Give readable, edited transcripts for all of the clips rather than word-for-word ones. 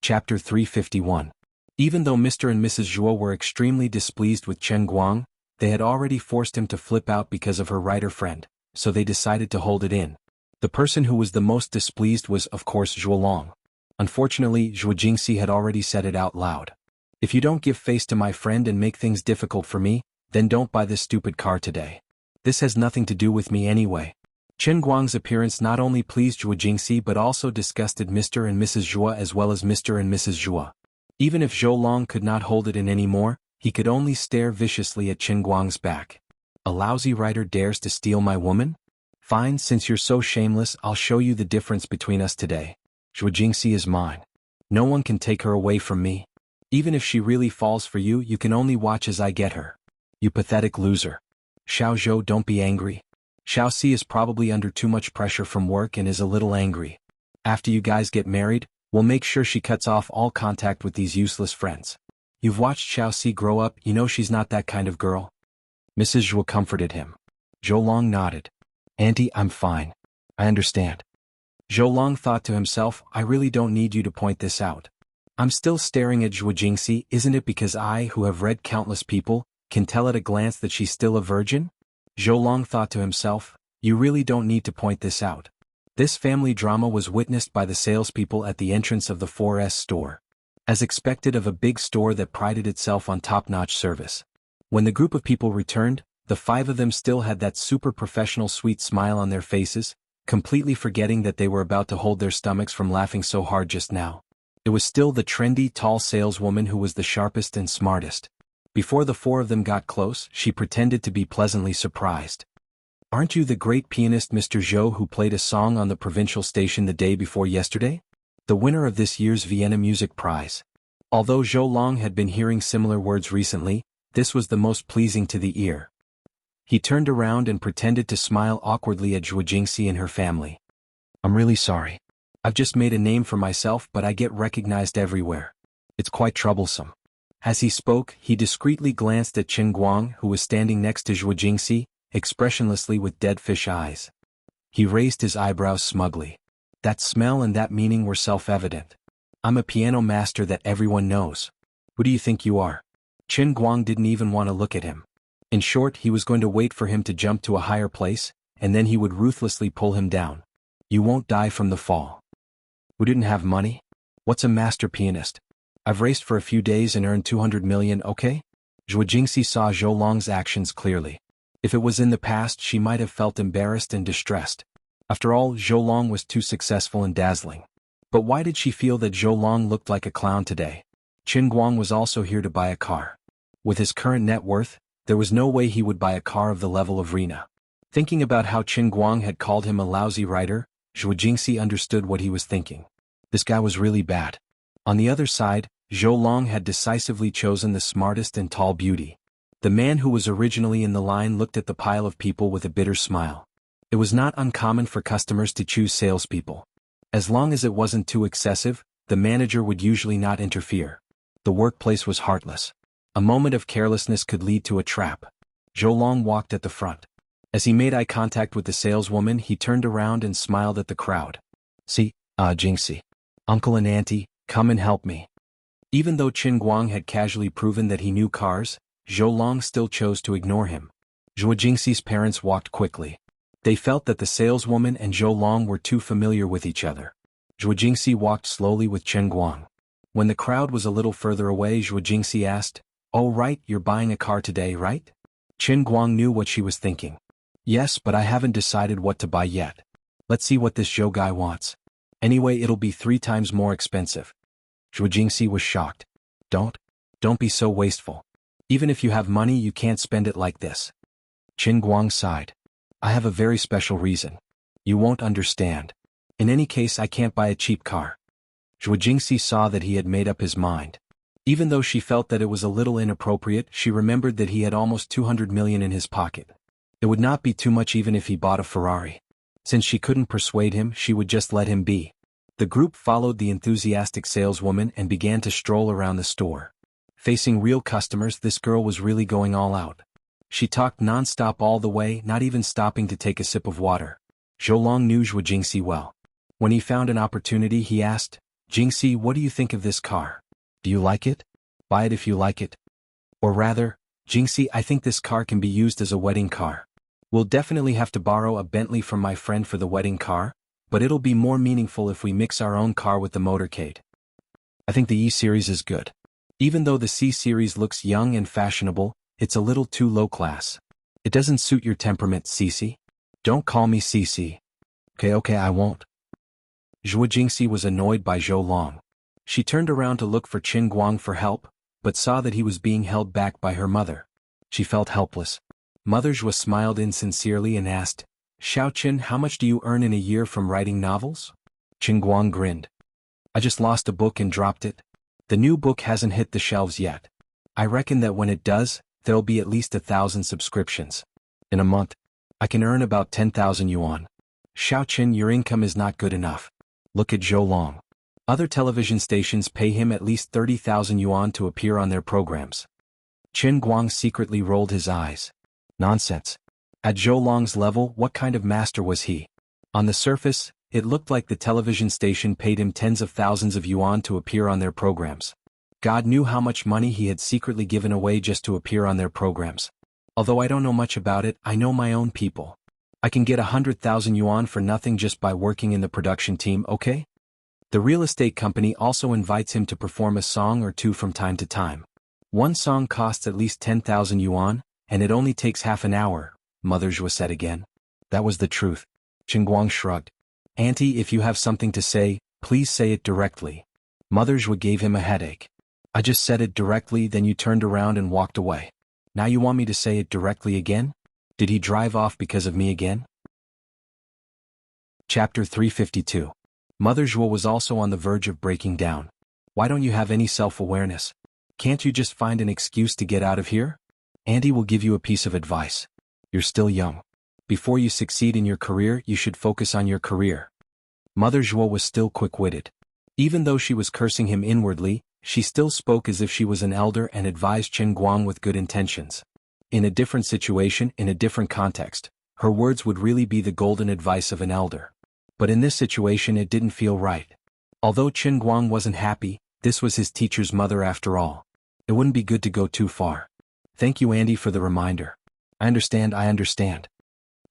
Chapter 351. Even though Mr. and Mrs. Zhuo were extremely displeased with Chen Guang, they had already forced him to flip out because of her writer friend, so they decided to hold it in. The person who was the most displeased was, of course, Zhuo Long. Unfortunately, Zhuo Jingxi had already said it out loud. If you don't give face to my friend and make things difficult for me, then don't buy this stupid car today. This has nothing to do with me anyway. Chen Guang's appearance not only pleased Zhuo Jingxi but also disgusted Mr. and Mrs. Zhuo as well as Mr. and Mrs. Zhuo. Even if Zhou Long could not hold it in anymore, he could only stare viciously at Chen Guang's back. A lousy writer dares to steal my woman? Fine, since you're so shameless, I'll show you the difference between us today. Zhuo Jingxi is mine. No one can take her away from me. Even if she really falls for you, you can only watch as I get her. You pathetic loser. Xiao Zhou, don't be angry. Xiao Si is probably under too much pressure from work and is a little angry. After you guys get married, we'll make sure she cuts off all contact with these useless friends. You've watched Xiao Si grow up, you know she's not that kind of girl. Mrs. Zhuo comforted him. Zhou Long nodded. Auntie, I'm fine. I understand. Zhou Long thought to himself, I really don't need you to point this out. I'm still staring at Zhuo Jingxi, isn't it because I, who have read countless people, can tell at a glance that she's still a virgin? Zhou Long thought to himself, you really don't need to point this out. This family drama was witnessed by the salespeople at the entrance of the 4S store. As expected of a big store that prided itself on top-notch service. When the group of people returned, the 5 of them still had that super professional sweet smile on their faces, completely forgetting that they were about to hold their stomachs from laughing so hard just now. It was still the trendy, tall saleswoman who was the sharpest and smartest. Before the 4 of them got close, she pretended to be pleasantly surprised. Aren't you the great pianist Mr. Zhou who played a song on the provincial station the day before yesterday? The winner of this year's Vienna Music Prize. Although Zhou Long had been hearing similar words recently, this was the most pleasing to the ear. He turned around and pretended to smile awkwardly at Zhuo Jingxi and her family. I'm really sorry. I've just made a name for myself, but I get recognized everywhere. It's quite troublesome. As he spoke, he discreetly glanced at Chen Guang, who was standing next to Zhuo Jingxi, expressionlessly with dead fish eyes. He raised his eyebrows smugly. That smell and that meaning were self-evident. I'm a piano master that everyone knows. Who do you think you are? Chen Guang didn't even want to look at him. In short, he was going to wait for him to jump to a higher place, and then he would ruthlessly pull him down. You won't die from the fall. Who didn't have money? What's a master pianist? I've raced for a few days and earned 200 million, okay? Zhuo Jingxi saw Zhou Long's actions clearly. If it was in the past, she might have felt embarrassed and distressed. After all, Zhou Long was too successful and dazzling. But why did she feel that Zhou Long looked like a clown today? Chen Guang was also here to buy a car. With his current net worth, there was no way he would buy a car of the level of Rina. Thinking about how Chen Guang had called him a lousy writer, Zhuo Jingxi understood what he was thinking. This guy was really bad. On the other side, Zhou Long had decisively chosen the smartest and tall beauty. The man who was originally in the line looked at the pile of people with a bitter smile. It was not uncommon for customers to choose salespeople. As long as it wasn't too excessive, the manager would usually not interfere. The workplace was heartless. A moment of carelessness could lead to a trap. Zhou Long walked at the front. As he made eye contact with the saleswoman, he turned around and smiled at the crowd. See, Jingxi. Uncle and Auntie, come and help me. Even though Chen Guang had casually proven that he knew cars, Zhou Long still chose to ignore him. Zhuo Jingxi's parents walked quickly. They felt that the saleswoman and Zhou Long were too familiar with each other. Zhuo Jingxi walked slowly with Chen Guang. When the crowd was a little further away, Zhuo Jingxi asked, "Oh right, you're buying a car today, right?" Chen Guang knew what she was thinking. Yes, but I haven't decided what to buy yet. Let's see what this Zhou guy wants. Anyway, it'll be 3 times more expensive. Zhuo Jingxi was shocked. Don't be so wasteful. Even if you have money, you can't spend it like this. Chen Guang sighed. I have a very special reason. You won't understand. In any case, I can't buy a cheap car. Zhuo Jingxi saw that he had made up his mind. Even though she felt that it was a little inappropriate, she remembered that he had almost 200 million in his pocket. It would not be too much even if he bought a Ferrari. Since she couldn't persuade him, she would just let him be. The group followed the enthusiastic saleswoman and began to stroll around the store. Facing real customers, this girl was really going all out. She talked non-stop all the way, not even stopping to take a sip of water. Zhou Long knew Zhuo Jingxi well. When he found an opportunity, he asked, Jingxi, what do you think of this car? Do you like it? Buy it if you like it. Or rather, Jingxi, I think this car can be used as a wedding car. We'll definitely have to borrow a Bentley from my friend for the wedding car, but it'll be more meaningful if we mix our own car with the motorcade. I think the E-Series is good. Even though the C-Series looks young and fashionable, it's a little too low class. It doesn't suit your temperament, Cici. Don't call me Cici. Okay, I won't. Zhuo Jingxi was annoyed by Zhou Long. She turned around to look for Qin Guang for help, but saw that he was being held back by her mother. She felt helpless. Mother Zhuo smiled insincerely and asked, Xiao Qin, how much do you earn in a year from writing novels? Qin Guang grinned. I just lost a book and dropped it. The new book hasn't hit the shelves yet. I reckon that when it does, there'll be at least 1,000 subscriptions. In a month, I can earn about 10,000 yuan. Xiao Qin, your income is not good enough. Look at Zhou Long. Other television stations pay him at least 30,000 yuan to appear on their programs. Qin Guang secretly rolled his eyes. Nonsense. At Zhou Long's level, what kind of master was he? On the surface, it looked like the television station paid him tens of thousands of yuan to appear on their programs. God knew how much money he had secretly given away just to appear on their programs. Although I don't know much about it, I know my own people. I can get 100,000 yuan for nothing just by working in the production team, okay? The real estate company also invites him to perform a song or two from time to time. One song costs at least 10,000 yuan, and it only takes half an hour, Mother Zhuo said again. That was the truth. Qin Guang shrugged. Auntie, if you have something to say, please say it directly. Mother Zhuo gave him a headache. I just said it directly, then you turned around and walked away. Now you want me to say it directly again? Did he drive off because of me again? Chapter 352. Mother Zhuo was also on the verge of breaking down. Why don't you have any self-awareness? Can't you just find an excuse to get out of here? Auntie will give you a piece of advice. You're still young. Before you succeed in your career, you should focus on your career. Mother Zhuo was still quick-witted. Even though she was cursing him inwardly, she still spoke as if she was an elder and advised Qin Guang with good intentions. In a different situation, in a different context, her words would really be the golden advice of an elder. But in this situation it didn't feel right. Although Qin Guang wasn't happy, this was his teacher's mother after all. It wouldn't be good to go too far. Thank you, Andy, for the reminder. I understand.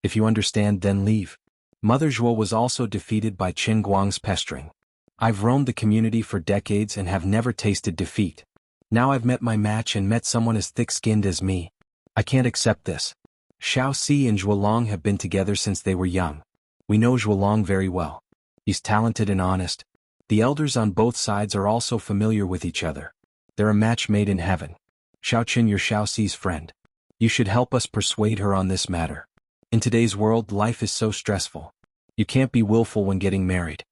If you understand, then leave. Mother Zhuo was also defeated by Qin Guang's pestering. I've roamed the community for decades and have never tasted defeat. Now I've met my match and met someone as thick-skinned as me. I can't accept this. Xiao Si and Zhuo Long have been together since they were young. We know Zhuo Long very well. He's talented and honest. The elders on both sides are also familiar with each other. They're a match made in heaven. Xiao Qin, you're Xiao Si's friend. You should help us persuade her on this matter. In today's world, life is so stressful. You can't be willful when getting married.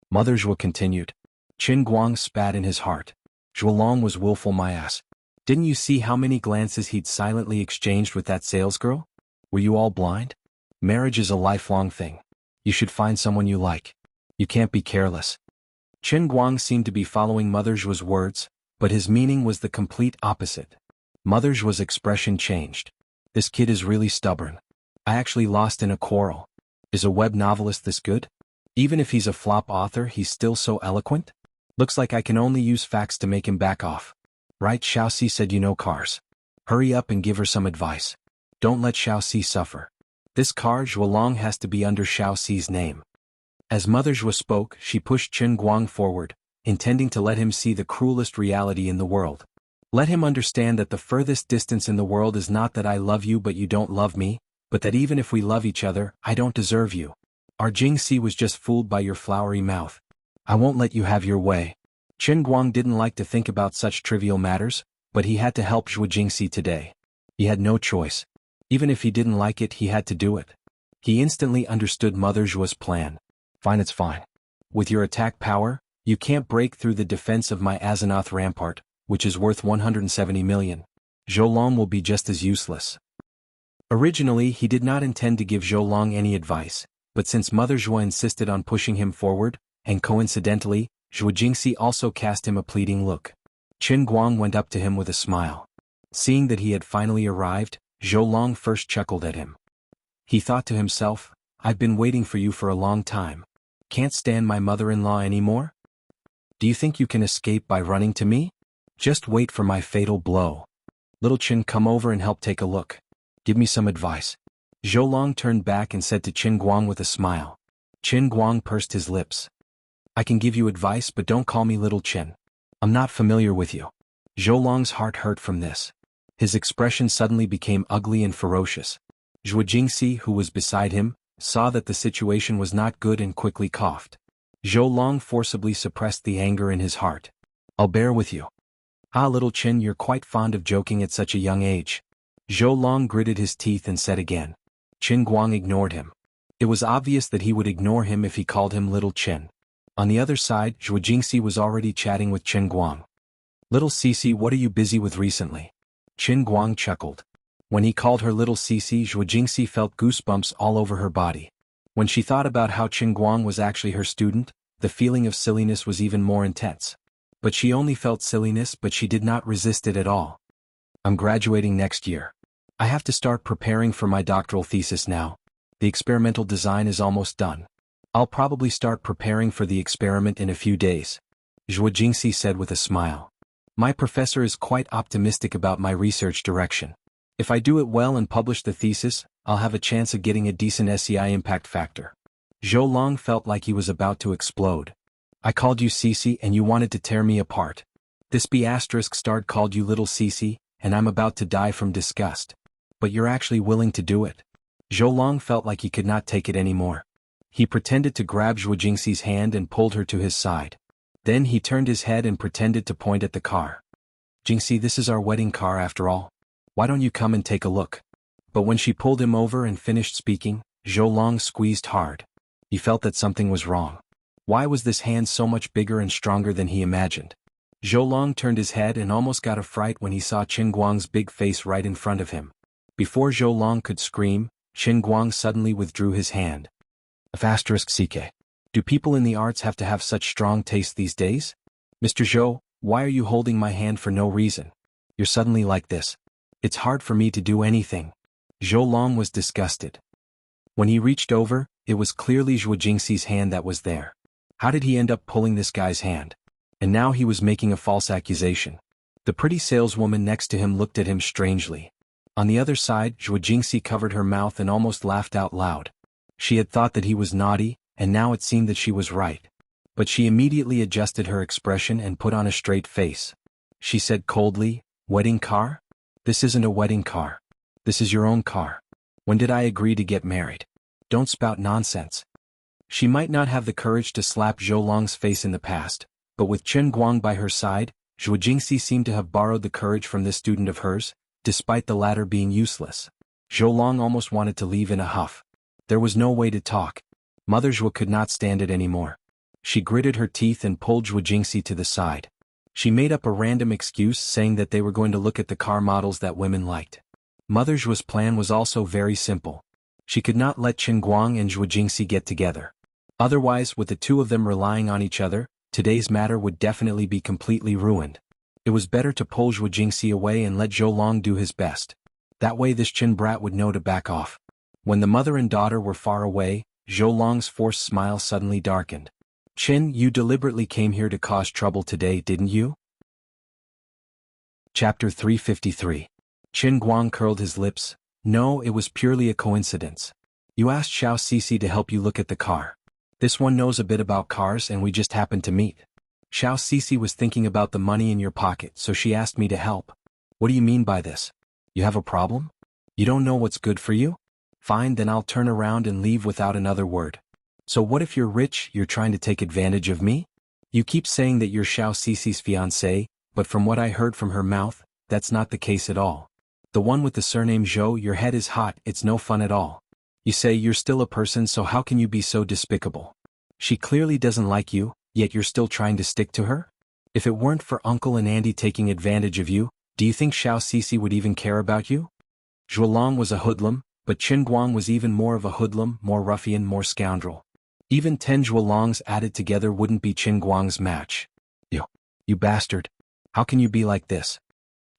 Mother Zhuo continued. Qin Guang spat in his heart. Zhuo Long was willful, my ass. Didn't you see how many glances he'd silently exchanged with that salesgirl? Were you all blind? Marriage is a lifelong thing. You should find someone you like. You can't be careless. Qin Guang seemed to be following Mother Zhuo's words, but his meaning was the complete opposite. Mother Zhuo's expression changed. This kid is really stubborn. I actually lost in a quarrel. Is a web novelist this good? Even if he's a flop author, he's still so eloquent? Looks like I can only use facts to make him back off. Right, Xiao Si said, you know cars. Hurry up and give her some advice. Don't let Xiao Si suffer. This car, Zhuo Long, has to be under Xiao Si's name. As Mother Zhuo spoke, she pushed Qin Guang forward, intending to let him see the cruelest reality in the world. Let him understand that the furthest distance in the world is not that I love you but you don't love me, but that even if we love each other, I don't deserve you. Our Jingxi was just fooled by your flowery mouth. I won't let you have your way. Qin Guang didn't like to think about such trivial matters, but he had to help Zhuo Jingxi today. He had no choice. Even if he didn't like it, he had to do it. He instantly understood Mother Zhuo's plan. Fine, it's fine. With your attack power, you can't break through the defense of my Azeroth rampart, which is worth 170 million. Zhou Long will be just as useless. Originally, he did not intend to give Zhou Long any advice, but since Mother Zhuo insisted on pushing him forward, and coincidentally, Zhuo Jingxi also cast him a pleading look. Qin Guang went up to him with a smile. Seeing that he had finally arrived, Zhou Long first chuckled at him. He thought to himself, I've been waiting for you for a long time. Can't stand my mother-in-law anymore? Do you think you can escape by running to me? Just wait for my fatal blow. Little Qin, come over and help take a look. Give me some advice. Zhou Long turned back and said to Qin Guang with a smile. Qin Guang pursed his lips. I can give you advice, but don't call me Little Qin. I'm not familiar with you. Zhou Long's heart hurt from this. His expression suddenly became ugly and ferocious. Zhuo Jingxi, who was beside him, saw that the situation was not good and quickly coughed. Zhou Long forcibly suppressed the anger in his heart. I'll bear with you. Ah, Little Qin, you're quite fond of joking at such a young age. Zhou Long gritted his teeth and said again. Qin Guang ignored him. It was obvious that he would ignore him if he called him Little Qin. On the other side, Zhuo Jingxi was already chatting with Qin Guang. Little Cici, what are you busy with recently? Qin Guang chuckled. When he called her Little Cici, Zhuo Jingxi felt goosebumps all over her body. When she thought about how Qin Guang was actually her student, the feeling of silliness was even more intense. But she only felt silliness, but she did not resist it at all. I'm graduating next year. I have to start preparing for my doctoral thesis now. The experimental design is almost done. I'll probably start preparing for the experiment in a few days. Zhuo Jingxi said with a smile. My professor is quite optimistic about my research direction. If I do it well and publish the thesis, I'll have a chance of getting a decent SEI impact factor. Zhou Long felt like he was about to explode. I called you Cici and you wanted to tear me apart. This B** called you Little Cici, and I'm about to die from disgust. But you're actually willing to do it. Zhou Long felt like he could not take it anymore. He pretended to grab Zhuo Jingxi's hand and pulled her to his side. Then he turned his head and pretended to point at the car. Jingxi, this is our wedding car after all. Why don't you come and take a look? But when she pulled him over and finished speaking, Zhou Long squeezed hard. He felt that something was wrong. Why was this hand so much bigger and stronger than he imagined? Zhou Long turned his head and almost got a fright when he saw Qin Guang's big face right in front of him. Before Zhou Long could scream, Qin Guang suddenly withdrew his hand. *CK. Do people in the arts have to have such strong taste these days? Mr. Zhou, why are you holding my hand for no reason? You're suddenly like this. It's hard for me to do anything. Zhou Long was disgusted. When he reached over, it was clearly Zhuo Jingxi's hand that was there. How did he end up pulling this guy's hand? And now he was making a false accusation. The pretty saleswoman next to him looked at him strangely. On the other side, Zhuo Jingxi covered her mouth and almost laughed out loud. She had thought that he was naughty, and now it seemed that she was right. But she immediately adjusted her expression and put on a straight face. She said coldly, Wedding car? This isn't a wedding car. This is your own car. When did I agree to get married? Don't spout nonsense. She might not have the courage to slap Zhou Long's face in the past, but with Qin Guang by her side, Zhuo Jingxi seemed to have borrowed the courage from this student of hers, despite the latter being useless. Zhou Long almost wanted to leave in a huff. There was no way to talk. Mother Zhuo could not stand it anymore. She gritted her teeth and pulled Zhuo Jingxi to the side. She made up a random excuse saying that they were going to look at the car models that women liked. Mother Zhuo's plan was also very simple. She could not let Qin Guang and Zhuo Jingxi get together. Otherwise, with the two of them relying on each other, today's matter would definitely be completely ruined. It was better to pull Zhuo Jingxi away and let Zhou Long do his best. That way this Qin brat would know to back off. When the mother and daughter were far away, Zhou Long's forced smile suddenly darkened. Qin, you deliberately came here to cause trouble today, didn't you? Chapter 353. Qin Guang curled his lips. No, it was purely a coincidence. You asked Xiao Cici to help you look at the car. This one knows a bit about cars and we just happened to meet. Xiao Cici was thinking about the money in your pocket, so she asked me to help. What do you mean by this? You have a problem? You don't know what's good for you? Fine, then I'll turn around and leave without another word. So what if you're rich, you're trying to take advantage of me? You keep saying that you're Xiao Cici's fiancé, but from what I heard from her mouth, that's not the case at all. The one with the surname Zhou, your head is hot, it's no fun at all. You say you're still a person, so how can you be so despicable? She clearly doesn't like you, yet you're still trying to stick to her? If it weren't for Uncle and Auntie taking advantage of you, do you think Xiao Cici would even care about you? Zhuo Long was a hoodlum, but Qin Guang was even more of a hoodlum, more ruffian, more scoundrel. Even 10 Zhuo Longs added together wouldn't be Qin Guang's match. You bastard. How can you be like this?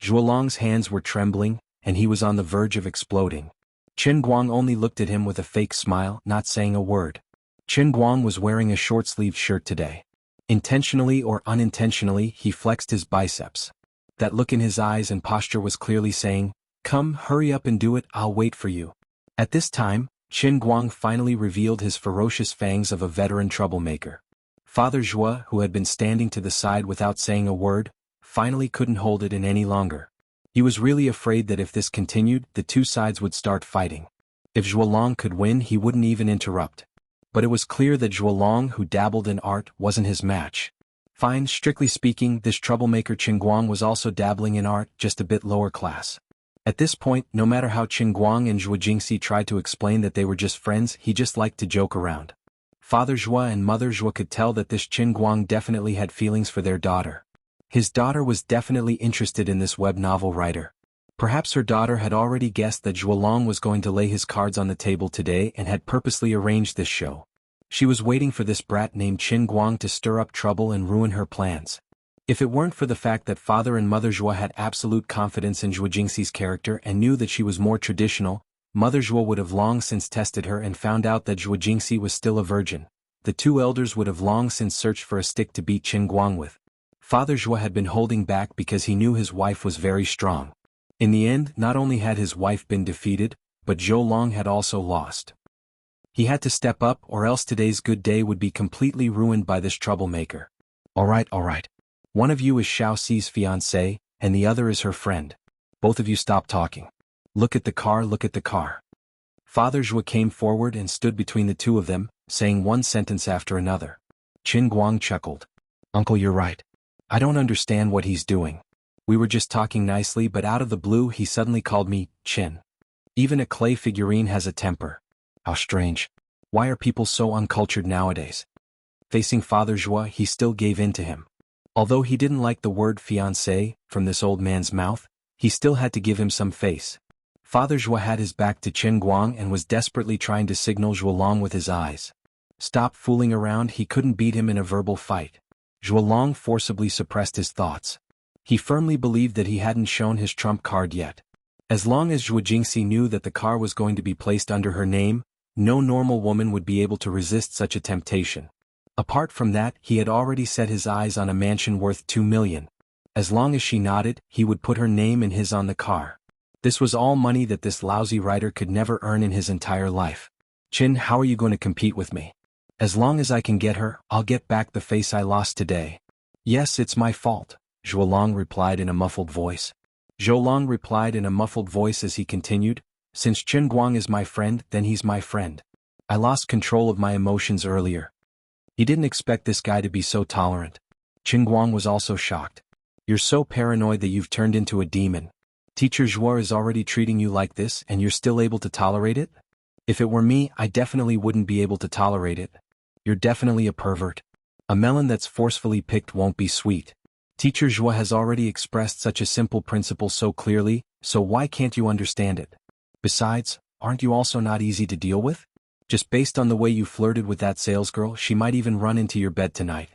Zhuo Long's hands were trembling, and he was on the verge of exploding. Qin Guang only looked at him with a fake smile, not saying a word. Qin Guang was wearing a short-sleeved shirt today. Intentionally or unintentionally, he flexed his biceps. That look in his eyes and posture was clearly saying, "Come, hurry up and do it, I'll wait for you." At this time, Qin Guang finally revealed his ferocious fangs of a veteran troublemaker. Father Zhua, who had been standing to the side without saying a word, finally couldn't hold it in any longer. He was really afraid that if this continued, the two sides would start fighting. If Zhuolong could win, he wouldn't even interrupt. But it was clear that Zhuolong, who dabbled in art, wasn't his match. Fine, strictly speaking, this troublemaker Qin Guang was also dabbling in art, just a bit lower class. At this point, no matter how Qin Guang and Zhuo Jingxi tried to explain that they were just friends, he just liked to joke around. Father Zhua and Mother Zhua could tell that this Qin Guang definitely had feelings for their daughter. His daughter was definitely interested in this web novel writer. Perhaps her daughter had already guessed that Zhuolong was going to lay his cards on the table today and had purposely arranged this show. She was waiting for this brat named Qin Guang to stir up trouble and ruin her plans. If it weren't for the fact that Father and Mother Zhua had absolute confidence in Zhuo Jingxi's character and knew that she was more traditional, Mother Zhua would have long since tested her and found out that Zhuo Jingxi was still a virgin. The two elders would have long since searched for a stick to beat Qin Guang with. Father Zhua had been holding back because he knew his wife was very strong. In the end, not only had his wife been defeated, but Zhuolong had also lost. He had to step up or else today's good day would be completely ruined by this troublemaker. Alright. One of you is Xiao Xi's fiancé, and the other is her friend. Both of you stop talking. Look at the car. Father Zhua came forward and stood between the two of them, saying one sentence after another. Qin Guang chuckled. Uncle, you're right. I don't understand what he's doing. We were just talking nicely, but out of the blue he suddenly called me Qin. Even a clay figurine has a temper. How strange. Why are people so uncultured nowadays? Facing Father Zhua, he still gave in to him. Although he didn't like the word fiancé from this old man's mouth, he still had to give him some face. Father Zhua had his back to Qin Guang and was desperately trying to signal Zhuolong with his eyes. Stop fooling around, he couldn't beat him in a verbal fight. Zhuolong forcibly suppressed his thoughts. He firmly believed that he hadn't shown his trump card yet. As long as Zhuo Jingxi knew that the car was going to be placed under her name, no normal woman would be able to resist such a temptation. Apart from that, he had already set his eyes on a mansion worth 2 million. As long as she nodded, he would put her name and his on the car. This was all money that this lousy writer could never earn in his entire life. Qin, how are you going to compete with me? As long as I can get her, I'll get back the face I lost today. Yes, it's my fault, Zhuolong replied in a muffled voice. Zhuolong replied in a muffled voice as he continued, since Qin Guang is my friend, then he's my friend. I lost control of my emotions earlier. He didn't expect this guy to be so tolerant. Qin Guang was also shocked. You're so paranoid that you've turned into a demon. Teacher Zhuo is already treating you like this and you're still able to tolerate it? If it were me, I definitely wouldn't be able to tolerate it. You're definitely a pervert. A melon that's forcefully picked won't be sweet. Teacher Zhuo has already expressed such a simple principle so clearly, so why can't you understand it? Besides, aren't you also not easy to deal with? Just based on the way you flirted with that salesgirl, she might even run into your bed tonight.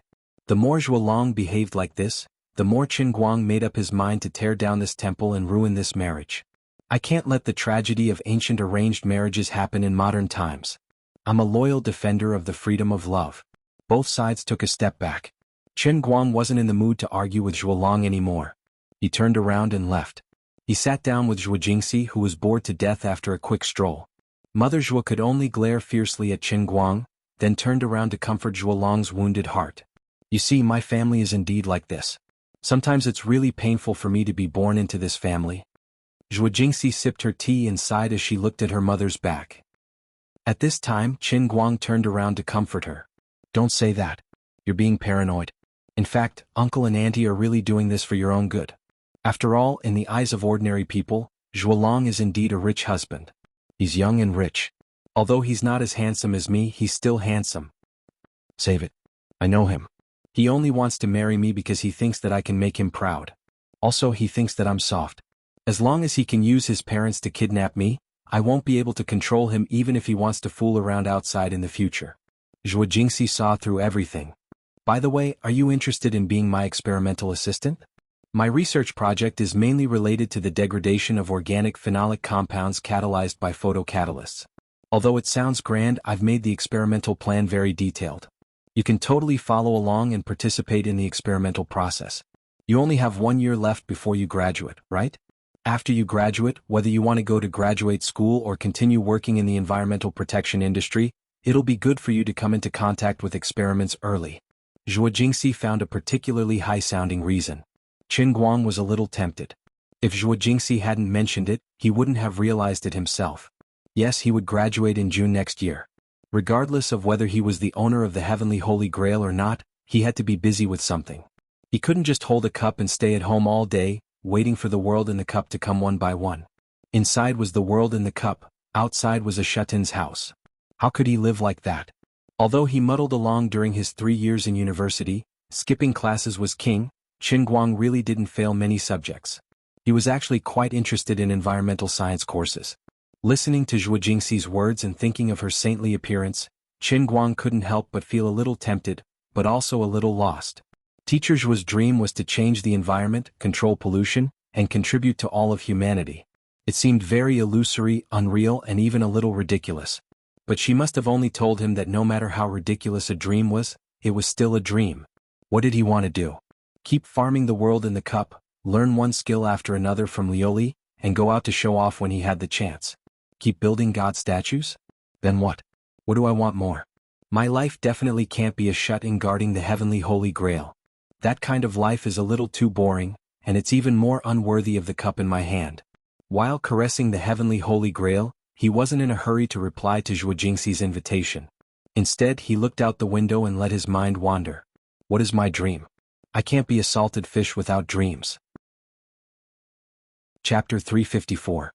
The more Zhuolong behaved like this, the more Qin Guang made up his mind to tear down this temple and ruin this marriage. I can't let the tragedy of ancient arranged marriages happen in modern times. I'm a loyal defender of the freedom of love. Both sides took a step back. Qin Guang wasn't in the mood to argue with Zhuolong anymore. He turned around and left. He sat down with Zhuo Jingxi, who was bored to death after a quick stroll. Mother Zhuo could only glare fiercely at Qin Guang, then turned around to comfort Zhuolong's wounded heart. You see, my family is indeed like this. Sometimes it's really painful for me to be born into this family. Zhuo Jingxi sipped her tea and sighed as she looked at her mother's back. At this time, Qin Guang turned around to comfort her. Don't say that. You're being paranoid. In fact, uncle and auntie are really doing this for your own good. After all, in the eyes of ordinary people, Zhuolong is indeed a rich husband. He's young and rich. Although he's not as handsome as me, he's still handsome. Save it. I know him. He only wants to marry me because he thinks that I can make him proud. Also, he thinks that I'm soft. As long as he can use his parents to kidnap me, I won't be able to control him even if he wants to fool around outside in the future. Zhuo Jingxi saw through everything. By the way, are you interested in being my experimental assistant? My research project is mainly related to the degradation of organic phenolic compounds catalyzed by photocatalysts. Although it sounds grand, I've made the experimental plan very detailed. You can totally follow along and participate in the experimental process. You only have 1 year left before you graduate, right? After you graduate, whether you want to go to graduate school or continue working in the environmental protection industry, it'll be good for you to come into contact with experiments early. Zhuo Jingxi found a particularly high-sounding reason. Qin Guang was a little tempted. If Zhuo Jingxi hadn't mentioned it, he wouldn't have realized it himself. Yes, he would graduate in June next year. Regardless of whether he was the owner of the Heavenly Holy Grail or not, he had to be busy with something. He couldn't just hold a cup and stay at home all day, waiting for the world in the cup to come one by one. Inside was the world in the cup, outside was a Shatin's house. How could he live like that? Although he muddled along during his 3 years in university, skipping classes was king, Qin Guang really didn't fail many subjects. He was actually quite interested in environmental science courses. Listening to Zhuo Jingxi's words and thinking of her saintly appearance, Qin Guang couldn't help but feel a little tempted, but also a little lost. Teacher Zhuo's dream was to change the environment, control pollution, and contribute to all of humanity. It seemed very illusory, unreal, and even a little ridiculous. But she must have only told him that no matter how ridiculous a dream was, it was still a dream. What did he want to do? Keep farming the world in the cup, learn one skill after another from Lioli, and go out to show off when he had the chance. Keep building God statues? Then what? What do I want more? My life definitely can't be a shut-in guarding the Heavenly Holy Grail. That kind of life is a little too boring, and it's even more unworthy of the cup in my hand. While caressing the Heavenly Holy Grail, he wasn't in a hurry to reply to Zhuo Jingxi's invitation. Instead, he looked out the window and let his mind wander. What is my dream? I can't be a salted fish without dreams. Chapter 354.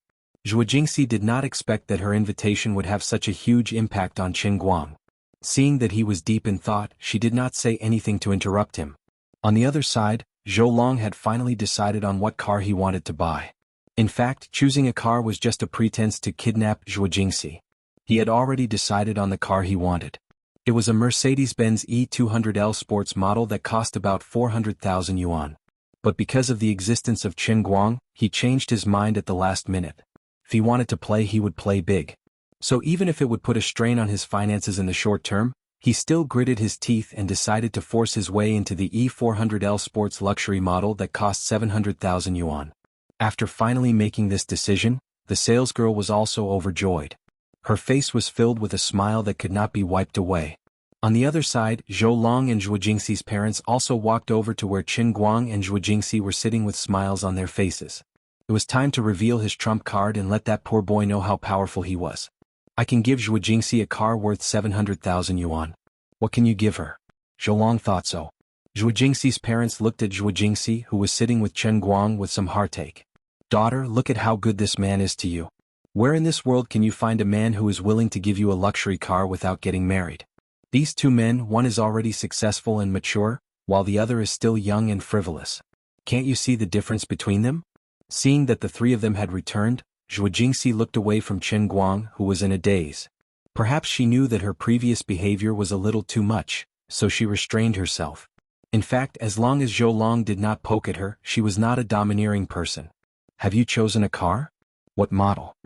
Zhuo Jingxi did not expect that her invitation would have such a huge impact on Qin Guang. Seeing that he was deep in thought, she did not say anything to interrupt him. On the other side, Zhou Long had finally decided on what car he wanted to buy. In fact, choosing a car was just a pretense to kidnap Zhuo Jingxi. He had already decided on the car he wanted. It was a Mercedes-Benz E200L sports model that cost about 400,000 yuan. But because of the existence of Qin Guang, he changed his mind at the last minute. If he wanted to play, he would play big. So even if it would put a strain on his finances in the short term, he still gritted his teeth and decided to force his way into the E400L sports luxury model that cost 700,000 yuan. After finally making this decision, the salesgirl was also overjoyed. Her face was filled with a smile that could not be wiped away. On the other side, Zhou Long and Zhuo Jingxi's parents also walked over to where Qin Guang and Zhuo Jingxi were sitting with smiles on their faces. It was time to reveal his trump card and let that poor boy know how powerful he was. I can give Zhuo Jingxi a car worth 700,000 yuan. What can you give her? Zhou Long thought so. Zhuo Jingxi's parents looked at Zhuo Jingxi, who was sitting with Qin Guang, with some heartache. Daughter, look at how good this man is to you. Where in this world can you find a man who is willing to give you a luxury car without getting married? These two men, one is already successful and mature, while the other is still young and frivolous. Can't you see the difference between them? Seeing that the three of them had returned, Zhuo Jingxi looked away from Qin Guang, who was in a daze. Perhaps she knew that her previous behavior was a little too much, so she restrained herself. In fact, as long as Zhou Long did not poke at her, she was not a domineering person. Have you chosen a car? What model?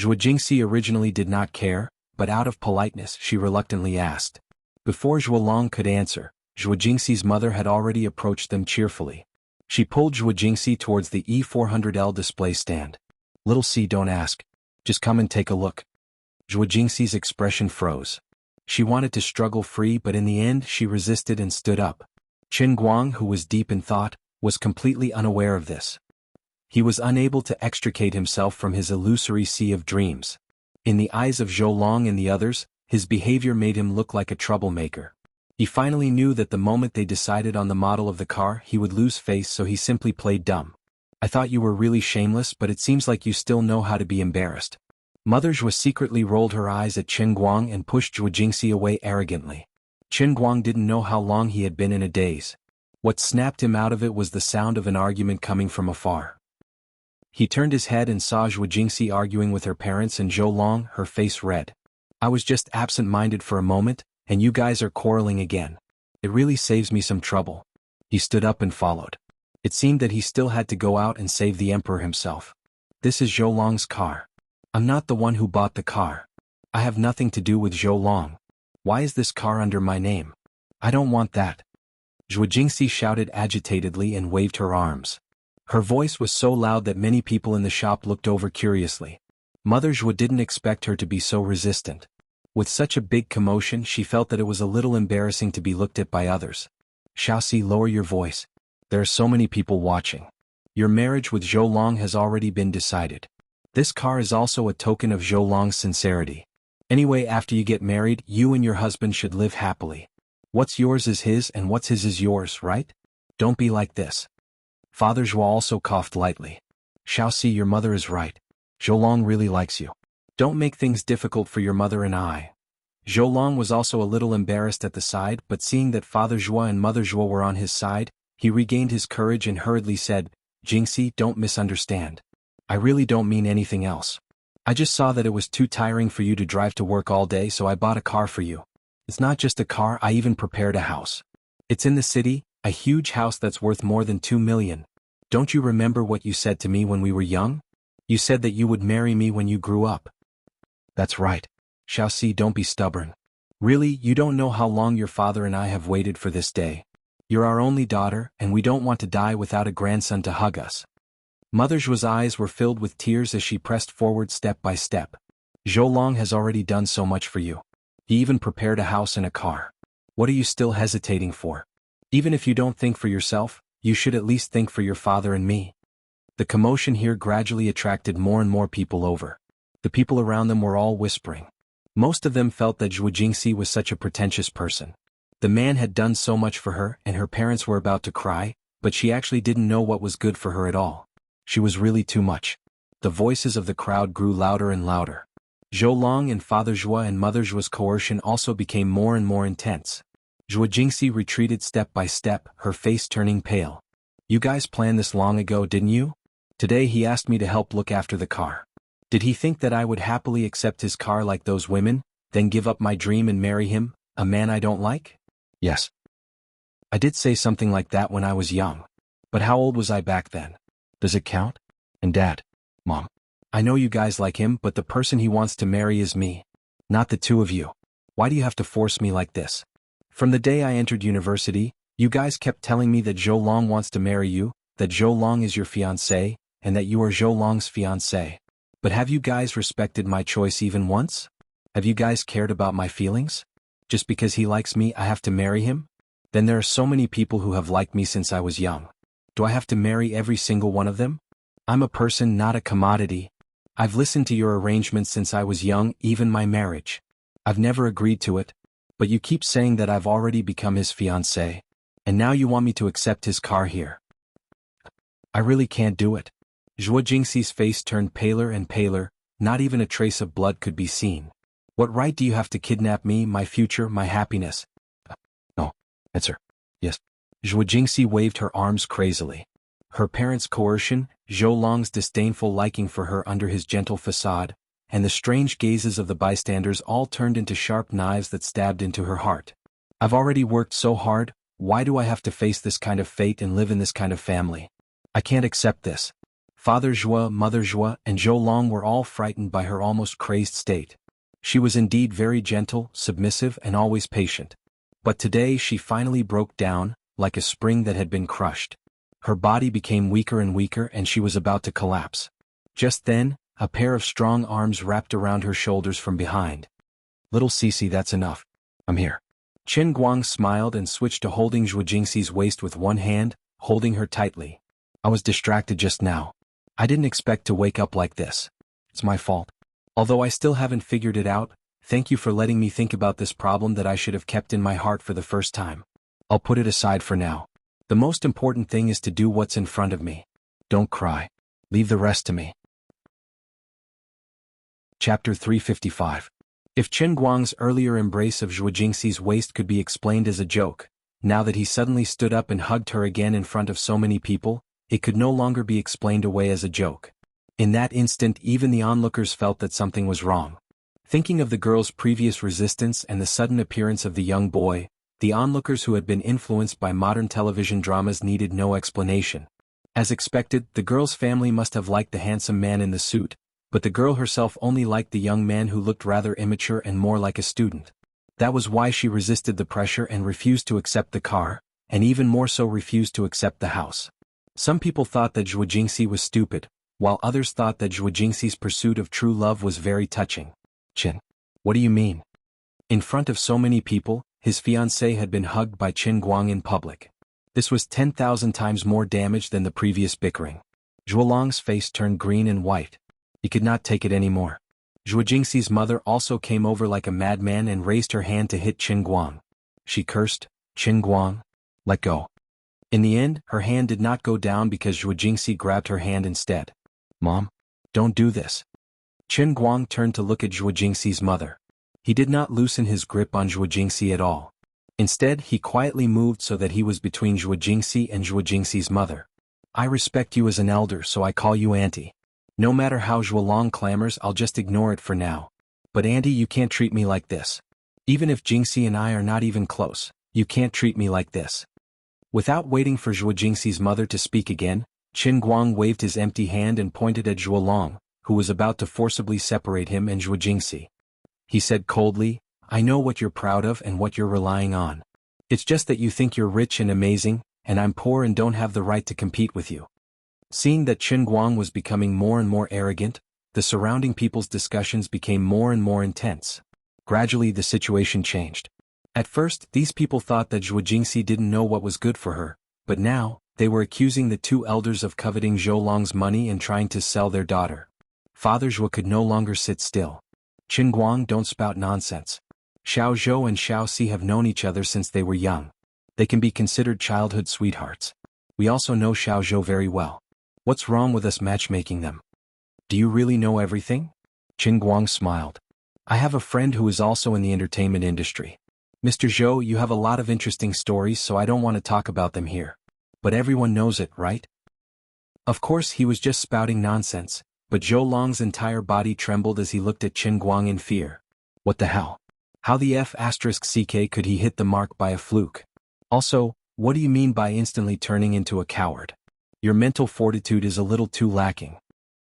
Zhuo Jingxi originally did not care, but out of politeness she reluctantly asked. Before Zhuo Long could answer, Zhuo Jingxi's mother had already approached them cheerfully. She pulled Zhuo Jingxi towards the E400L display stand. Little C, don't ask. Just come and take a look. Zhuo Jingxi's expression froze. She wanted to struggle free, but in the end she resisted and stood up. Qin Guang, who was deep in thought, was completely unaware of this. He was unable to extricate himself from his illusory sea of dreams. In the eyes of Zhou Long and the others, his behavior made him look like a troublemaker. He finally knew that the moment they decided on the model of the car, he would lose face, so he simply played dumb. I thought you were really shameless, but it seems like you still know how to be embarrassed. Mother Zhuo secretly rolled her eyes at Qin Guang and pushed Zhuo Jingxi away arrogantly. Qin Guang didn't know how long he had been in a daze. What snapped him out of it was the sound of an argument coming from afar. He turned his head and saw Zhuo Jingxi arguing with her parents and Zhou Long, her face red. I was just absent-minded for a moment, and you guys are quarreling again. It really saves me some trouble. He stood up and followed. It seemed that he still had to go out and save the emperor himself. This is Zhou Long's car. I'm not the one who bought the car. I have nothing to do with Zhou Long. Why is this car under my name? I don't want that. Zhuo Jingxi shouted agitatedly and waved her arms. Her voice was so loud that many people in the shop looked over curiously. Mother Zhuo didn't expect her to be so resistant. With such a big commotion, she felt that it was a little embarrassing to be looked at by others. Xiaoxi, lower your voice. There are so many people watching. Your marriage with Zhou Long has already been decided. This car is also a token of Zhou Long's sincerity. Anyway, after you get married, you and your husband should live happily. What's yours is his and what's his is yours, right? Don't be like this. Father Zhuo also coughed lightly. Xiaoxi, your mother is right. Zhou Long really likes you. Don't make things difficult for your mother and I. Zhou Long was also a little embarrassed at the side, but seeing that Father Zhuo and Mother Zhuo were on his side, he regained his courage and hurriedly said, Jingxi, don't misunderstand. I really don't mean anything else. I just saw that it was too tiring for you to drive to work all day, so I bought a car for you. It's not just a car, I even prepared a house. It's in the city, a huge house that's worth more than 2 million. Don't you remember what you said to me when we were young? You said that you would marry me when you grew up. That's right. Xiaoxi, don't be stubborn. Really, you don't know how long your father and I have waited for this day. You're our only daughter, and we don't want to die without a grandson to hug us. Mother Zhuo's eyes were filled with tears as she pressed forward step by step. Zhou Long has already done so much for you. He even prepared a house and a car. What are you still hesitating for? Even if you don't think for yourself, you should at least think for your father and me. The commotion here gradually attracted more and more people over. The people around them were all whispering. Most of them felt that Zhuo Jingxi was such a pretentious person. The man had done so much for her and her parents were about to cry, but she actually didn't know what was good for her at all. She was really too much. The voices of the crowd grew louder and louder. Zhou Long and Father Zhuo and Mother Zhuo's coercion also became more and more intense. Zhuo Jingxi retreated step by step, her face turning pale. You guys planned this long ago, didn't you? Today he asked me to help look after the car. Did he think that I would happily accept his car like those women, then give up my dream and marry him, a man I don't like? Yes. I did say something like that when I was young. But how old was I back then? Does it count? And Dad, Mom, I know you guys like him, but the person he wants to marry is me. Not the two of you. Why do you have to force me like this? From the day I entered university, you guys kept telling me that Zhou Long wants to marry you, that Zhou Long is your fiancé, and that you are Zhou Long's fiancé. But have you guys respected my choice even once? Have you guys cared about my feelings? Just because he likes me, I have to marry him? Then there are so many people who have liked me since I was young. Do I have to marry every single one of them? I'm a person, not a commodity. I've listened to your arrangements since I was young, even my marriage. I've never agreed to it, but you keep saying that I've already become his fiancé, and now you want me to accept his car here. I really can't do it. Zhuo Jingxi's face turned paler and paler, not even a trace of blood could be seen. What right do you have to kidnap me, my future, my happiness? No. Answer. Yes. Zhuo Jingxi waved her arms crazily. Her parents' coercion, Zhou Long's disdainful liking for her under his gentle facade, and the strange gazes of the bystanders all turned into sharp knives that stabbed into her heart. I've already worked so hard, why do I have to face this kind of fate and live in this kind of family? I can't accept this. Father Zhuo, Mother Zhuo, and Zhou Long were all frightened by her almost crazed state. She was indeed very gentle, submissive, and always patient. But today she finally broke down, like a spring that had been crushed. Her body became weaker and weaker and she was about to collapse. Just then, a pair of strong arms wrapped around her shoulders from behind. Little Cece, that's enough. I'm here. Chen Guang smiled and switched to holding Zhuo Jingxi's waist with one hand, holding her tightly. I was distracted just now. I didn't expect to wake up like this. It's my fault. Although I still haven't figured it out, thank you for letting me think about this problem that I should have kept in my heart for the first time. I'll put it aside for now. The most important thing is to do what's in front of me. Don't cry. Leave the rest to me. Chapter 355. If Chen Guang's earlier embrace of Zhuo Jingxi's waist could be explained as a joke, now that he suddenly stood up and hugged her again in front of so many people, it could no longer be explained away as a joke. In that instant, even the onlookers felt that something was wrong. Thinking of the girl's previous resistance and the sudden appearance of the young boy, the onlookers who had been influenced by modern television dramas needed no explanation. As expected, the girl's family must have liked the handsome man in the suit, but the girl herself only liked the young man who looked rather immature and more like a student. That was why she resisted the pressure and refused to accept the car, and even more so refused to accept the house. Some people thought that Zhuo Jingxi was stupid, while others thought that Zhuo Jingxi's pursuit of true love was very touching. Qin. What do you mean? In front of so many people, his fiancée had been hugged by Qin Guang in public. This was 10,000 times more damage than the previous bickering. Zhuolong's face turned green and white. He could not take it anymore. Zhuo Jingxi's mother also came over like a madman and raised her hand to hit Qin Guang. She cursed, "Qin Guang, let go." In the end, her hand did not go down because Zhuo Jingxi grabbed her hand instead. "Mom, don't do this." Qin Guang turned to look at Zhuo Jingxi's mother. He did not loosen his grip on Zhuo Jingxi at all. Instead, he quietly moved so that he was between Zhuo Jingxi and Zhuo Jingxi's mother. "I respect you as an elder, so I call you auntie. No matter how Zhuolong clamors, I'll just ignore it for now. But auntie, you can't treat me like this. Even if Jingxi and I are not even close, you can't treat me like this." Without waiting for Zhuo Jingxi's mother to speak again, Qin Guang waved his empty hand and pointed at Zhuolong, who was about to forcibly separate him and Zhuo Jingxi. He said coldly, "I know what you're proud of and what you're relying on. It's just that you think you're rich and amazing, and I'm poor and don't have the right to compete with you." Seeing that Qin Guang was becoming more and more arrogant, the surrounding people's discussions became more and more intense. Gradually the situation changed. At first, these people thought that Zhuo Jingxi didn't know what was good for her, but now, they were accusing the two elders of coveting Zhuolong's money and trying to sell their daughter. Father Zhuo could no longer sit still. "Qin Guang, don't spout nonsense. Xiao Zhou and Xiao Si have known each other since they were young. They can be considered childhood sweethearts. We also know Xiao Zhou very well. What's wrong with us matchmaking them? Do you really know everything?" Qin Guang smiled. "I have a friend who is also in the entertainment industry. Mr. Zhou, you have a lot of interesting stories, so I don't want to talk about them here. But everyone knows it, right?" Of course he was just spouting nonsense, but Zhuolong's entire body trembled as he looked at Qin Guang in fear. What the hell? How the F***ck could he hit the mark by a fluke? Also, what do you mean by instantly turning into a coward? Your mental fortitude is a little too lacking.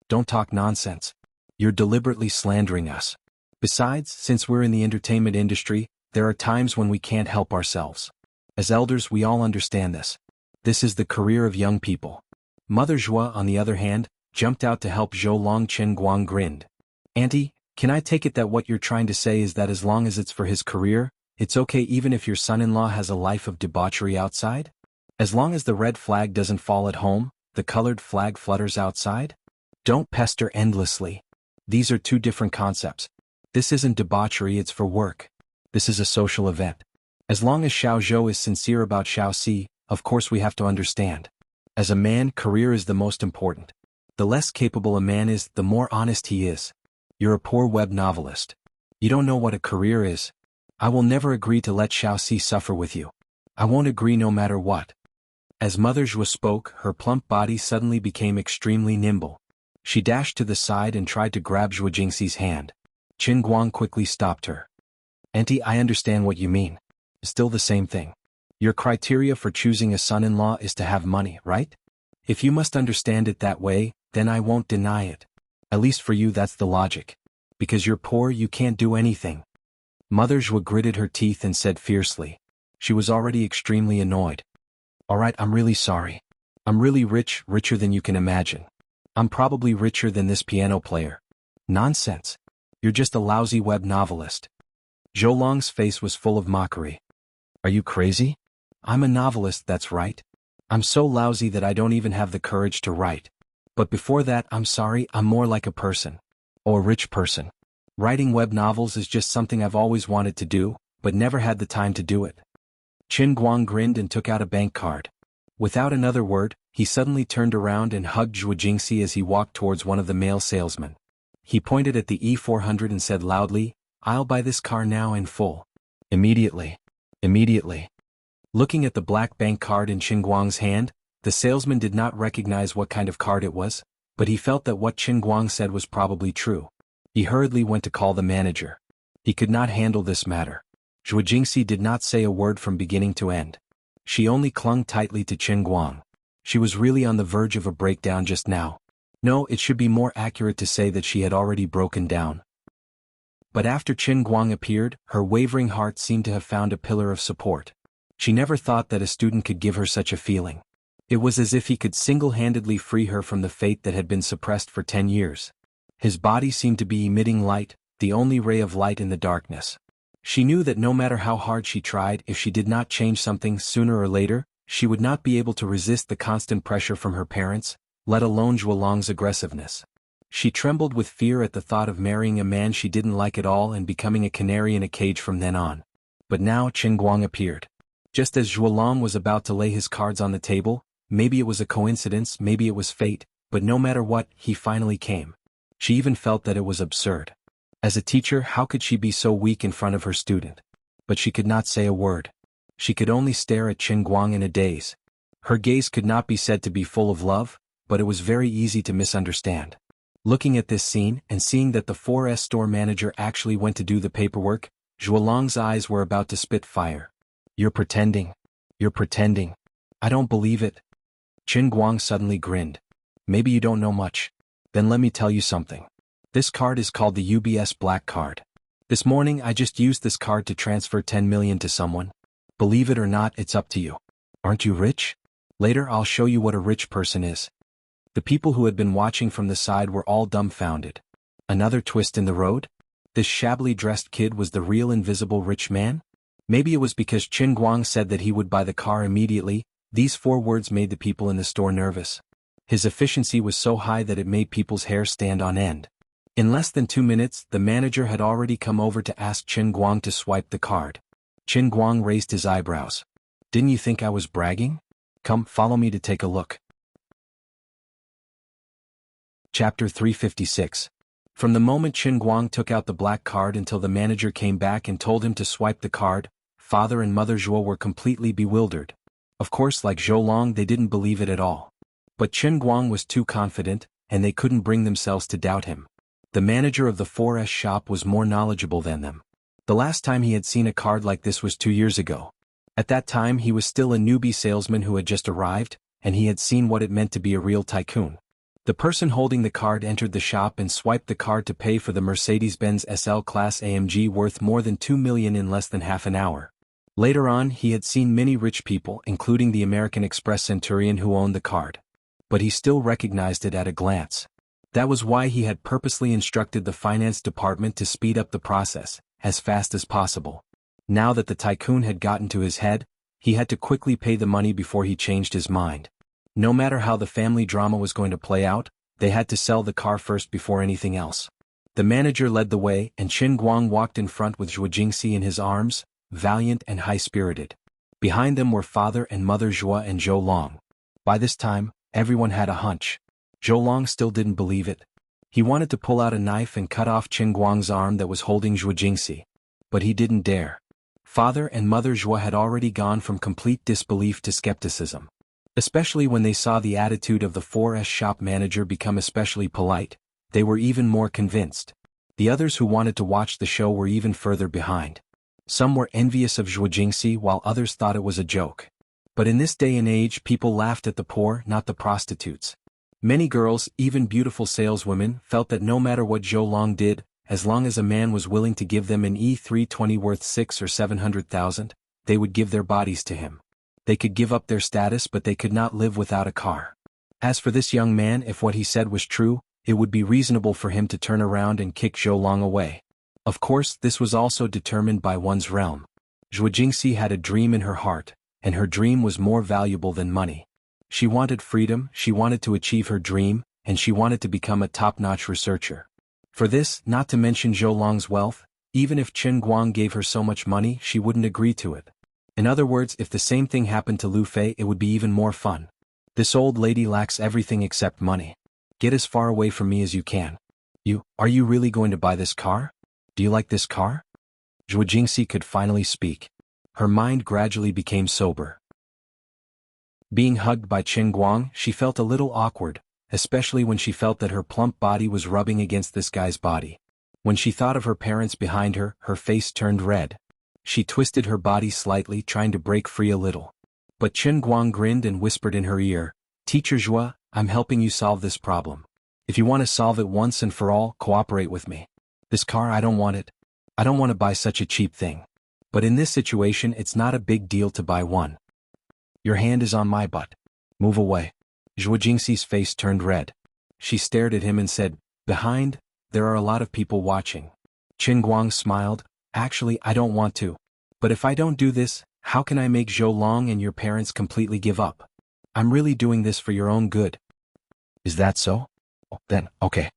Don't talk nonsense. You're deliberately slandering us. Besides, since we're in the entertainment industry, there are times when we can't help ourselves. As elders, we all understand this. This is the career of young people. Mother Zhua, on the other hand, jumped out to help Zhuolong. Qin Guang grinned. "Auntie, can I take it that what you're trying to say is that as long as it's for his career, it's okay even if your son-in-law has a life of debauchery outside? As long as the red flag doesn't fall at home, the colored flag flutters outside? Don't pester endlessly. These are two different concepts. This isn't debauchery, it's for work. This is a social event. As long as Xiao Zhou is sincere about Xiao Si, of course we have to understand. As a man, career is the most important. The less capable a man is, the more honest he is. You're a poor web novelist. You don't know what a career is. I will never agree to let Xiao Si suffer with you. I won't agree no matter what." As Mother Zhua spoke, her plump body suddenly became extremely nimble. She dashed to the side and tried to grab Zhuo Jingxi's hand. Qin Guang quickly stopped her. "Auntie, I understand what you mean. Still the same thing. Your criteria for choosing a son-in-law is to have money, right? If you must understand it that way, then I won't deny it. At least for you that's the logic. Because you're poor you can't do anything." Mother Zhua gritted her teeth and said fiercely. She was already extremely annoyed. "Alright, I'm really sorry. I'm really rich, richer than you can imagine. I'm probably richer than this piano player." "Nonsense. You're just a lousy web novelist." Zhuolong's face was full of mockery. "Are you crazy? I'm a novelist, that's right. I'm so lousy that I don't even have the courage to write. But before that, I'm sorry, I'm more like a person. Or a rich person. Writing web novels is just something I've always wanted to do, but never had the time to do it." Qin Guang grinned and took out a bank card. Without another word, he suddenly turned around and hugged Zhuo Jingxi as he walked towards one of the male salesmen. He pointed at the E400 and said loudly, "I'll buy this car now in full." Immediately. Immediately. Looking at the black bank card in Qin Guang's hand, the salesman did not recognize what kind of card it was, but he felt that what Qin Guang said was probably true. He hurriedly went to call the manager. He could not handle this matter. Zhuo Jingxi did not say a word from beginning to end. She only clung tightly to Qin Guang. She was really on the verge of a breakdown just now. No, it should be more accurate to say that she had already broken down. But after Qin Guang appeared, her wavering heart seemed to have found a pillar of support. She never thought that a student could give her such a feeling. It was as if he could single-handedly free her from the fate that had been suppressed for 10 years. His body seemed to be emitting light, the only ray of light in the darkness. She knew that no matter how hard she tried, if she did not change something sooner or later, she would not be able to resist the constant pressure from her parents, let alone Zhuolong's aggressiveness. She trembled with fear at the thought of marrying a man she didn't like at all and becoming a canary in a cage from then on. But now Qin Guang appeared. Just as Zhuolong was about to lay his cards on the table, maybe it was a coincidence, maybe it was fate, but no matter what, he finally came. She even felt that it was absurd. As a teacher, how could she be so weak in front of her student? But she could not say a word. She could only stare at Qin Guang in a daze. Her gaze could not be said to be full of love, but it was very easy to misunderstand. Looking at this scene, and seeing that the 4S store manager actually went to do the paperwork, Zhuolong's eyes were about to spit fire. "You're pretending. You're pretending. I don't believe it." Qin Guang suddenly grinned. "Maybe you don't know much. Then let me tell you something. This card is called the UBS Black Card. This morning I just used this card to transfer 10 million to someone. Believe it or not, it's up to you. Aren't you rich? Later I'll show you what a rich person is." The people who had been watching from the side were all dumbfounded. Another twist in the road? This shabbily dressed kid was the real invisible rich man? Maybe it was because Qin Guang said that he would buy the car immediately. These 4 words made the people in the store nervous. His efficiency was so high that it made people's hair stand on end. In less than 2 minutes, the manager had already come over to ask Qin Guang to swipe the card. Qin Guang raised his eyebrows. "Didn't you think I was bragging? Come, follow me to take a look." Chapter 356. From the moment Qin Guang took out the black card until the manager came back and told him to swipe the card, father and mother Zhuo were completely bewildered. Of course, like Zhuolong, they didn't believe it at all. But Qin Guang was too confident, and they couldn't bring themselves to doubt him. The manager of the 4S shop was more knowledgeable than them. The last time he had seen a card like this was 2 years ago. At that time he was still a newbie salesman who had just arrived, and he had seen what it meant to be a real tycoon. The person holding the card entered the shop and swiped the card to pay for the Mercedes-Benz SL Class AMG worth more than 2 million in less than half an hour. Later on, he had seen many rich people, including the American Express centurion who owned the card. But he still recognized it at a glance. That was why he had purposely instructed the finance department to speed up the process, as fast as possible. Now that the tycoon had gotten to his head, he had to quickly pay the money before he changed his mind. No matter how the family drama was going to play out, they had to sell the car first before anything else. The manager led the way, and Qin Guang walked in front with Zhuo Jingxi in his arms, valiant and high-spirited. Behind them were father and mother Zhuo and Zhuolong. By this time, everyone had a hunch. Zhuolong still didn't believe it. He wanted to pull out a knife and cut off Qin Guang's arm that was holding Zhuo Jingxi. But he didn't dare. Father and mother Zhuo had already gone from complete disbelief to skepticism. Especially when they saw the attitude of the 4S shop manager become especially polite, they were even more convinced. The others who wanted to watch the show were even further behind. Some were envious of Zhuo Jingxi while others thought it was a joke. But in this day and age, people laughed at the poor, not the prostitutes. Many girls, even beautiful saleswomen, felt that no matter what Zhuolong did, as long as a man was willing to give them an E320 worth 600,000 or 700,000, they would give their bodies to him. They could give up their status, but they could not live without a car. As for this young man, if what he said was true, it would be reasonable for him to turn around and kick Zhuolong away. Of course, this was also determined by one's realm. Zhuo Jingxi had a dream in her heart, and her dream was more valuable than money. She wanted freedom, she wanted to achieve her dream, and she wanted to become a top-notch researcher. For this, not to mention Zhuolong's wealth, even if Qin Guang gave her so much money, she wouldn't agree to it. In other words, if the same thing happened to Lu Fei, it would be even more fun. This old lady lacks everything except money. Get as far away from me as you can. Are you really going to buy this car? Do you like this car? Zhuo Jingxi could finally speak. Her mind gradually became sober. Being hugged by Qin Guang, she felt a little awkward, especially when she felt that her plump body was rubbing against this guy's body. When she thought of her parents behind her, her face turned red. She twisted her body slightly, trying to break free a little. But Qin Guang grinned and whispered in her ear, "Teacher Zhuo, I'm helping you solve this problem. If you want to solve it once and for all, cooperate with me. This car, I don't want it. I don't want to buy such a cheap thing. But in this situation it's not a big deal to buy one. Your hand is on my butt. Move away. Zhuo Jingxi's face turned red. She stared at him and said, "Behind, there are a lot of people watching." Qin Guang smiled, "Actually, I don't want to. But if I don't do this, how can I make Zhou Long and your parents completely give up? I'm really doing this for your own good." "Is that so? Oh, then, okay."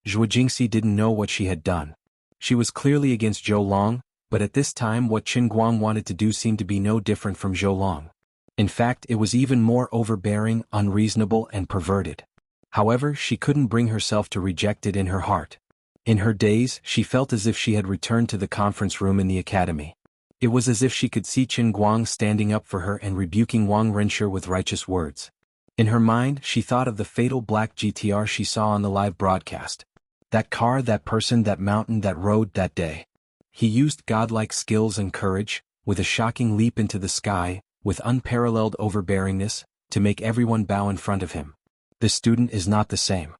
Zhuo Jingxi didn't know what she had done. She was clearly against Zhou Long, but at this time what Qin Guang wanted to do seemed to be no different from Zhou Long. In fact, it was even more overbearing, unreasonable, and perverted. However, she couldn't bring herself to reject it in her heart. In her daze, she felt as if she had returned to the conference room in the academy. It was as if she could see Qin Guang standing up for her and rebuking Wang Renshi with righteous words. In her mind, she thought of the fatal black GTR she saw on the live broadcast. That car, that person, that mountain, that road, that day. He used godlike skills and courage, with a shocking leap into the sky, with unparalleled overbearingness, to make everyone bow in front of him. This student is not the same.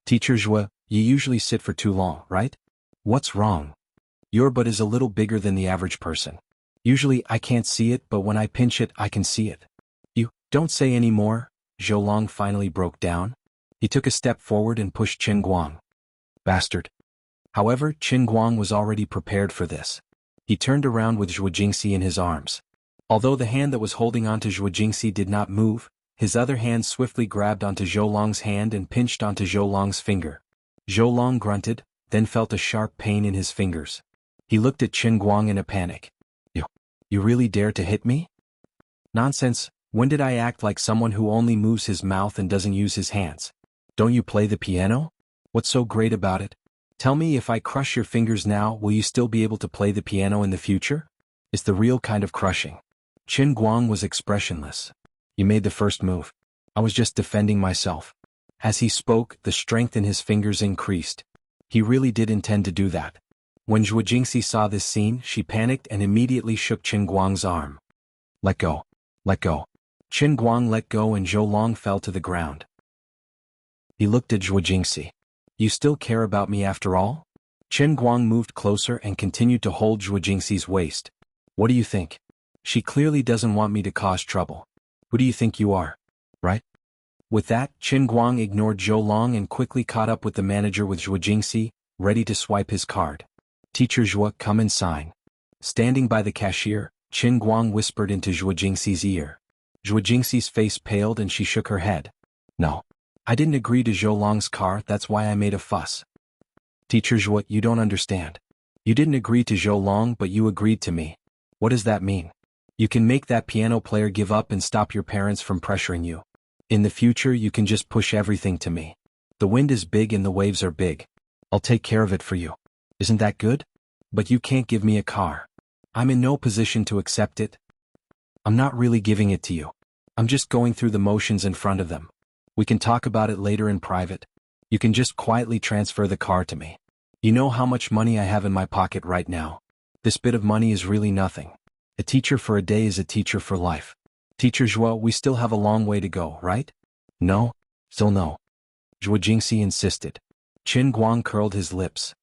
Teacher Zhuo, you usually sit for too long, right? What's wrong? Your butt is a little bigger than the average person. Usually I can't see it, but when I pinch it I can see it. You, don't say any more. Zhou Long finally broke down. He took a step forward and pushed Qin Guang. Bastard. However, Qin Guang was already prepared for this. He turned around with Zhuo Jingxi in his arms. Although the hand that was holding onto Zhuo Jingxi did not move, his other hand swiftly grabbed onto Zhou Long's hand and pinched onto Zhou Long's finger. Zhou Long grunted, then felt a sharp pain in his fingers. He looked at Qin Guang in a panic. You really dare to hit me? Nonsense, when did I act like someone who only moves his mouth and doesn't use his hands? Don't you play the piano? What's so great about it? Tell me, if I crush your fingers now, will you still be able to play the piano in the future? It's the real kind of crushing. Qin Guang was expressionless. You made the first move. I was just defending myself. As he spoke, the strength in his fingers increased. He really did intend to do that. When Zhuo Jingxi saw this scene, she panicked and immediately shook Qin Guang's arm. Let go. Let go. Qin Guang let go and Zhou Long fell to the ground. He looked at Zhuo Jingxi. You still care about me after all? Qin Guang moved closer and continued to hold Zhuo Jingxi's waist. What do you think? She clearly doesn't want me to cause trouble. Who do you think you are? Right? With that, Qin Guang ignored Zhou Long and quickly caught up with the manager with Zhuo Jingxi, ready to swipe his card. Teacher Zhuo, come and sign. Standing by the cashier, Qin Guang whispered into Zhuo Jingxi's ear. Zhuo Jingxi's face paled and she shook her head. No. I didn't agree to Zhou Long's car, that's why I made a fuss. Teacher Zhuo, you don't understand. You didn't agree to Zhou Long, but you agreed to me. What does that mean? You can make that piano player give up and stop your parents from pressuring you. In the future you can just push everything to me. The wind is big and the waves are big. I'll take care of it for you. Isn't that good? But you can't give me a car. I'm in no position to accept it. I'm not really giving it to you. I'm just going through the motions in front of them. We can talk about it later in private. You can just quietly transfer the car to me. You know how much money I have in my pocket right now. This bit of money is really nothing. A teacher for a day is a teacher for life. Teacher Zhuo, we still have a long way to go, right? No? Still no. Zhuo Jingxi insisted. Qin Guang curled his lips.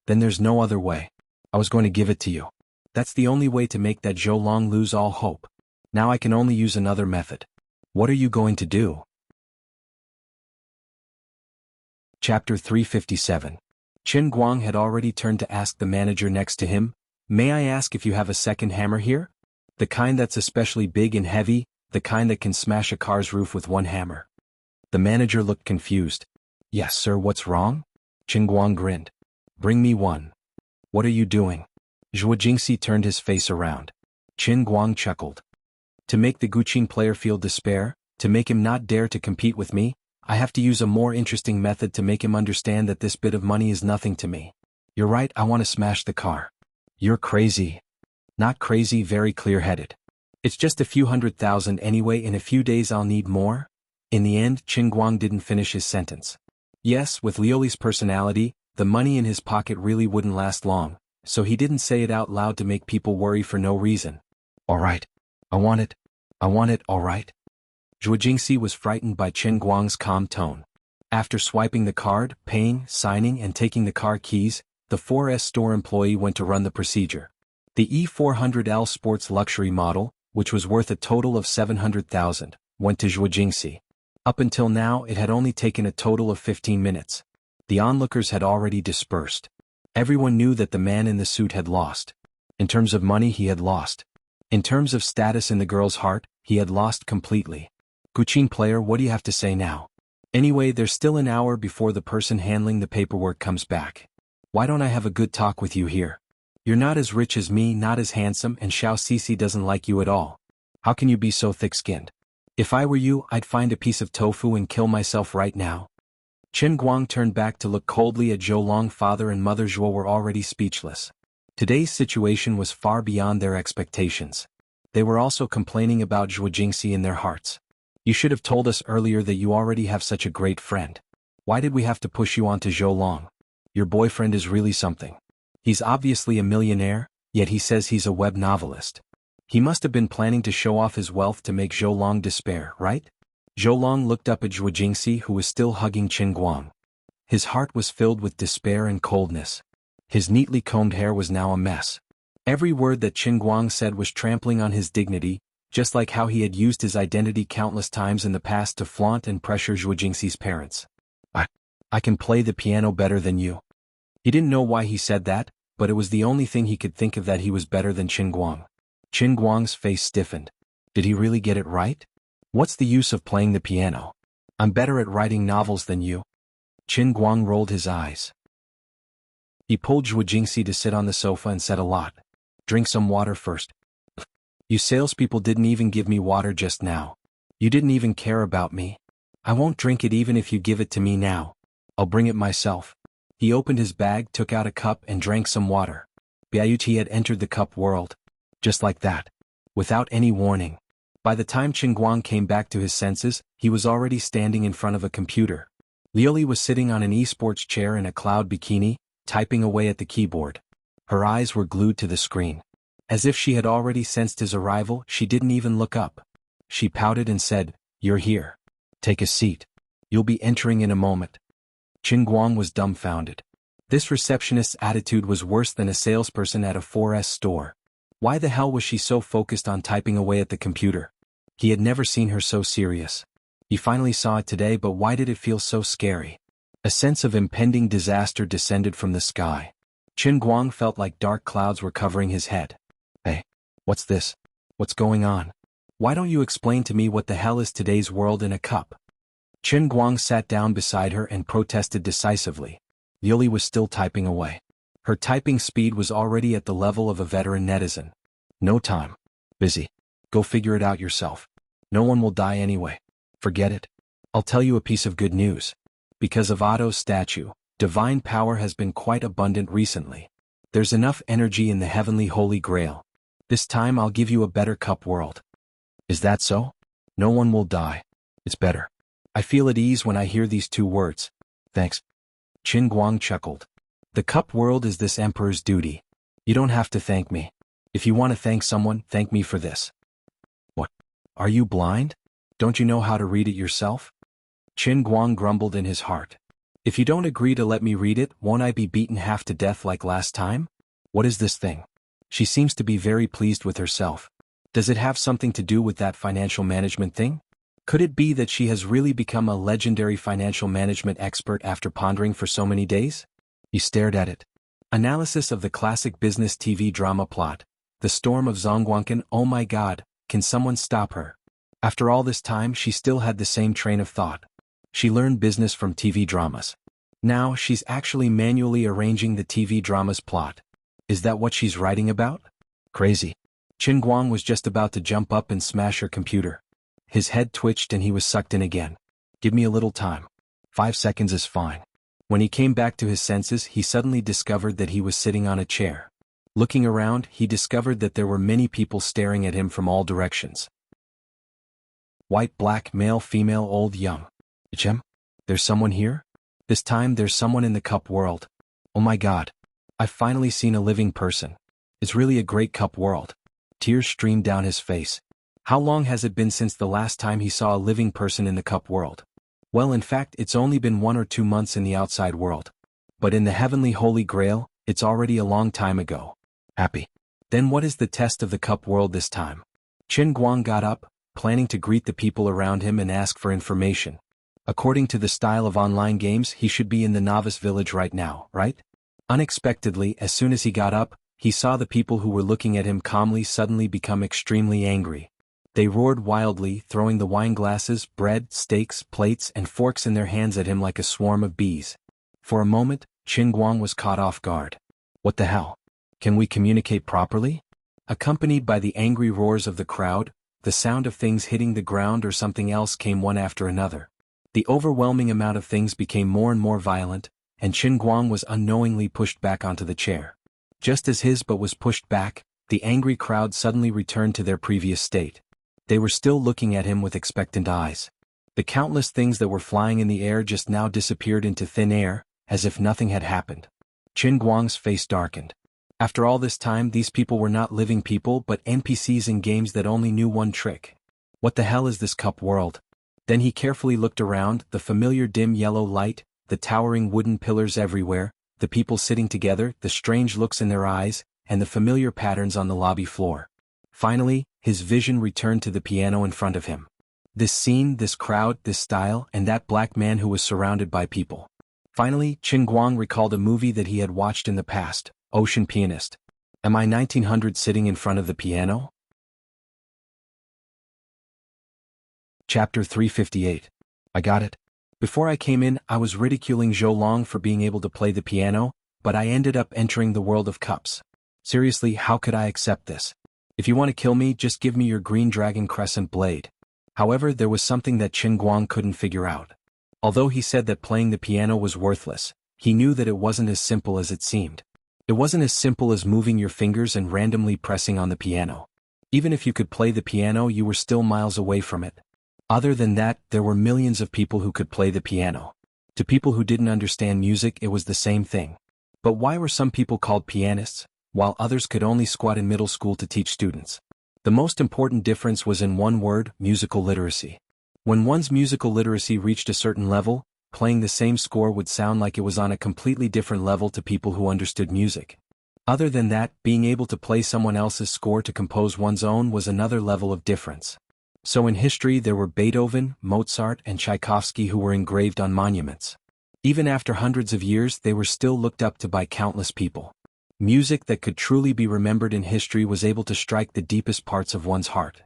Then there's no other way. I was going to give it to you. That's the only way to make that Zhou Long lose all hope. Now I can only use another method. What are you going to do? Chapter 357. Qin Guang had already turned to ask the manager next to him, May I ask if you have a second hammer here? The kind that's especially big and heavy, the kind that can smash a car's roof with one hammer. The manager looked confused. Yes, sir, what's wrong? Qin Guang grinned. Bring me one. What are you doing? Zhuo Jingxi turned his face around. Qin Guang chuckled. To make the Guqin player feel despair, to make him not dare to compete with me, I have to use a more interesting method to make him understand that this bit of money is nothing to me. You're right, I want to smash the car. You're crazy. Not crazy, very clear-headed. It's just a few 100,000 anyway, in a few days I'll need more. In the end, Qin Guang didn't finish his sentence. Yes, with Liuli's personality, the money in his pocket really wouldn't last long, so he didn't say it out loud to make people worry for no reason. All right. I want it. I want it, all right. Zhuo Jingxi was frightened by Qin Guang's calm tone. After swiping the card, paying, signing and taking the car keys, the 4S store employee went to run the procedure. The E400L sports luxury model, which was worth a total of 700,000, went to Zhuo Jingxi. Up until now it had only taken a total of 15 minutes. The onlookers had already dispersed. Everyone knew that the man in the suit had lost. In terms of money he had lost. In terms of status in the girl's heart, he had lost completely. Guqin player, what do you have to say now? Anyway, there's still an hour before the person handling the paperwork comes back. Why don't I have a good talk with you here? You're not as rich as me, not as handsome, and Xiao Sisi doesn't like you at all. How can you be so thick-skinned? If I were you, I'd find a piece of tofu and kill myself right now. Chen Guang turned back to look coldly at Zhou Long. Father and Mother Zhuo were already speechless. Today's situation was far beyond their expectations. They were also complaining about Zhuo Jingxi in their hearts. You should have told us earlier that you already have such a great friend. Why did we have to push you onto Zhou Long? Your boyfriend is really something. He's obviously a millionaire, yet he says he's a web novelist. He must have been planning to show off his wealth to make Zhou Long despair, right? Zhou Long looked up at Zhuo Jingxi, who was still hugging Chen Guang. His heart was filled with despair and coldness. His neatly combed hair was now a mess. Every word that Chen Guang said was trampling on his dignity, just like how he had used his identity countless times in the past to flaunt and pressure Zhuo Jingxi's parents. I can play the piano better than you. He didn't know why he said that, but it was the only thing he could think of, that he was better than Chen Guang. Chen Guang's face stiffened. Did he really get it right? What's the use of playing the piano? I'm better at writing novels than you. Chen Guang rolled his eyes. He pulled Zhuo Jingxi to sit on the sofa and said a lot. Drink some water first. You salespeople didn't even give me water just now. You didn't even care about me. I won't drink it even if you give it to me now. I'll bring it myself. He opened his bag, took out a cup and drank some water. Biayuti had entered the cup world. Just like that. Without any warning. By the time Chen Guang came back to his senses, he was already standing in front of a computer. Liuli was sitting on an esports chair in a cloud bikini, typing away at the keyboard. Her eyes were glued to the screen. As if she had already sensed his arrival, she didn't even look up. She pouted and said, "You're here. Take a seat. You'll be entering in a moment." Chen Guang was dumbfounded. This receptionist's attitude was worse than a salesperson at a 4S store. Why the hell was she so focused on typing away at the computer? He had never seen her so serious. He finally saw it today, but why did it feel so scary? A sense of impending disaster descended from the sky. Chen Guang felt like dark clouds were covering his head. Hey, what's this? What's going on? Why don't you explain to me what the hell is today's world in a cup? Chen Guang sat down beside her and protested decisively. Liuli was still typing away. Her typing speed was already at the level of a veteran netizen. No time. Busy. Go figure it out yourself. No one will die anyway. Forget it. I'll tell you a piece of good news. Because of Otto's statue, divine power has been quite abundant recently. There's enough energy in the heavenly Holy Grail. This time I'll give you a better cup world. Is that so? No one will die. It's better. I feel at ease when I hear these two words. Thanks. Chen Guang chuckled. The cup world is this emperor's duty. You don't have to thank me. If you want to thank someone, thank me for this. What? Are you blind? Don't you know how to read it yourself? Chen Guang grumbled in his heart. If you don't agree to let me read it, won't I be beaten half to death like last time? What is this thing? She seems to be very pleased with herself. Does it have something to do with that financial management thing? Could it be that she has really become a legendary financial management expert after pondering for so many days? He stared at it. Analysis of the classic business TV drama plot. The Storm of Zhongguancun. Oh my god, can someone stop her? After all this time she still had the same train of thought. She learned business from TV dramas. Now she's actually manually arranging the TV drama's plot. Is that what she's writing about? Crazy. Chen Guang was just about to jump up and smash her computer. His head twitched and he was sucked in again. Give me a little time. 5 seconds is fine. When he came back to his senses, he suddenly discovered that he was sitting on a chair. Looking around, he discovered that there were many people staring at him from all directions. White, black, male, female, old, young. Ichem? There's someone here? This time there's someone in the cup world. Oh my god. I've finally seen a living person. It's really a great cup world. Tears streamed down his face. How long has it been since the last time he saw a living person in the cup world? Well, in fact, it's only been 1 or 2 months in the outside world. But in the heavenly Holy Grail, It's already a long time ago. Happy. Then what is the test of the cup world this time? Qin Guang got up, planning to greet the people around him and ask for information. According to the style of online games, he should be in the novice village right now, right? Unexpectedly, as soon as he got up, he saw the people who were looking at him calmly suddenly become extremely angry. They roared wildly, throwing the wine glasses, bread, steaks, plates, and forks in their hands at him like a swarm of bees. For a moment, Qin Guang was caught off guard. What the hell? Can we communicate properly? Accompanied by the angry roars of the crowd, the sound of things hitting the ground or something else came one after another. The overwhelming amount of things became more and more violent, and Qin Guang was unknowingly pushed back onto the chair. Just as his butt was pushed back, the angry crowd suddenly returned to their previous state. They were still looking at him with expectant eyes. The countless things that were flying in the air just now disappeared into thin air, as if nothing had happened. Qin Guang's face darkened. After all this time, these people were not living people but NPCs in games that only knew one trick. What the hell is this cup world? Then he carefully looked around, the familiar dim yellow light, the towering wooden pillars everywhere, the people sitting together, the strange looks in their eyes, and the familiar patterns on the lobby floor. Finally, his vision returned to the piano in front of him. This scene, this crowd, this style, and that black man who was surrounded by people. Finally, Qin Guang recalled a movie that he had watched in the past, Ocean Pianist. Am I 1900 sitting in front of the piano? Chapter 358. I got it. Before I came in, I was ridiculing Zhou Long for being able to play the piano, but I ended up entering the world of cups. Seriously, how could I accept this? If you want to kill me, just give me your green dragon crescent blade. However, there was something that Qin Guang couldn't figure out. Although he said that playing the piano was worthless, he knew that it wasn't as simple as it seemed. It wasn't as simple as moving your fingers and randomly pressing on the piano. Even if you could play the piano, you were still miles away from it. Other than that, there were millions of people who could play the piano. To people who didn't understand music, it was the same thing. But why were some people called pianists, while others could only squat in middle school to teach students? The most important difference was in one word: musical literacy. When one's musical literacy reached a certain level, playing the same score would sound like it was on a completely different level to people who understood music. Other than that, being able to play someone else's score to compose one's own was another level of difference. So in history there were Beethoven, Mozart, and Tchaikovsky who were engraved on monuments. Even after hundreds of years, they were still looked up to by countless people. Music that could truly be remembered in history was able to strike the deepest parts of one's heart.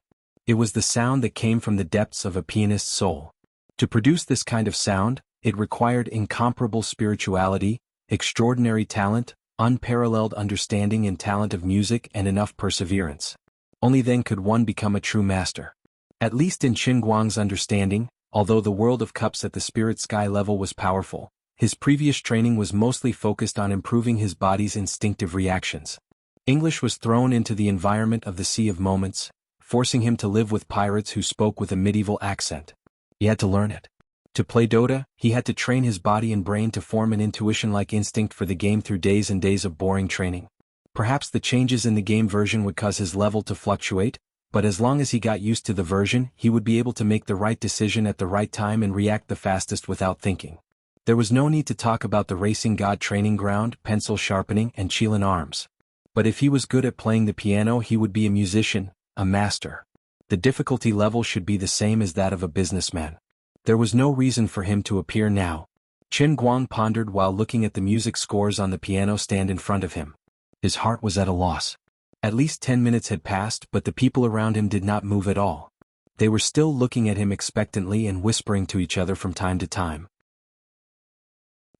It was the sound that came from the depths of a pianist's soul. To produce this kind of sound, it required incomparable spirituality, extraordinary talent, unparalleled understanding and talent of music, and enough perseverance. Only then could one become a true master. At least in Qin Guang's understanding, although the world of cups at the spirit sky level was powerful, his previous training was mostly focused on improving his body's instinctive reactions. English was thrown into the environment of the Sea of Moments, forcing him to live with pirates who spoke with a medieval accent. He had to learn it. To play Dota, he had to train his body and brain to form an intuition-like instinct for the game through days and days of boring training. Perhaps the changes in the game version would cause his level to fluctuate, but as long as he got used to the version, he would be able to make the right decision at the right time and react the fastest without thinking. There was no need to talk about the racing god training ground, pencil sharpening, and Qilin arms. But if he was good at playing the piano, he would be a musician, a master. The difficulty level should be the same as that of a businessman. There was no reason for him to appear now. Qin Guang pondered while looking at the music scores on the piano stand in front of him. His heart was at a loss. At least 10 minutes had passed, but the people around him did not move at all. They were still looking at him expectantly and whispering to each other from time to time.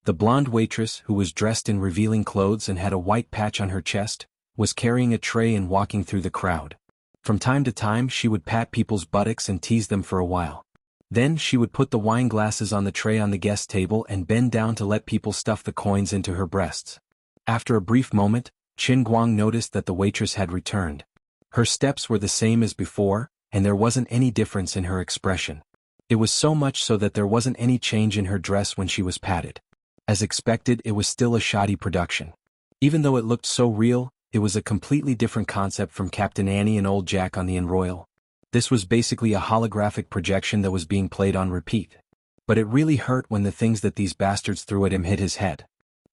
The blonde waitress, who was dressed in revealing clothes and had a white patch on her chest, was carrying a tray and walking through the crowd. From time to time she would pat people's buttocks and tease them for a while. Then she would put the wine glasses on the tray on the guest table and bend down to let people stuff the coins into her breasts. After a brief moment, Qin Guang noticed that the waitress had returned. Her steps were the same as before, and there wasn't any difference in her expression. It was so much so that there wasn't any change in her dress when she was patted. As expected, it was still a shoddy production. Even though it looked so real, it was a completely different concept from Captain Annie and Old Jack on the Enroyal. This was basically a holographic projection that was being played on repeat. But it really hurt when the things that these bastards threw at him hit his head.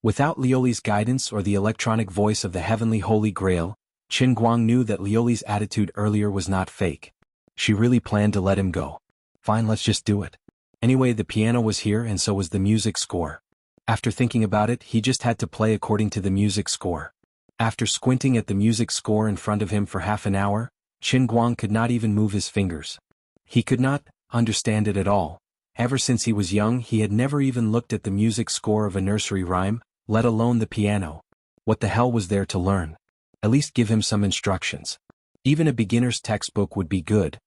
Without Lioli's guidance or the electronic voice of the heavenly Holy Grail, Qin Guang knew that Lioli's attitude earlier was not fake. She really planned to let him go. Fine, let's just do it. Anyway, the piano was here and so was the music score. After thinking about it, he just had to play according to the music score. After squinting at the music score in front of him for half an hour, Qin Guang could not even move his fingers. He could not understand it at all. Ever since he was young, he had never even looked at the music score of a nursery rhyme, let alone the piano. What the hell was there to learn? At least give him some instructions. Even a beginner's textbook would be good.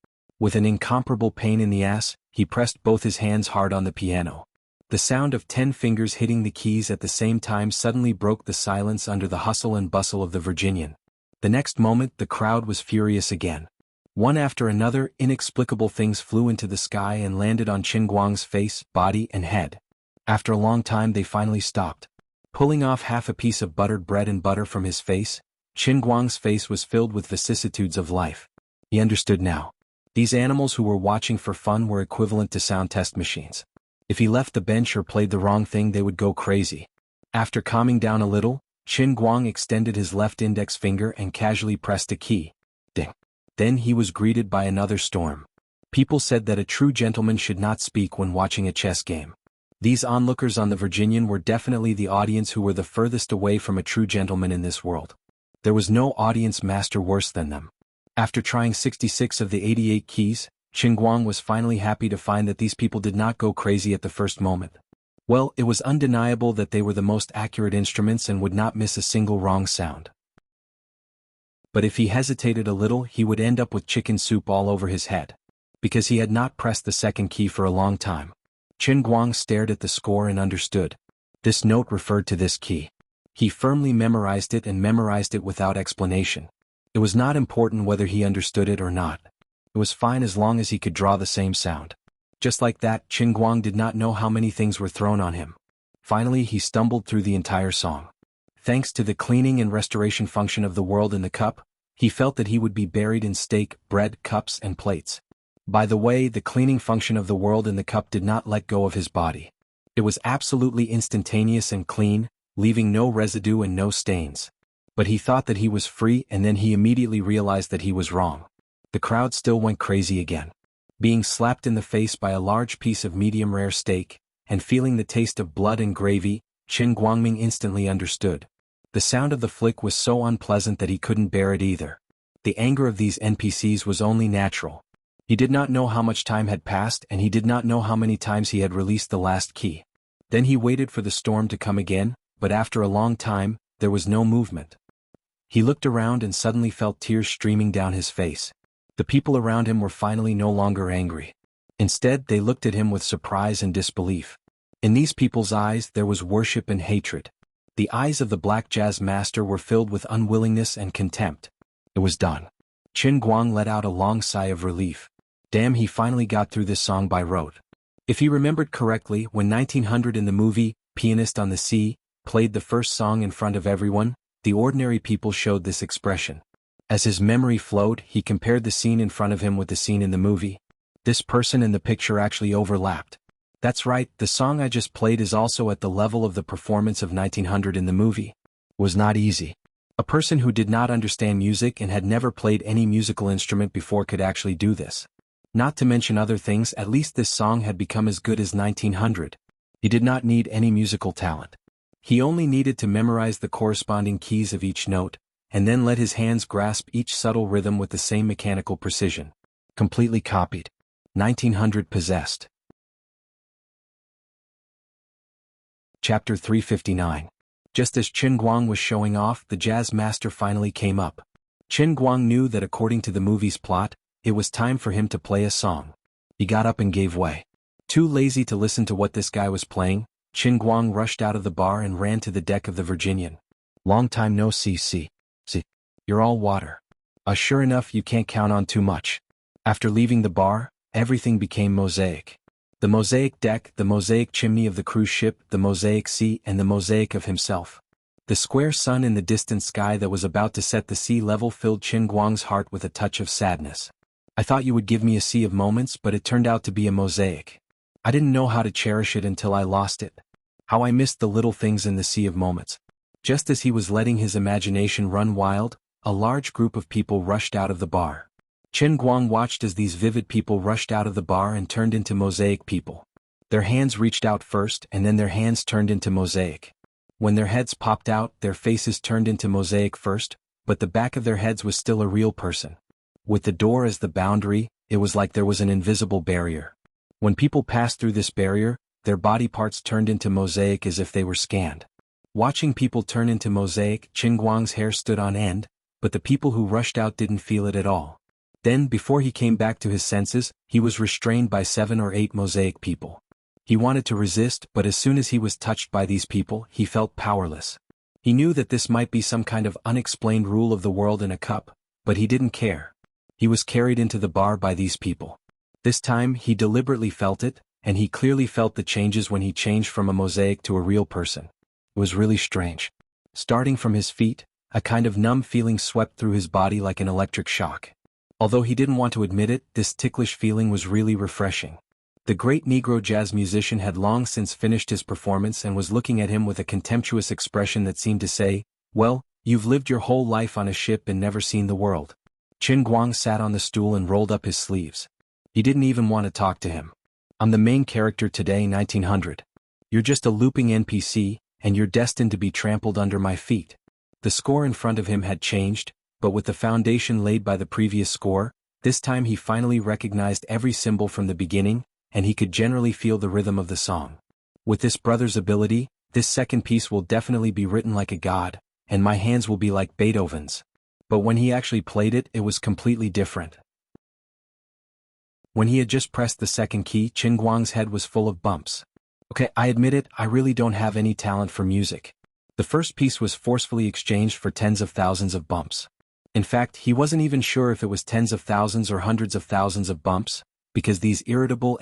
With an incomparable pain in the ass, he pressed both his hands hard on the piano. The sound of 10 fingers hitting the keys at the same time suddenly broke the silence under the hustle and bustle of the Virginian. The next moment, the crowd was furious again. One after another, inexplicable things flew into the sky and landed on Qin Guang's face, body, and head. After a long time, they finally stopped. Pulling off half a piece of buttered bread and butter from his face, Qin Guang's face was filled with vicissitudes of life. He understood now. These animals who were watching for fun were equivalent to sound test machines. If he left the bench or played the wrong thing, they would go crazy. After calming down a little, Qin Guang extended his left index finger and casually pressed a key. Ding. Then he was greeted by another storm. People said that a true gentleman should not speak when watching a chess game. These onlookers on the Virginian were definitely the audience who were the furthest away from a true gentleman in this world. There was no audience master worse than them. After trying 66 of the 88 keys, Qin Guang was finally happy to find that these people did not go crazy at the first moment. Well, it was undeniable that they were the most accurate instruments and would not miss a single wrong sound. But if he hesitated a little, he would end up with chicken soup all over his head. Because he had not pressed the second key for a long time. Qin Guang stared at the score and understood. This note referred to this key. He firmly memorized it and memorized it without explanation. It was not important whether he understood it or not. It was fine as long as he could draw the same sound. Just like that, Qin Guang did not know how many things were thrown on him. Finally, he stumbled through the entire song. Thanks to the cleaning and restoration function of the world in the cup, he felt that he would be buried in steak, bread, cups, and plates. By the way, the cleaning function of the world in the cup did not let go of his body. It was absolutely instantaneous and clean, leaving no residue and no stains. But he thought that he was free, and then he immediately realized that he was wrong. The crowd still went crazy again. Being slapped in the face by a large piece of medium-rare steak, and feeling the taste of blood and gravy, Qin Guangming instantly understood. The sound of the flick was so unpleasant that he couldn't bear it either. The anger of these NPCs was only natural. He did not know how much time had passed, and he did not know how many times he had released the last key. Then he waited for the storm to come again, but after a long time, there was no movement. He looked around and suddenly felt tears streaming down his face. The people around him were finally no longer angry. Instead, they looked at him with surprise and disbelief. In these people's eyes, there was worship and hatred. The eyes of the black jazz master were filled with unwillingness and contempt. It was done. Qin Guang let out a long sigh of relief. Damn, he finally got through this song by rote. If he remembered correctly, when 1900 in the movie, Pianist on the Sea, played the first song in front of everyone, the ordinary people showed this expression. As his memory flowed, he compared the scene in front of him with the scene in the movie. This person and the picture actually overlapped. That's right, the song I just played is also at the level of the performance of 1900 in the movie. It was not easy. A person who did not understand music and had never played any musical instrument before could actually do this. Not to mention other things, at least this song had become as good as 1900. He did not need any musical talent. He only needed to memorize the corresponding keys of each note, and then let his hands grasp each subtle rhythm with the same mechanical precision. Completely copied. 1900 possessed. Chapter 359. Just as Qin Guang was showing off, the jazz master finally came up. Qin Guang knew that according to the movie's plot, it was time for him to play a song. He got up and gave way. Too lazy to listen to what this guy was playing, Qin Guang rushed out of the bar and ran to the deck of the Virginian. Long time no see. See, you're all water. Sure enough, you can't count on too much. After leaving the bar, everything became mosaic. The mosaic deck, the mosaic chimney of the cruise ship, the mosaic sea, and the mosaic of himself. The square sun in the distant sky that was about to set the sea level filled Qin Guang's heart with a touch of sadness. I thought you would give me a sea of moments, but it turned out to be a mosaic. I didn't know how to cherish it until I lost it. How I missed the little things in the sea of moments. Just as he was letting his imagination run wild, a large group of people rushed out of the bar. Chen Guang watched as these vivid people rushed out of the bar and turned into mosaic people. Their hands reached out first and then their hands turned into mosaic. When their heads popped out, their faces turned into mosaic first, but the back of their heads was still a real person. With the door as the boundary, it was like there was an invisible barrier. When people passed through this barrier, their body parts turned into mosaic as if they were scanned. Watching people turn into mosaic, Chen Guang's hair stood on end, but the people who rushed out didn't feel it at all. Then, before he came back to his senses, he was restrained by 7 or 8 mosaic people. He wanted to resist, but as soon as he was touched by these people, he felt powerless. He knew that this might be some kind of unexplained rule of the world in a cup, but he didn't care. He was carried into the bar by these people. This time, he deliberately felt it, and he clearly felt the changes when he changed from a mosaic to a real person. It was really strange. Starting from his feet, a kind of numb feeling swept through his body like an electric shock. Although he didn't want to admit it, this ticklish feeling was really refreshing. The great Negro jazz musician had long since finished his performance and was looking at him with a contemptuous expression that seemed to say, "Well, you've lived your whole life on a ship and never seen the world." Chen Guang sat on the stool and rolled up his sleeves. He didn't even want to talk to him. "I'm the main character today, 1900. You're just a looping NPC, and you're destined to be trampled under my feet." The score in front of him had changed, but with the foundation laid by the previous score, this time he finally recognized every symbol from the beginning, and he could generally feel the rhythm of the song. With this brother's ability, this second piece will definitely be written like a god, and my hands will be like Beethoven's. But when he actually played it, it was completely different. When he had just pressed the second key, Chen Guang's head was full of bumps. "Okay, I admit it, I really don't have any talent for music." The first piece was forcefully exchanged for tens of thousands of bumps. In fact, he wasn't even sure if it was tens of thousands or hundreds of thousands of bumps, because these irritable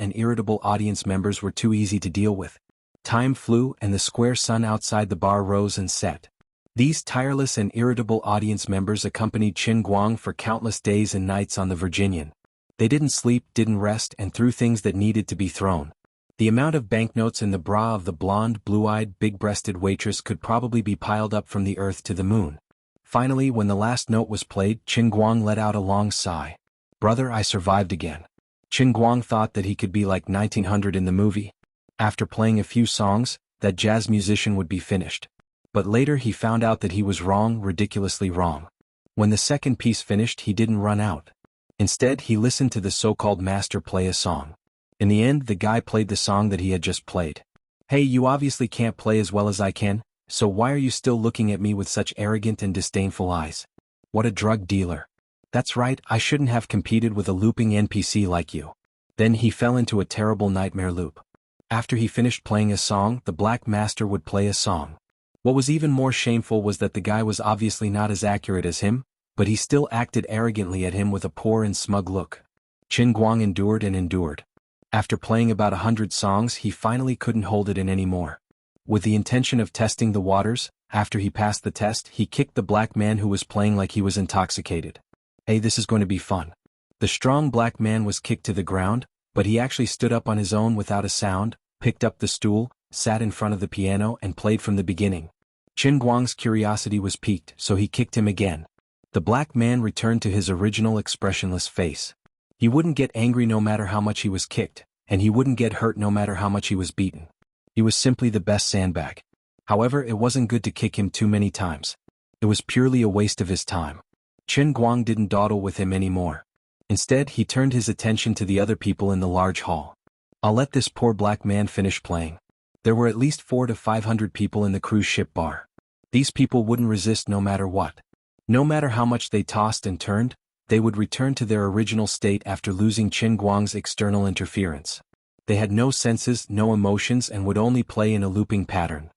audience members were too easy to deal with. Time flew and the square sun outside the bar rose and set. These tireless and irritable audience members accompanied Chen Guang for countless days and nights on the Virginian. They didn't sleep, didn't rest, and threw things that needed to be thrown. The amount of banknotes in the bra of the blonde, blue-eyed, big-breasted waitress could probably be piled up from the earth to the moon. Finally, when the last note was played, Chen Guang let out a long sigh. "Brother, I survived again." Chen Guang thought that he could be like 1900 in the movie. After playing a few songs, that jazz musician would be finished. But later he found out that he was wrong, ridiculously wrong. When the second piece finished, he didn't run out. Instead, he listened to the so-called master play a song. In the end, the guy played the song that he had just played. "Hey, you obviously can't play as well as I can, so why are you still looking at me with such arrogant and disdainful eyes? What a drug dealer. That's right, I shouldn't have competed with a looping NPC like you." Then he fell into a terrible nightmare loop. After he finished playing a song, the black master would play a song. What was even more shameful was that the guy was obviously not as accurate as him, but he still acted arrogantly at him with a poor and smug look. Chen Guang endured and endured. After playing about 100 songs, he finally couldn't hold it in anymore. With the intention of testing the waters, after he passed the test, he kicked the black man who was playing like he was intoxicated. "Hey, this is going to be fun." The strong black man was kicked to the ground, but he actually stood up on his own without a sound, picked up the stool, sat in front of the piano and played from the beginning. Chen Guang's curiosity was piqued, so he kicked him again. The black man returned to his original expressionless face. He wouldn't get angry no matter how much he was kicked, and he wouldn't get hurt no matter how much he was beaten. He was simply the best sandbag. However, it wasn't good to kick him too many times. It was purely a waste of his time. Chen Guang didn't dawdle with him anymore. Instead, he turned his attention to the other people in the large hall. "I'll let this poor black man finish playing." There were at least 400 to 500 people in the cruise ship bar. These people wouldn't resist no matter what. No matter how much they tossed and turned, they would return to their original state after losing Chen Guang's external interference. They had no senses, no emotions, and would only play in a looping pattern.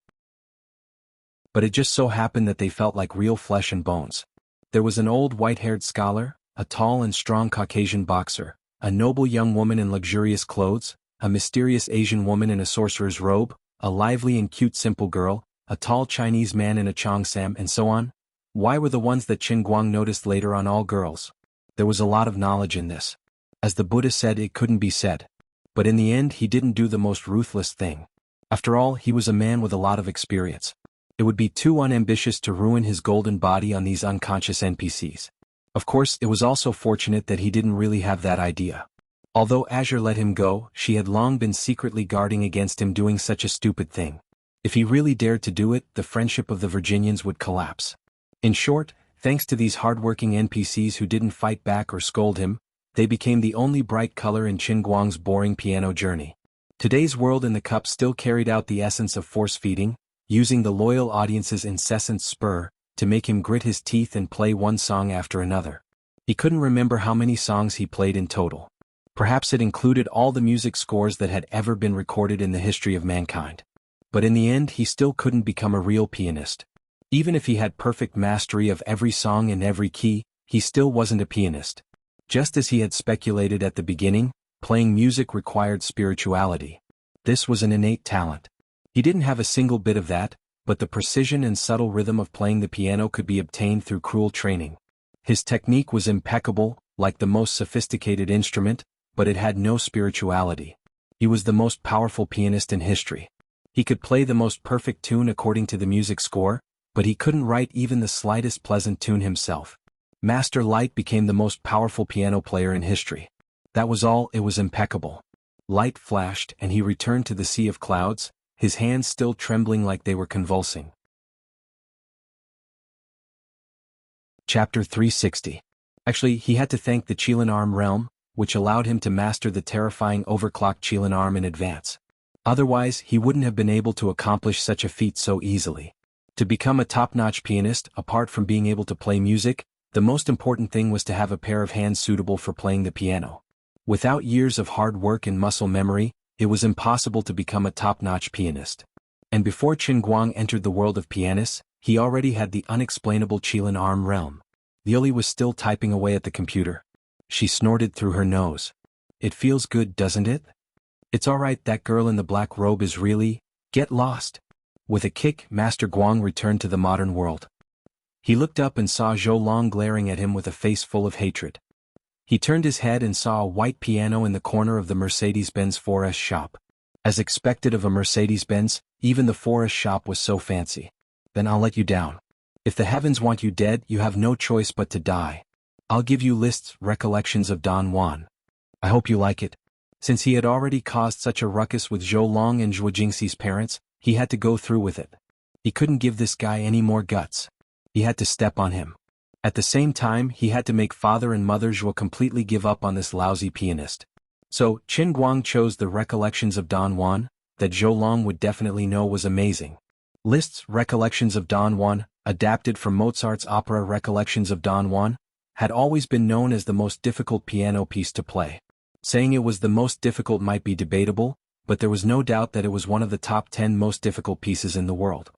But it just so happened that they felt like real flesh and bones. There was an old white-haired scholar, a tall and strong Caucasian boxer, a noble young woman in luxurious clothes, a mysterious Asian woman in a sorcerer's robe, a lively and cute simple girl, a tall Chinese man in a cheongsam, and so on. Why were the ones that Chen Guang noticed later on all girls? There was a lot of knowledge in this. As the Buddha said, it couldn't be said. But in the end, he didn't do the most ruthless thing. After all, he was a man with a lot of experience. It would be too unambitious to ruin his golden body on these unconscious NPCs. Of course, it was also fortunate that he didn't really have that idea. Although Azure let him go, she had long been secretly guarding against him doing such a stupid thing. If he really dared to do it, the friendship of the Virginians would collapse. In short, thanks to these hardworking NPCs who didn't fight back or scold him, they became the only bright color in Qin Guang's boring piano journey. Today's World in the Cup still carried out the essence of force-feeding, using the loyal audience's incessant spur to make him grit his teeth and play one song after another. He couldn't remember how many songs he played in total. Perhaps it included all the music scores that had ever been recorded in the history of mankind. But in the end, he still couldn't become a real pianist. Even if he had perfect mastery of every song in every key, he still wasn't a pianist. Just as he had speculated at the beginning, playing music required spirituality. This was an innate talent. He didn't have a single bit of that, but the precision and subtle rhythm of playing the piano could be obtained through cruel training. His technique was impeccable, like the most sophisticated instrument, but it had no spirituality. He was the most powerful pianist in history. He could play the most perfect tune according to the music score, but he couldn't write even the slightest pleasant tune himself. Master Light became the most powerful piano player in history. That was all, it was impeccable. Light flashed and he returned to the sea of clouds, his hands still trembling like they were convulsing. Chapter 360. Actually, he had to thank the Qilin Arm realm, which allowed him to master the terrifying overclocked Qilin Arm in advance. Otherwise, he wouldn't have been able to accomplish such a feat so easily. To become a top-notch pianist, apart from being able to play music, the most important thing was to have a pair of hands suitable for playing the piano. Without years of hard work and muscle memory, it was impossible to become a top-notch pianist. And before Qin Guang entered the world of pianists, he already had the unexplainable Qilin Arm realm. Liuli was still typing away at the computer. She snorted through her nose. It feels good, doesn't it? It's alright, that girl in the black robe is really... Get lost. With a kick, Master Guang returned to the modern world. He looked up and saw Zhou Long glaring at him with a face full of hatred. He turned his head and saw a white piano in the corner of the Mercedes-Benz 4S shop. As expected of a Mercedes-Benz, even the 4S shop was so fancy. Then I'll let you down. If the heavens want you dead, you have no choice but to die. I'll give you Liszt's Recollections of Don Juan. I hope you like it. Since he had already caused such a ruckus with Zhou Long and Zhuo Jingxi's parents, he had to go through with it. He couldn't give this guy any more guts. He had to step on him. At the same time, he had to make father and mother Zhuo completely give up on this lousy pianist. So, Qin Guang chose the Recollections of Don Juan, that Zhou Long would definitely know was amazing. Liszt's Recollections of Don Juan, adapted from Mozart's opera Recollections of Don Juan, had always been known as the most difficult piano piece to play. Saying it was the most difficult might be debatable, but there was no doubt that it was one of the top 10 most difficult pieces in the world.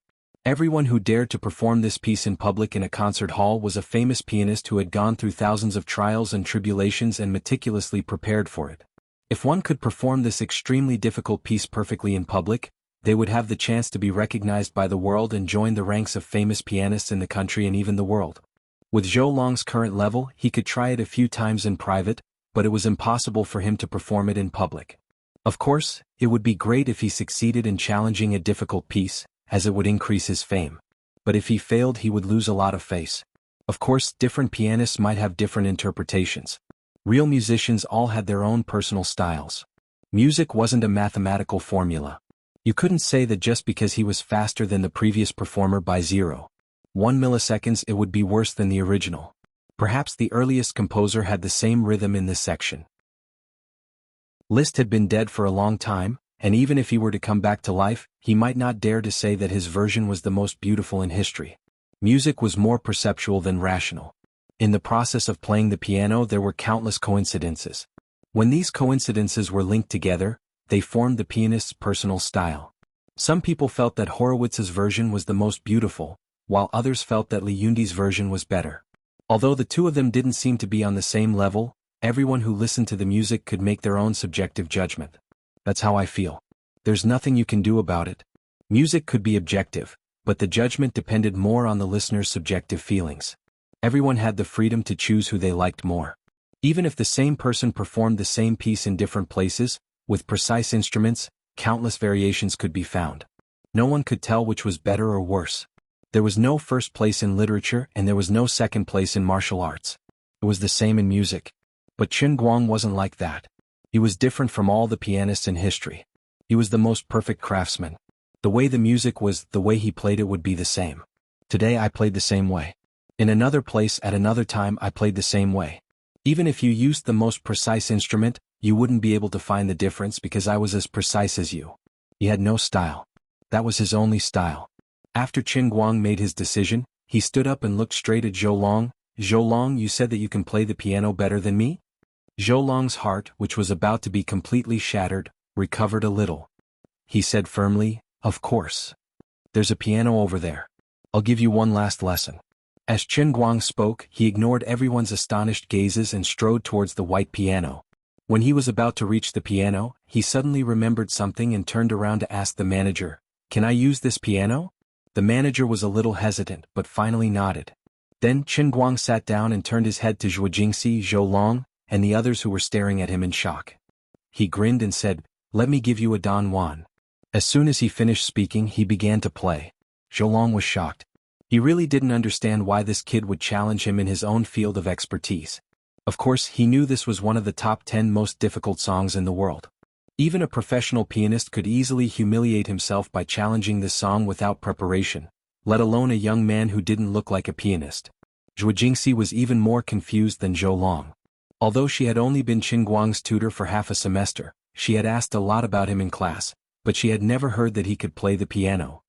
Everyone who dared to perform this piece in public in a concert hall was a famous pianist who had gone through thousands of trials and tribulations and meticulously prepared for it. If one could perform this extremely difficult piece perfectly in public, they would have the chance to be recognized by the world and join the ranks of famous pianists in the country and even the world. With Zhou Long's current level, he could try it a few times in private, but it was impossible for him to perform it in public. Of course, it would be great if he succeeded in challenging a difficult piece, as it would increase his fame. But if he failed, he would lose a lot of face. Of course, different pianists might have different interpretations. Real musicians all had their own personal styles. Music wasn't a mathematical formula. You couldn't say that just because he was faster than the previous performer by 0.1 milliseconds it would be worse than the original. Perhaps the earliest composer had the same rhythm in this section. Liszt had been dead for a long time, and even if he were to come back to life, he might not dare to say that his version was the most beautiful in history. Music was more perceptual than rational. In the process of playing the piano there were countless coincidences. When these coincidences were linked together, they formed the pianist's personal style. Some people felt that Horowitz's version was the most beautiful, while others felt that Li Yundi's version was better. Although the two of them didn't seem to be on the same level, everyone who listened to the music could make their own subjective judgment. That's how I feel. There's nothing you can do about it. Music could be objective, but the judgment depended more on the listener's subjective feelings. Everyone had the freedom to choose who they liked more. Even if the same person performed the same piece in different places, with precise instruments, countless variations could be found. No one could tell which was better or worse. There was no first place in literature and there was no second place in martial arts. It was the same in music. But Chen Guang wasn't like that. He was different from all the pianists in history. He was the most perfect craftsman. The way the music was, the way he played it would be the same. Today I played the same way. In another place at another time I played the same way. Even if you used the most precise instrument, you wouldn't be able to find the difference because I was as precise as you. He had no style. That was his only style. After Chen Guang made his decision, he stood up and looked straight at Zhou Long. Zhou Long, you said that you can play the piano better than me? Zhou Long's heart, which was about to be completely shattered, recovered a little. He said firmly, of course. There's a piano over there. I'll give you one last lesson. As Chen Guang spoke, he ignored everyone's astonished gazes and strode towards the white piano. When he was about to reach the piano, he suddenly remembered something and turned around to ask the manager, "Can I use this piano?" The manager was a little hesitant but finally nodded. Then Chen Guang sat down and turned his head to Zhuo Jingxi, Zhou Long, and the others who were staring at him in shock. He grinned and said, "Let me give you a Don Juan." As soon as he finished speaking, he began to play. Zhou Long was shocked. He really didn't understand why this kid would challenge him in his own field of expertise. Of course, he knew this was one of the top 10 most difficult songs in the world. Even a professional pianist could easily humiliate himself by challenging this song without preparation, let alone a young man who didn't look like a pianist. Zhuo Jingxi was even more confused than Zhou Long. Although she had only been Chen Guang's tutor for half a semester, she had asked a lot about him in class, but she had never heard that he could play the piano.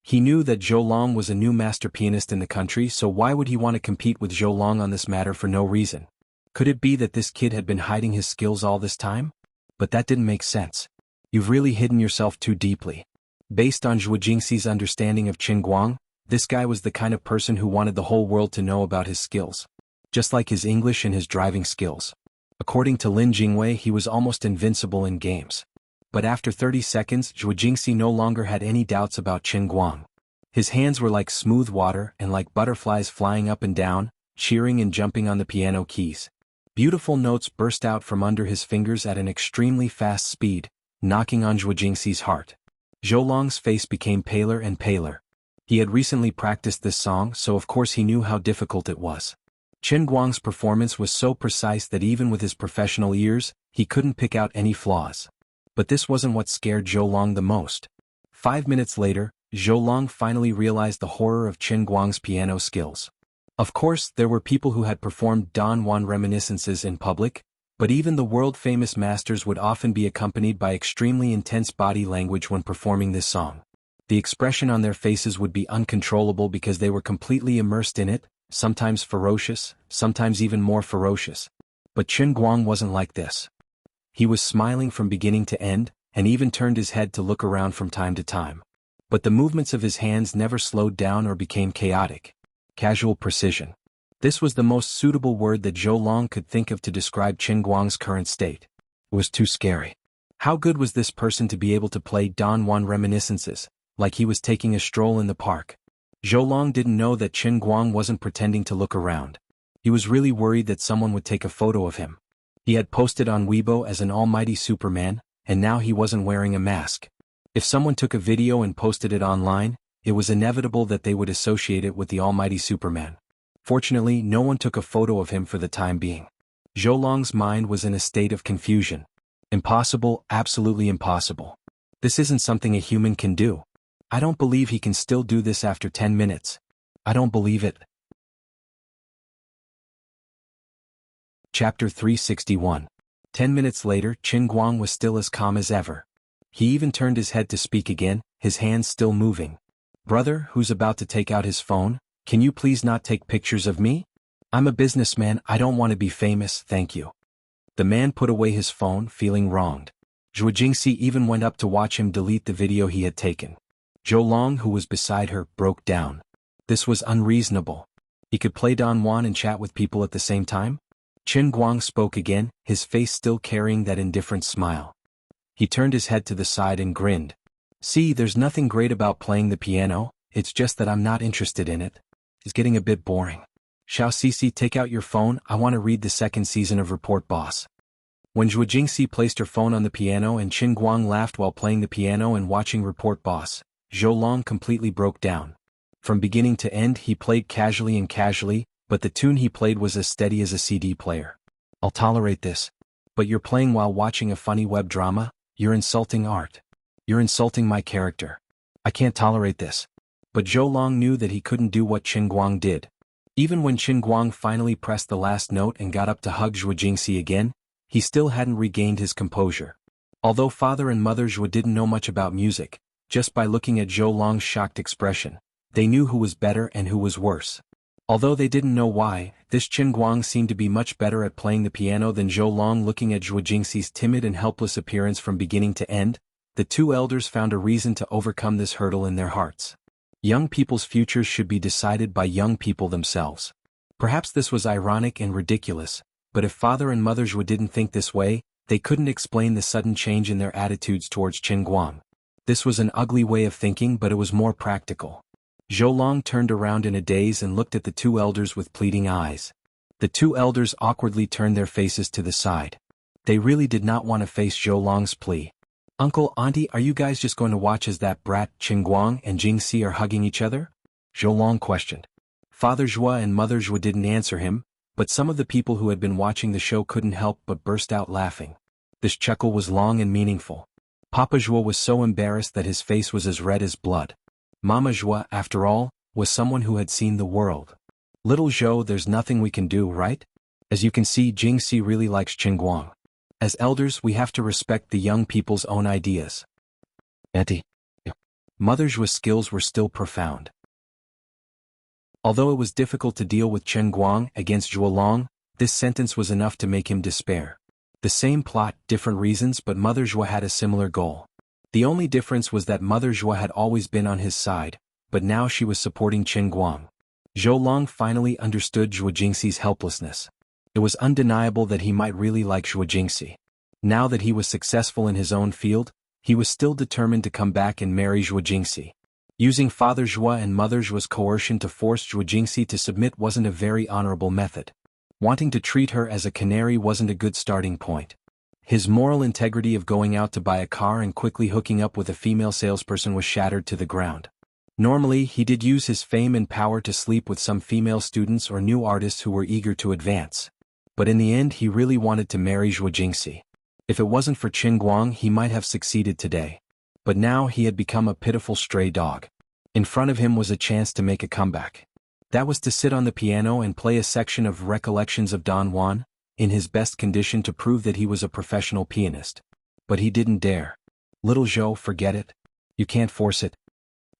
He knew that Zhou Long was a new master pianist in the country, so why would he want to compete with Zhou Long on this matter for no reason? Could it be that this kid had been hiding his skills all this time? But that didn't make sense. You've really hidden yourself too deeply. Based on Zhuo Jingxi's understanding of Chen Guang, this guy was the kind of person who wanted the whole world to know about his skills. Just like his English and his driving skills. According to Lin Jingwei, he was almost invincible in games. But after 30 seconds, Zhuo Jingxi no longer had any doubts about Chen Guang. His hands were like smooth water and like butterflies flying up and down, cheering and jumping on the piano keys. Beautiful notes burst out from under his fingers at an extremely fast speed, knocking on Zhuo Jingxi's heart. Zhou Long's face became paler and paler. He had recently practiced this song, so of course he knew how difficult it was. Chen Guang's performance was so precise that even with his professional ears, he couldn't pick out any flaws. But this wasn't what scared Zhou Long the most. 5 minutes later, Zhou Long finally realized the horror of Chen Guang's piano skills. Of course, there were people who had performed Don Juan reminiscences in public, but even the world-famous masters would often be accompanied by extremely intense body language when performing this song. The expression on their faces would be uncontrollable because they were completely immersed in it, sometimes ferocious, sometimes even more ferocious. But Chen Guang wasn't like this. He was smiling from beginning to end, and even turned his head to look around from time to time. But the movements of his hands never slowed down or became chaotic. Casual precision. This was the most suitable word that Zhou Long could think of to describe Chen Guang's current state. It was too scary. How good was this person to be able to play Don Juan reminiscences, like he was taking a stroll in the park? Zhou Long didn't know that Chen Guang wasn't pretending to look around. He was really worried that someone would take a photo of him. He had posted on Weibo as an almighty Superman, and now he wasn't wearing a mask. If someone took a video and posted it online, it was inevitable that they would associate it with the almighty Superman. Fortunately, no one took a photo of him for the time being. Zhou Long's mind was in a state of confusion. Impossible, absolutely impossible. This isn't something a human can do. I don't believe he can still do this after 10 minutes. I don't believe it. Chapter 361. 10 minutes later, Chen Guang was still as calm as ever. He even turned his head to speak again, his hands still moving. "Brother, who's about to take out his phone, can you please not take pictures of me? I'm a businessman, I don't want to be famous, thank you." The man put away his phone, feeling wronged. Zhuo Jingxi even went up to watch him delete the video he had taken. Zhou Long, who was beside her, broke down. This was unreasonable. He could play Don Juan and chat with people at the same time? Chen Guang spoke again, his face still carrying that indifferent smile. He turned his head to the side and grinned. "See, there's nothing great about playing the piano, it's just that I'm not interested in it. It's getting a bit boring. Xiao Cici, take out your phone, I want to read the second season of Report Boss." When Zhuo Jingxi placed her phone on the piano and Qin Guang laughed while playing the piano and watching Report Boss, Zhou Long completely broke down. From beginning to end he played casually, but the tune he played was as steady as a CD player. I'll tolerate this. But you're playing while watching a funny web drama? You're insulting art. You're insulting my character. I can't tolerate this. But Zhou Long knew that he couldn't do what Qin Guang did. Even when Qin Guang finally pressed the last note and got up to hug Zhuo Jingxi again, he still hadn't regained his composure. Although father and mother Zhuo didn't know much about music, just by looking at Zhou Long's shocked expression, they knew who was better and who was worse. Although they didn't know why, this Qin Guang seemed to be much better at playing the piano than Zhou Long. Looking at Zhuo Jingxi's timid and helpless appearance from beginning to end, the two elders found a reason to overcome this hurdle in their hearts. Young people's futures should be decided by young people themselves. Perhaps this was ironic and ridiculous, but if father and mother Zhuo didn't think this way, they couldn't explain the sudden change in their attitudes towards Qin Guang. This was an ugly way of thinking, but it was more practical. Zhou Long turned around in a daze and looked at the two elders with pleading eyes. The two elders awkwardly turned their faces to the side. They really did not want to face Zhou Long's plea. Uncle, Auntie, are you guys just going to watch as that brat Qin Guang and Jingxi are hugging each other? Zhou Long questioned. Father Zhuo and Mother Zhuo didn't answer him, but some of the people who had been watching the show couldn't help but burst out laughing. This chuckle was long and meaningful. Papa Zhuo was so embarrassed that his face was as red as blood. Mama Zhuo, after all, was someone who had seen the world. Little Zhou, there's nothing we can do, right? As you can see, Jingxi really likes Qin Guang. As elders, we have to respect the young people's own ideas. Auntie. Mother Zhuo's skills were still profound. Although it was difficult to deal with Qin Guang against Zhuo Long, this sentence was enough to make him despair. The same plot, different reasons, but Mother Zhuo had a similar goal. The only difference was that Mother Zhuo had always been on his side, but now she was supporting Qin Guang. Zhou Long finally understood Zhuo Jingxi's helplessness. It was undeniable that he might really like Zhuo Jingxi. Now that he was successful in his own field, he was still determined to come back and marry Zhuo Jingxi. Using Father Zhuo and Mother Zhuo's coercion to force Zhuo Jingxi to submit wasn't a very honorable method. Wanting to treat her as a canary wasn't a good starting point. His moral integrity of going out to buy a car and quickly hooking up with a female salesperson was shattered to the ground. Normally, he did use his fame and power to sleep with some female students or new artists who were eager to advance. But in the end, he really wanted to marry Zhuo Jingxi. If it wasn't for Qin Guang, he might have succeeded today. But now he had become a pitiful stray dog. In front of him was a chance to make a comeback. That was to sit on the piano and play a section of Recollections of Don Juan, in his best condition, to prove that he was a professional pianist. But he didn't dare. Little Zhou, forget it. You can't force it.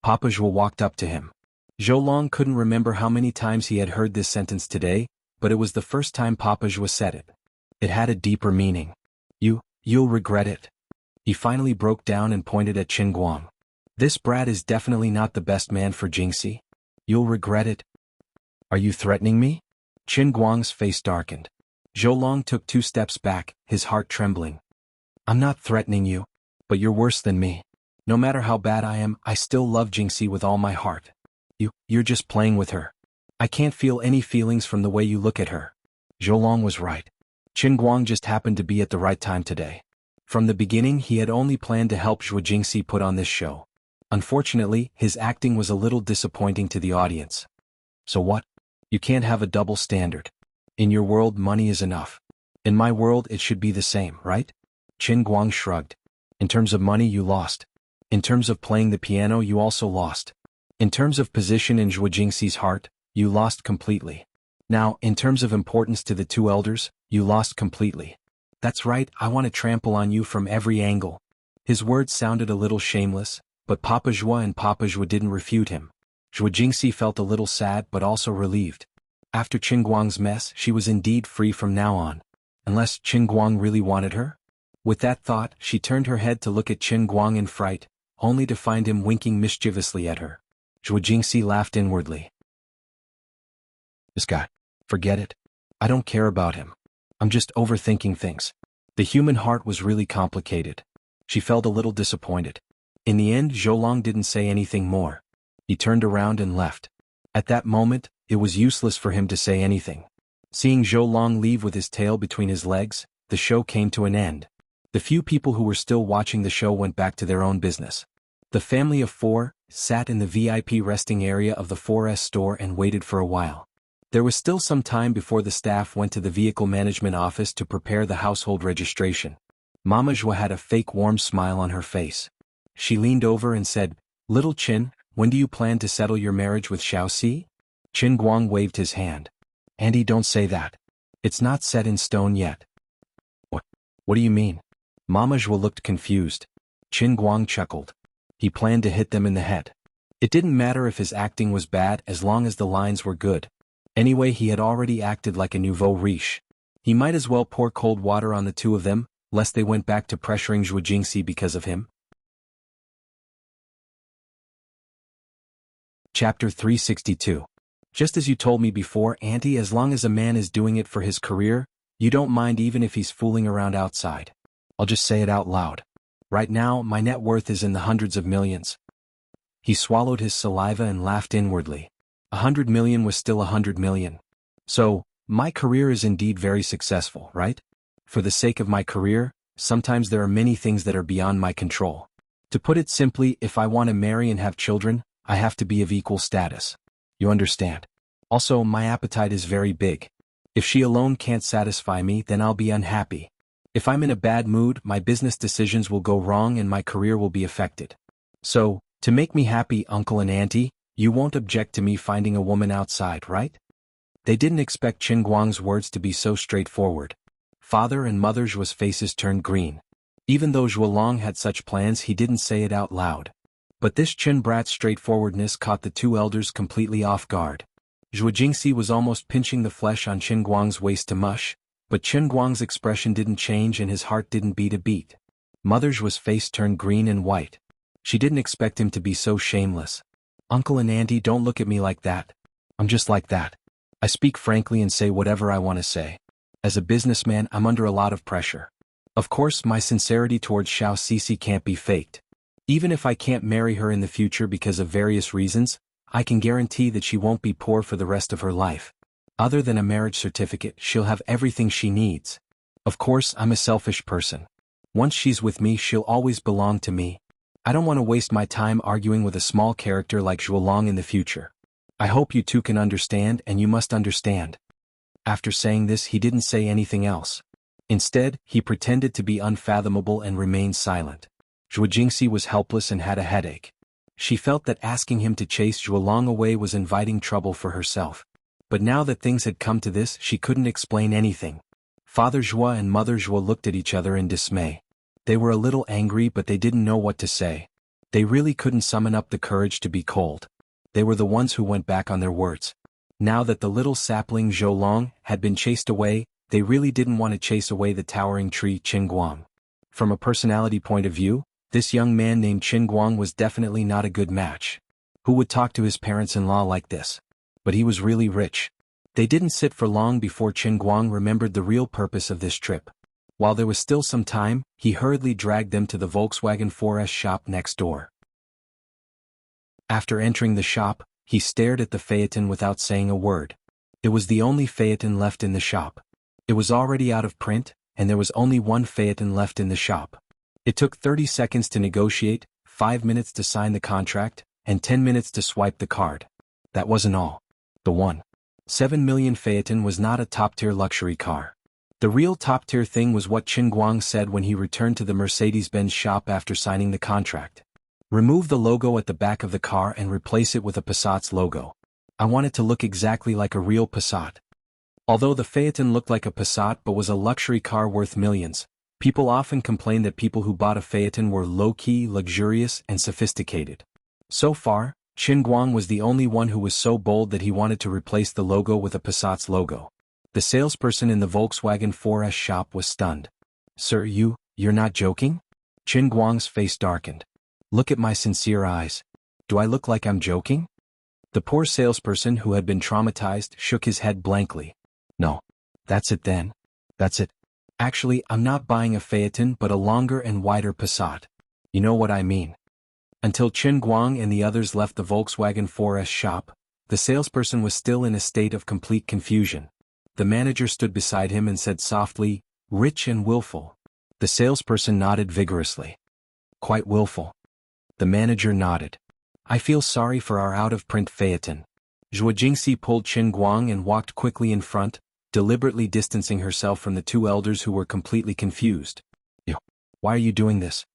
Papa Zhuo walked up to him. Zhou Long couldn't remember how many times he had heard this sentence today, but it was the first time Papa Zhuo said it. It had a deeper meaning. You'll regret it. He finally broke down and pointed at Qin Guang. This brat is definitely not the best man for Jingxi. You'll regret it. Are you threatening me? Qin Guang's face darkened. Zhou Long took 2 steps back, his heart trembling. I'm not threatening you, but you're worse than me. No matter how bad I am, I still love Jingxi with all my heart. You're just playing with her. I can't feel any feelings from the way you look at her. Zhou Long was right. Qin Guang just happened to be at the right time today. From the beginning, he had only planned to help Zhuo Jingxi put on this show. Unfortunately, his acting was a little disappointing to the audience. So what? You can't have a double standard. In your world, money is enough. In my world, it should be the same, right? Qin Guang shrugged. In terms of money, you lost. In terms of playing the piano, you also lost. In terms of position in Zhuo Jingxi's heart, you lost completely. Now, in terms of importance to the two elders, you lost completely. That's right, I want to trample on you from every angle. His words sounded a little shameless, but Papa Zhuo and Papa Zhuo didn't refute him. Zhuo Jingxi felt a little sad but also relieved. After Qin Guang's mess, she was indeed free from now on. Unless Qin Guang really wanted her? With that thought, she turned her head to look at Qin Guang in fright, only to find him winking mischievously at her. Zhuo Jingxi laughed inwardly. This guy. Forget it. I don't care about him. I'm just overthinking things. The human heart was really complicated. She felt a little disappointed. In the end, Zhou Long didn't say anything more. He turned around and left. At that moment, it was useless for him to say anything. Seeing Zhou Long leave with his tail between his legs, the show came to an end. The few people who were still watching the show went back to their own business. The family of four sat in the VIP resting area of the 4S store and waited for a while. There was still some time before the staff went to the vehicle management office to prepare the household registration. Mama Joa had a fake warm smile on her face. She leaned over and said, "Little Chin, when do you plan to settle your marriage with Xiaoxi?" Qin Guang waved his hand. "Auntie, don't say that. It's not set in stone yet." What do you mean?" Mama Joa looked confused. Qin Guang chuckled. He planned to hit them in the head. It didn't matter if his acting was bad as long as the lines were good. Anyway, he had already acted like a nouveau riche. He might as well pour cold water on the two of them, lest they went back to pressuring Zhuo Jingxi because of him. Chapter 362. Just as you told me before, Auntie, as long as a man is doing it for his career, you don't mind even if he's fooling around outside. I'll just say it out loud. Right now, my net worth is in the hundreds of millions. He swallowed his saliva and laughed inwardly. 100 million was still 100 million. So, my career is indeed very successful, right? For the sake of my career, sometimes there are many things that are beyond my control. To put it simply, if I want to marry and have children, I have to be of equal status. You understand? Also, my appetite is very big. If she alone can't satisfy me, then I'll be unhappy. If I'm in a bad mood, my business decisions will go wrong and my career will be affected. So, to make me happy, Uncle and Auntie, you won't object to me finding a woman outside, right? They didn't expect Qin Guang's words to be so straightforward. Father and Mother Zhuo's faces turned green. Even though Zhuo Long had such plans, he didn't say it out loud. But this Qin brat's straightforwardness caught the two elders completely off guard. Zhuo Jingxi was almost pinching the flesh on Qin Guang's waist to mush, but Qin Guang's expression didn't change and his heart didn't beat a beat. Mother Zhuo's face turned green and white. She didn't expect him to be so shameless. Uncle and Auntie, don't look at me like that. I'm just like that. I speak frankly and say whatever I want to say. As a businessman, I'm under a lot of pressure. Of course, my sincerity towards Xiaoxi can't be faked. Even if I can't marry her in the future because of various reasons, I can guarantee that she won't be poor for the rest of her life. Other than a marriage certificate, she'll have everything she needs. Of course, I'm a selfish person. Once she's with me, she'll always belong to me. I don't want to waste my time arguing with a small character like Zhuo Long in the future. I hope you two can understand, and you must understand. After saying this, he didn't say anything else. Instead, he pretended to be unfathomable and remained silent. Zhuo Jingxi was helpless and had a headache. She felt that asking him to chase Zhuo Long away was inviting trouble for herself. But now that things had come to this, she couldn't explain anything. Father Zhuo and Mother Zhuo looked at each other in dismay. They were a little angry, but they didn't know what to say. They really couldn't summon up the courage to be cold. They were the ones who went back on their words. Now that the little sapling Zhuo Long had been chased away, they really didn't want to chase away the towering tree Qin Guang. From a personality point of view, this young man named Qin Guang was definitely not a good match. Who would talk to his parents-in-law like this? But he was really rich. They didn't sit for long before Qin Guang remembered the real purpose of this trip. While there was still some time, he hurriedly dragged them to the Volkswagen 4S shop next door. After entering the shop, he stared at the phaeton without saying a word. It was the only phaeton left in the shop. It was already out of print, and there was only one phaeton left in the shop. It took 30 seconds to negotiate, 5 minutes to sign the contract, and 10 minutes to swipe the card. That wasn't all. The 1.7 million phaeton was not a top-tier luxury car. The real top-tier thing was what Qin Guang said when he returned to the Mercedes-Benz shop after signing the contract. Remove the logo at the back of the car and replace it with a Passat's logo. I want it to look exactly like a real Passat. Although the Phaeton looked like a Passat but was a luxury car worth millions, people often complained that people who bought a Phaeton were low-key, luxurious, and sophisticated. So far, Qin Guang was the only one who was so bold that he wanted to replace the logo with a Passat's logo. The salesperson in the Volkswagen 4S shop was stunned. Sir, you're not joking? Qin Guang's face darkened. Look at my sincere eyes. Do I look like I'm joking? The poor salesperson who had been traumatized shook his head blankly. No. That's it then. That's it. Actually, I'm not buying a Phaeton but a longer and wider Passat. You know what I mean. Until Qin Guang and the others left the Volkswagen 4S shop, the salesperson was still in a state of complete confusion. The manager stood beside him and said softly, Rich and willful. The salesperson nodded vigorously. Quite willful. The manager nodded. I feel sorry for our out-of-print Phaeton. Zhuo Jingxi pulled Qin Guang and walked quickly in front, deliberately distancing herself from the two elders who were completely confused. Why are you doing this?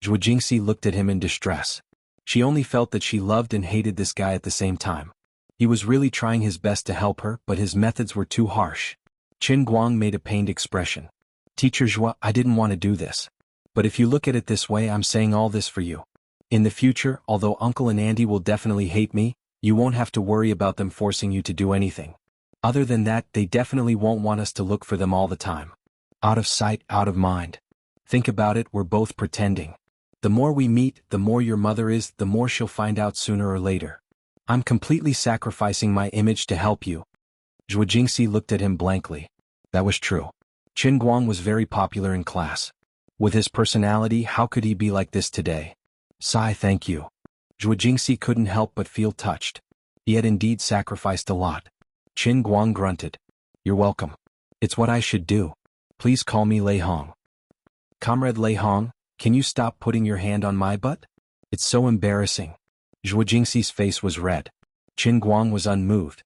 Zhuo Jingxi looked at him in distress. She only felt that she loved and hated this guy at the same time. He was really trying his best to help her, but his methods were too harsh. Qin Guang made a pained expression. Teacher Zhuo, I didn't want to do this. But if you look at it this way, I'm saying all this for you. In the future, although Uncle and Auntie will definitely hate me, you won't have to worry about them forcing you to do anything. Other than that, they definitely won't want us to look for them all the time. Out of sight, out of mind. Think about it, we're both pretending. The more we meet, the more your mother is, the more she'll find out sooner or later. I'm completely sacrificing my image to help you. Zhuo Jingxi looked at him blankly. That was true. Qin Guang was very popular in class. With his personality, how could he be like this today? Sigh, thank you. Zhuo Jingxi couldn't help but feel touched. He had indeed sacrificed a lot. Qin Guang grunted. You're welcome. It's what I should do. Please call me Lei Hong. Comrade Lei Hong, can you stop putting your hand on my butt? It's so embarrassing. Zhuo Jingxi's face was red. Qin Guang was unmoved.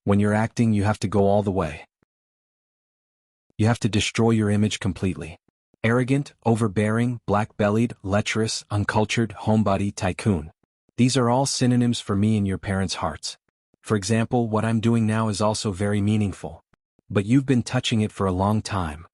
When you're acting, you have to go all the way. You have to destroy your image completely. Arrogant, overbearing, black-bellied, lecherous, uncultured, homebody, tycoon. These are all synonyms for me in your parents' hearts. For example, what I'm doing now is also very meaningful. But you've been touching it for a long time.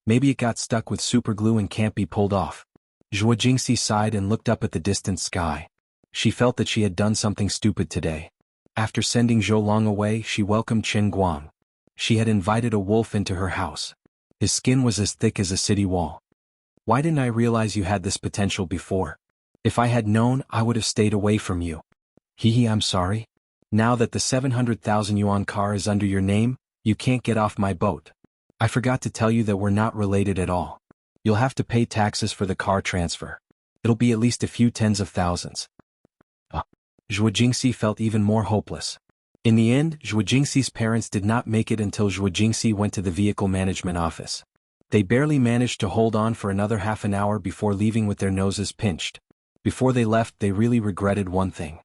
Maybe it got stuck with superglue and can't be pulled off. Zhuo Jingxi sighed and looked up at the distant sky. She felt that she had done something stupid today. After sending Zhou Long away, she welcomed Qin Guang. She had invited a wolf into her house. His skin was as thick as a city wall. Why didn't I realize you had this potential before? If I had known, I would have stayed away from you. Hehe, I'm sorry. Now that the 700,000 yuan car is under your name, you can't get off my boat. I forgot to tell you that we're not related at all. You'll have to pay taxes for the car transfer. It'll be at least a few tens of thousands. Zhuo Jingxi felt even more hopeless. In the end, Zhuo Jingxi's parents did not make it until Zhuo Jingxi went to the vehicle management office. They barely managed to hold on for another half an hour before leaving with their noses pinched. Before they left, they really regretted one thing.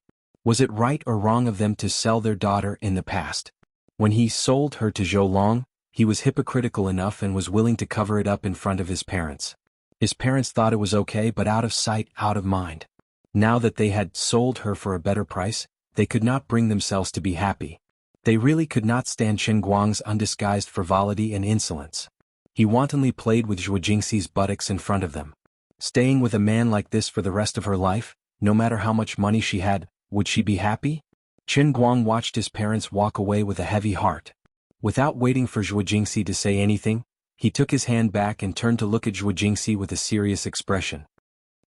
Was it right or wrong of them to sell their daughter in the past? When he sold her to Zhou Long, he was hypocritical enough and was willing to cover it up in front of his parents. His parents thought it was okay, but out of sight, out of mind. Now that they had sold her for a better price, they could not bring themselves to be happy. They really could not stand Qin Guang's undisguised frivolity and insolence. He wantonly played with Zhuo Jingxi's buttocks in front of them. Staying with a man like this for the rest of her life, no matter how much money she had, would she be happy? Qin Guang watched his parents walk away with a heavy heart. Without waiting for Zhuo Jingxi to say anything, he took his hand back and turned to look at Zhuo Jingxi with a serious expression.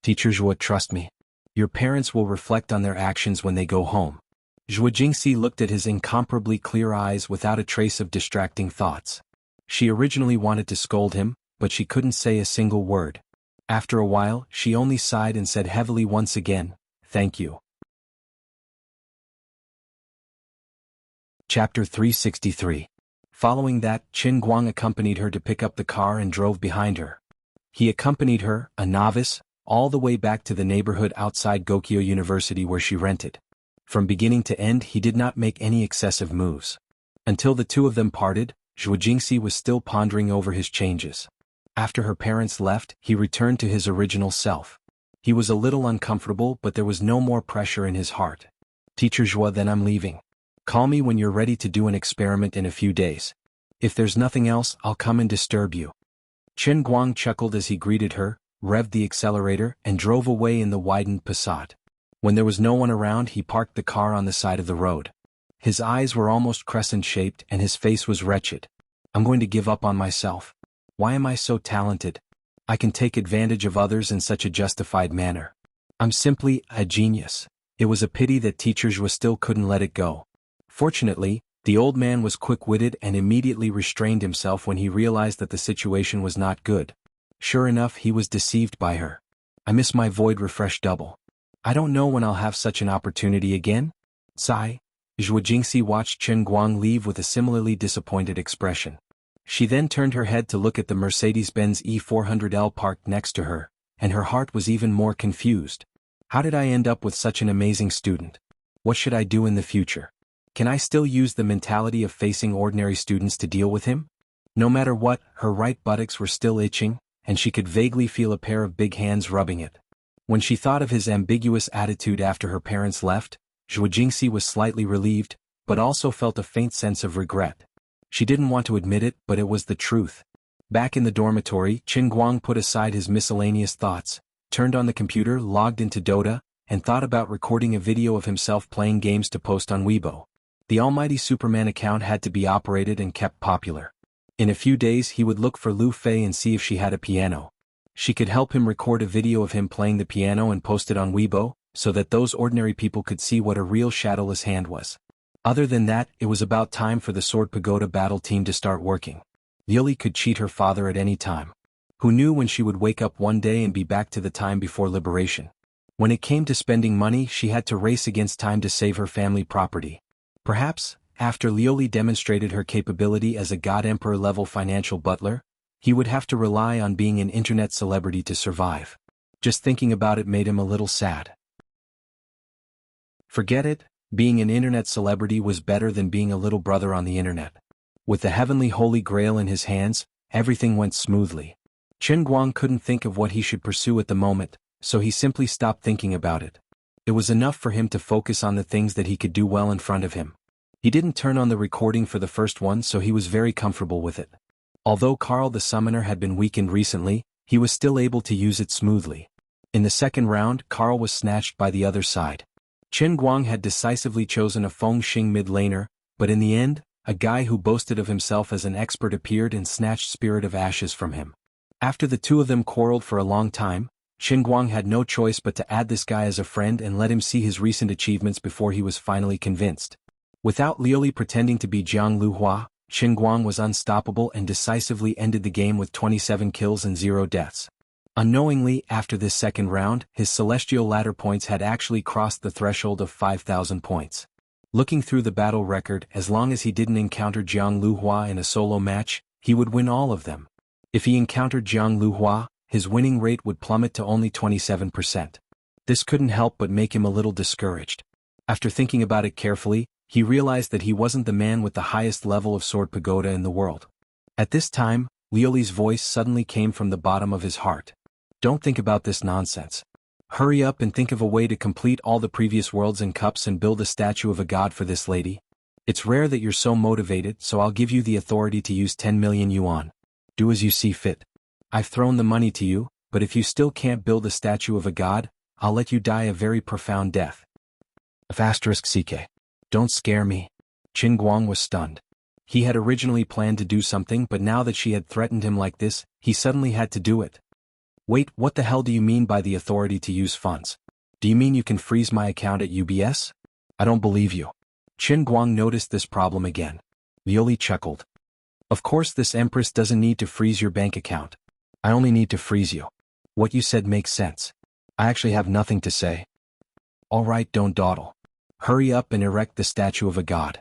Teacher Zhuo, trust me. Your parents will reflect on their actions when they go home. Zhuo Jingxi looked at his incomparably clear eyes without a trace of distracting thoughts. She originally wanted to scold him, but she couldn't say a single word. After a while, she only sighed and said heavily once again, "Thank you." Chapter 363. Following that, Qin Guang accompanied her to pick up the car and drove behind her. He accompanied her, a novice, all the way back to the neighborhood outside Gokyo University where she rented. From beginning to end, he did not make any excessive moves. Until the two of them parted, Zhuo Jingxi was still pondering over his changes. After her parents left, he returned to his original self. He was a little uncomfortable, but there was no more pressure in his heart. Teacher Zhuo, then I'm leaving. Call me when you're ready to do an experiment in a few days. If there's nothing else, I'll come and disturb you. Qin Guang chuckled as he greeted her, revved the accelerator, and drove away in the widened Passat. When there was no one around, he parked the car on the side of the road. His eyes were almost crescent-shaped and his face was wretched. I'm going to give up on myself. Why am I so talented? I can take advantage of others in such a justified manner. I'm simply a genius. It was a pity that Teacher Zhuo still couldn't let it go. Fortunately, the old man was quick-witted and immediately restrained himself when he realized that the situation was not good. Sure enough, he was deceived by her. I miss my void refresh double. I don't know when I'll have such an opportunity again. Sigh. Zhuo Jingxi watched Qin Guang leave with a similarly disappointed expression. She then turned her head to look at the Mercedes-Benz E400L parked next to her, and her heart was even more confused. How did I end up with such an amazing student? What should I do in the future? Can I still use the mentality of facing ordinary students to deal with him? No matter what, her right buttocks were still itching, and she could vaguely feel a pair of big hands rubbing it. When she thought of his ambiguous attitude after her parents left, Zhuo Jingxi was slightly relieved, but also felt a faint sense of regret. She didn't want to admit it, but it was the truth. Back in the dormitory, Qin Guang put aside his miscellaneous thoughts, turned on the computer, logged into Dota, and thought about recording a video of himself playing games to post on Weibo. The almighty Superman account had to be operated and kept popular. In a few days he would look for Lu Fei and see if she had a piano. She could help him record a video of him playing the piano and post it on Weibo, so that those ordinary people could see what a real shadowless hand was. Other than that, it was about time for the Sword Pagoda battle team to start working. Lily could cheat her father at any time. Who knew when she would wake up one day and be back to the time before liberation? When it came to spending money, she had to race against time to save her family property. Perhaps, after Lioli demonstrated her capability as a God Emperor-level financial butler, he would have to rely on being an internet celebrity to survive. Just thinking about it made him a little sad. Forget it, being an internet celebrity was better than being a little brother on the internet. With the heavenly holy grail in his hands, everything went smoothly. Qin Guang couldn't think of what he should pursue at the moment, so he simply stopped thinking about it. It was enough for him to focus on the things that he could do well in front of him. He didn't turn on the recording for the first one, so he was very comfortable with it. Although Carl the Summoner had been weakened recently, he was still able to use it smoothly. In the second round, Carl was snatched by the other side. Qin Guang had decisively chosen a Feng Xing mid-laner, but in the end, a guy who boasted of himself as an expert appeared and snatched Spirit of Ashes from him. After the two of them quarreled for a long time, Qin Guang had no choice but to add this guy as a friend and let him see his recent achievements before he was finally convinced. Without Lioli pretending to be Jiang Luhua, Qin Guang was unstoppable and decisively ended the game with 27 kills and 0 deaths. Unknowingly, after this second round, his celestial ladder points had actually crossed the threshold of 5,000 points. Looking through the battle record, as long as he didn't encounter Jiang Luhua in a solo match, he would win all of them. If he encountered Jiang Luhua, his winning rate would plummet to only 27%. This couldn't help but make him a little discouraged. After thinking about it carefully, he realized that he wasn't the man with the highest level of Sword Pagoda in the world. At this time, Lioli's voice suddenly came from the bottom of his heart. Don't think about this nonsense. Hurry up and think of a way to complete all the previous worlds and cups and build a statue of a god for this lady. It's rare that you're so motivated, so I'll give you the authority to use 10 million yuan. Do as you see fit. I've thrown the money to you, but if you still can't build a statue of a god, I'll let you die a very profound death. *CK. Don't scare me. Qin Guang was stunned. He had originally planned to do something, but now that she had threatened him like this, he suddenly had to do it. Wait, what the hell do you mean by the authority to use funds? Do you mean you can freeze my account at UBS? I don't believe you. Qin Guang noticed this problem again. Lioli chuckled. Of course this Empress doesn't need to freeze your bank account. I only need to freeze you. What you said makes sense. I actually have nothing to say. Alright, don't dawdle. Hurry up and erect the statue of a god.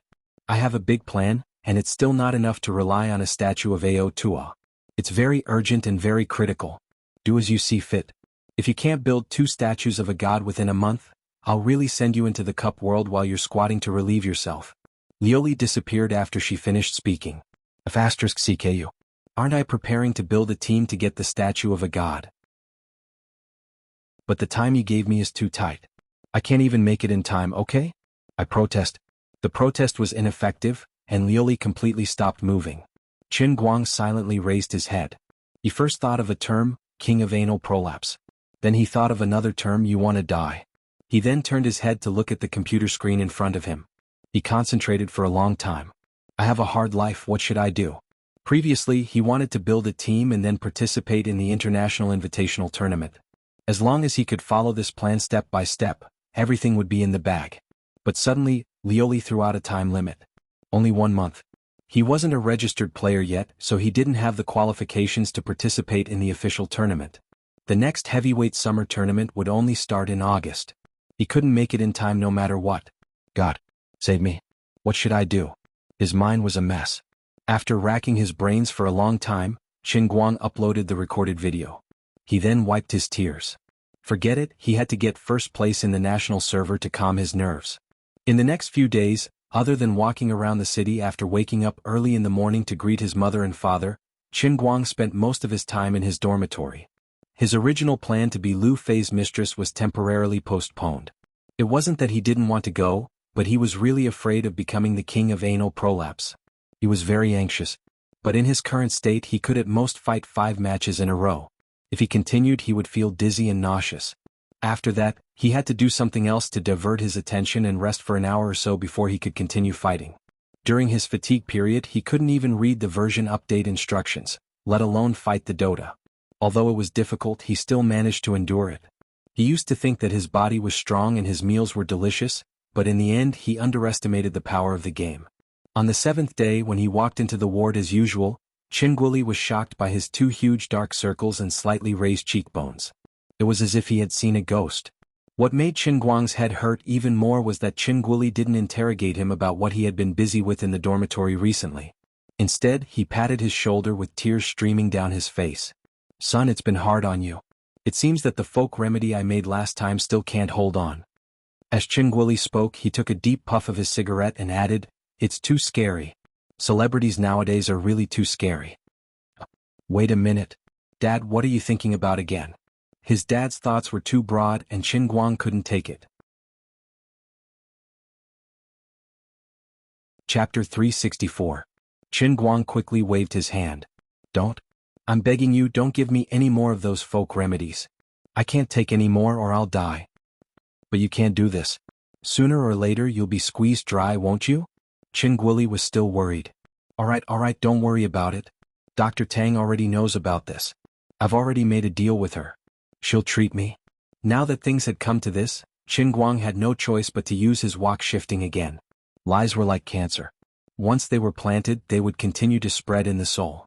I have a big plan, and it's still not enough to rely on a statue of Ao Tua. It's very urgent and very critical. Do as you see fit. If you can't build 2 statues of a god within a month, I'll really send you into the cup world while you're squatting to relieve yourself. Lioli disappeared after she finished speaking. *CKU. Aren't I preparing to build a team to get the statue of a god? But the time you gave me is too tight. I can't even make it in time, okay? I protest. The protest was ineffective, and Lioli completely stopped moving. Qin Guang silently raised his head. He first thought of a term, king of anal prolapse. Then he thought of another term, you wanna die. He then turned his head to look at the computer screen in front of him. He concentrated for a long time. I have a hard life, what should I do? Previously, he wanted to build a team and then participate in the International Invitational Tournament. As long as he could follow this plan step by step, everything would be in the bag. But suddenly, Lioli threw out a time limit. Only 1 month. He wasn't a registered player yet, so he didn't have the qualifications to participate in the official tournament. The next heavyweight summer tournament would only start in August. He couldn't make it in time no matter what. God, save me. What should I do? His mind was a mess. After racking his brains for a long time, Qin Guang uploaded the recorded video. He then wiped his tears. Forget it, he had to get first place in the national server to calm his nerves. In the next few days, other than walking around the city after waking up early in the morning to greet his mother and father, Qin Guang spent most of his time in his dormitory. His original plan to be Lu Fei's mistress was temporarily postponed. It wasn't that he didn't want to go, but he was really afraid of becoming the king of anal prolapse. He was very anxious, but in his current state he could at most fight 5 matches in a row. If he continued he would feel dizzy and nauseous. After that, he had to do something else to divert his attention and rest for an hour or so before he could continue fighting. During his fatigue period he couldn't even read the version update instructions, let alone fight the Dota. Although it was difficult, he still managed to endure it. He used to think that his body was strong and his meals were delicious, but in the end he underestimated the power of the game. On the 7th day when he walked into the ward as usual, Qin Guoli was shocked by his 2 huge dark circles and slightly raised cheekbones. It was as if he had seen a ghost. What made Qin Guang's head hurt even more was that Qin Guoli didn't interrogate him about what he had been busy with in the dormitory recently. Instead, he patted his shoulder with tears streaming down his face. "Son, it's been hard on you. It seems that the folk remedy I made last time still can't hold on." As Qin Guoli spoke, he took a deep puff of his cigarette and added, "It's too scary. Celebrities nowadays are really too scary." "Wait a minute. Dad, what are you thinking about again?" His dad's thoughts were too broad and Qin Guang couldn't take it. Chapter 364. Qin Guang quickly waved his hand. "Don't. I'm begging you, don't give me any more of those folk remedies. I can't take any more or I'll die." "But you can't do this. Sooner or later you'll be squeezed dry, won't you?" Qin Guoli was still worried. All right, don't worry about it. Dr. Tang already knows about this. I've already made a deal with her. She'll treat me." Now that things had come to this, Qin Guang had no choice but to use his wok shifting again. Lies were like cancer. Once they were planted, they would continue to spread in the soul.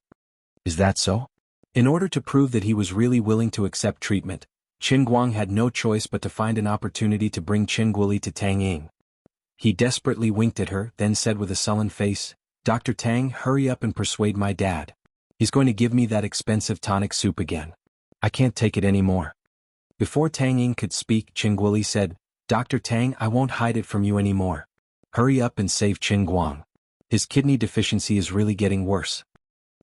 Is that so? In order to prove that he was really willing to accept treatment, Qin Guang had no choice but to find an opportunity to bring Qin Guoli to Tang Ying. He desperately winked at her, then said with a sullen face, "Dr. Tang, hurry up and persuade my dad. He's going to give me that expensive tonic soup again. I can't take it anymore." Before Tang Ying could speak, Qin Guoli said, "Dr. Tang, I won't hide it from you anymore. Hurry up and save Qin Guang. His kidney deficiency is really getting worse."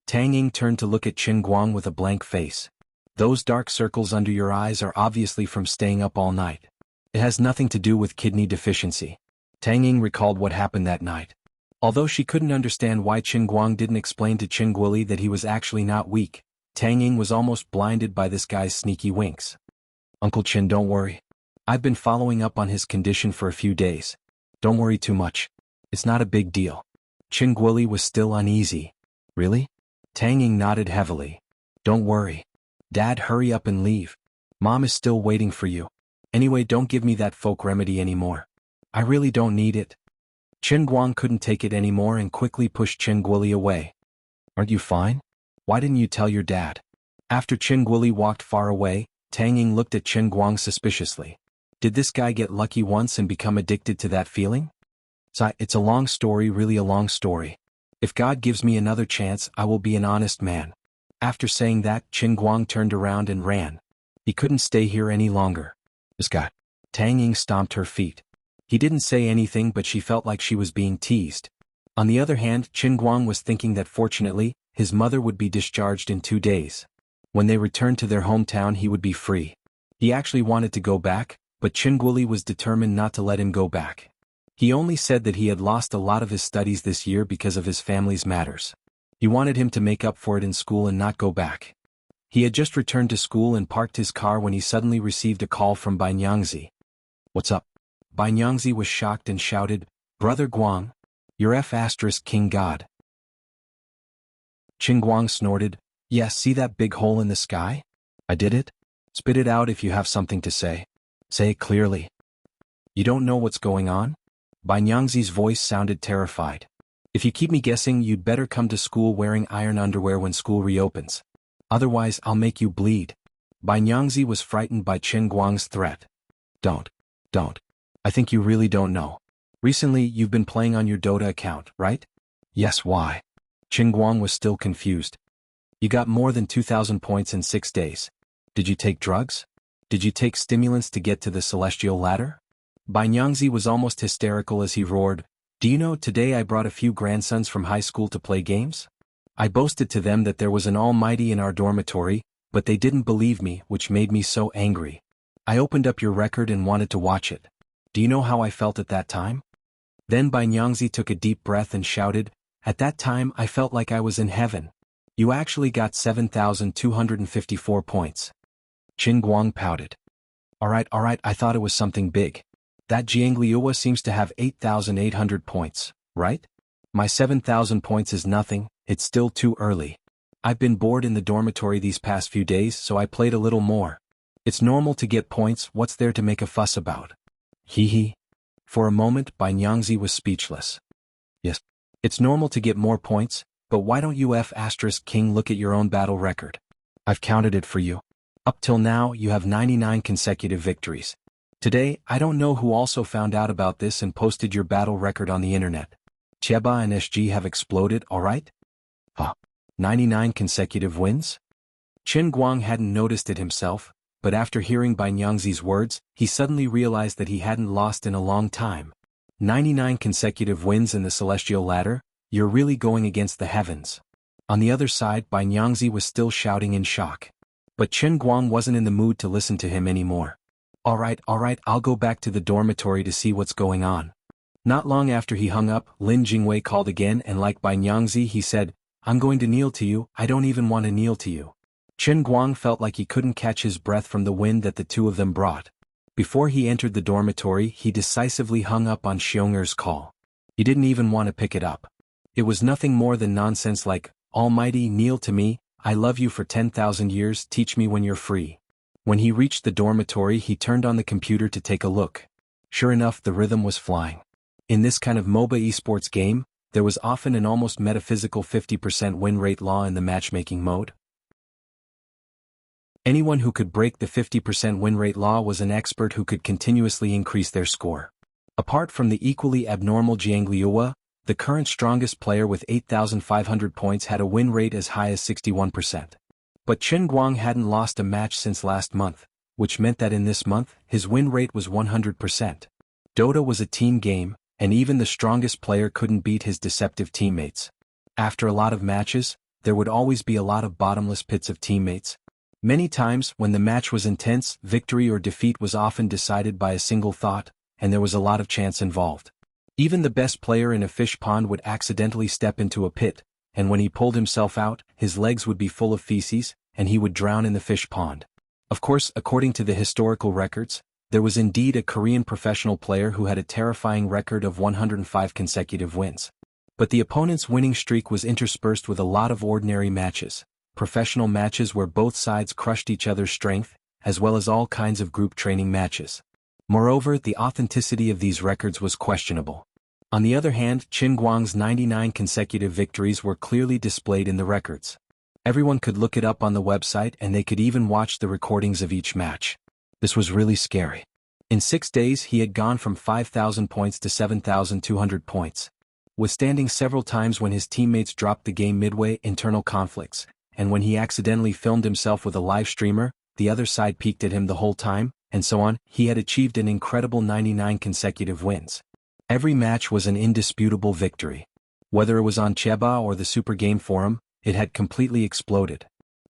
Tang Ying turned to look at Qin Guang with a blank face. "Those dark circles under your eyes are obviously from staying up all night. It has nothing to do with kidney deficiency." Tang Ying recalled what happened that night. Although she couldn't understand why Qin Guang didn't explain to Qin Guoli that he was actually not weak, Tang Ying was almost blinded by this guy's sneaky winks. "Uncle Qin, don't worry. I've been following up on his condition for a few days. Don't worry too much. It's not a big deal." Qin Guoli was still uneasy. "Really?" Tang Ying nodded heavily. "Don't worry. Dad, hurry up and leave. Mom is still waiting for you. Anyway, don't give me that folk remedy anymore. I really don't need it." Qin Guang couldn't take it anymore and quickly pushed Qin Guoli away. "Aren't you fine? Why didn't you tell your dad?" After Qin Guoli walked far away, Tang Ying looked at Qin Guang suspiciously. Did this guy get lucky once and become addicted to that feeling? It's a long story, really a long story. If God gives me another chance, I will be an honest man." After saying that, Qin Guang turned around and ran. He couldn't stay here any longer. "This guy." Tang Ying stomped her feet. He didn't say anything, but she felt like she was being teased. On the other hand, Qin Guang was thinking that fortunately, his mother would be discharged in 2 days. When they returned to their hometown he would be free. He actually wanted to go back, but Qin Guoli was determined not to let him go back. He only said that he had lost a lot of his studies this year because of his family's matters. He wanted him to make up for it in school and not go back. He had just returned to school and parked his car when he suddenly received a call from Bai Nyangzi. "What's up?" Bai Nyangzi was shocked and shouted, "Brother Guang, you're King God." Qin Guang snorted, "Yes, see that big hole in the sky? I did it? Spit it out if you have something to say. Say it clearly. You don't know what's going on?" Bai Nyangzi's voice sounded terrified. "If you keep me guessing, you'd better come to school wearing iron underwear when school reopens. Otherwise, I'll make you bleed." Bai Nyangzi was frightened by Qin Guang's threat. Don't. I think you really don't know. Recently, you've been playing on your Dota account, right?" "Yes, why?" Qin Guang was still confused. You got more than 2,000 points in 6 days. Did you take drugs? Did you take stimulants to get to the celestial ladder? Bai Nyangzi was almost hysterical as he roared, "Do you know, today I brought a few grandsons from high school to play games? I boasted to them that there was an almighty in our dormitory, but they didn't believe me, which made me so angry. I opened up your record and wanted to watch it. Do you know how I felt at that time?" Then Bai Nyangzi took a deep breath and shouted, "At that time I felt like I was in heaven. You actually got 7,254 points." Qin Guang pouted. Alright, I thought it was something big. That Jiangliuwa seems to have 8,800 points, right? My 7,000 points is nothing, it's still too early. I've been bored in the dormitory these past few days, so I played a little more. It's normal to get points, what's there to make a fuss about? Hee hee. For a moment Bai Nyangzi was speechless. Yes, it's normal to get more points, but why don't you King look at your own battle record? I've counted it for you. Up till now you have 99 consecutive victories. Today, I don't know who also found out about this and posted your battle record on the internet. Cheba and SG have exploded, alright? 99 consecutive wins? Qin Guang hadn't noticed it himself, but after hearing Bai Nyangzi's words, he suddenly realized that he hadn't lost in a long time. 99 consecutive wins in the celestial ladder? You're really going against the heavens. On the other side, Bai Nyangzi was still shouting in shock. But Qin Guang wasn't in the mood to listen to him anymore. Alright, I'll go back to the dormitory to see what's going on. Not long after he hung up, Lin Jingwei called again and like Bai Nyangzi he said, "I'm going to kneel to you, I don't even want to kneel to you." Qin Guang felt like he couldn't catch his breath from the wind that the two of them brought. Before he entered the dormitory he decisively hung up on Xiong'er's call. He didn't even want to pick it up. It was nothing more than nonsense like, "Almighty, kneel to me, I love you for 10,000 years, teach me when you're free." When he reached the dormitory he turned on the computer to take a look. Sure enough the rhythm was flying. In this kind of MOBA esports game, there was often an almost metaphysical 50% win rate law in the matchmaking mode. Anyone who could break the 50% win rate law was an expert who could continuously increase their score. Apart from the equally abnormal Jiangliuwa, the current strongest player with 8,500 points had a win rate as high as 61%. But Qin Guang hadn't lost a match since last month, which meant that in this month, his win rate was 100%. Dota was a team game, and even the strongest player couldn't beat his deceptive teammates. After a lot of matches, there would always be a lot of bottomless pits of teammates. Many times, when the match was intense, victory or defeat was often decided by a single thought, and there was a lot of chance involved. Even the best player in a fish pond would accidentally step into a pit, and when he pulled himself out, his legs would be full of feces, and he would drown in the fish pond. Of course, according to the historical records, there was indeed a Korean professional player who had a terrifying record of 105 consecutive wins. But the opponent's winning streak was interspersed with a lot of ordinary matches, professional matches where both sides crushed each other's strength, as well as all kinds of group training matches. Moreover, the authenticity of these records was questionable. On the other hand, Qin Guang's 99 consecutive victories were clearly displayed in the records. Everyone could look it up on the website and they could even watch the recordings of each match. This was really scary. In 6 days he had gone from 5,000 points to 7,200 points. Withstanding several times when his teammates dropped the game midway, internal conflicts, and when he accidentally filmed himself with a live streamer, the other side peeked at him the whole time, and so on, he had achieved an incredible 99 consecutive wins. Every match was an indisputable victory. Whether it was on Cheba or the Super Game Forum, it had completely exploded.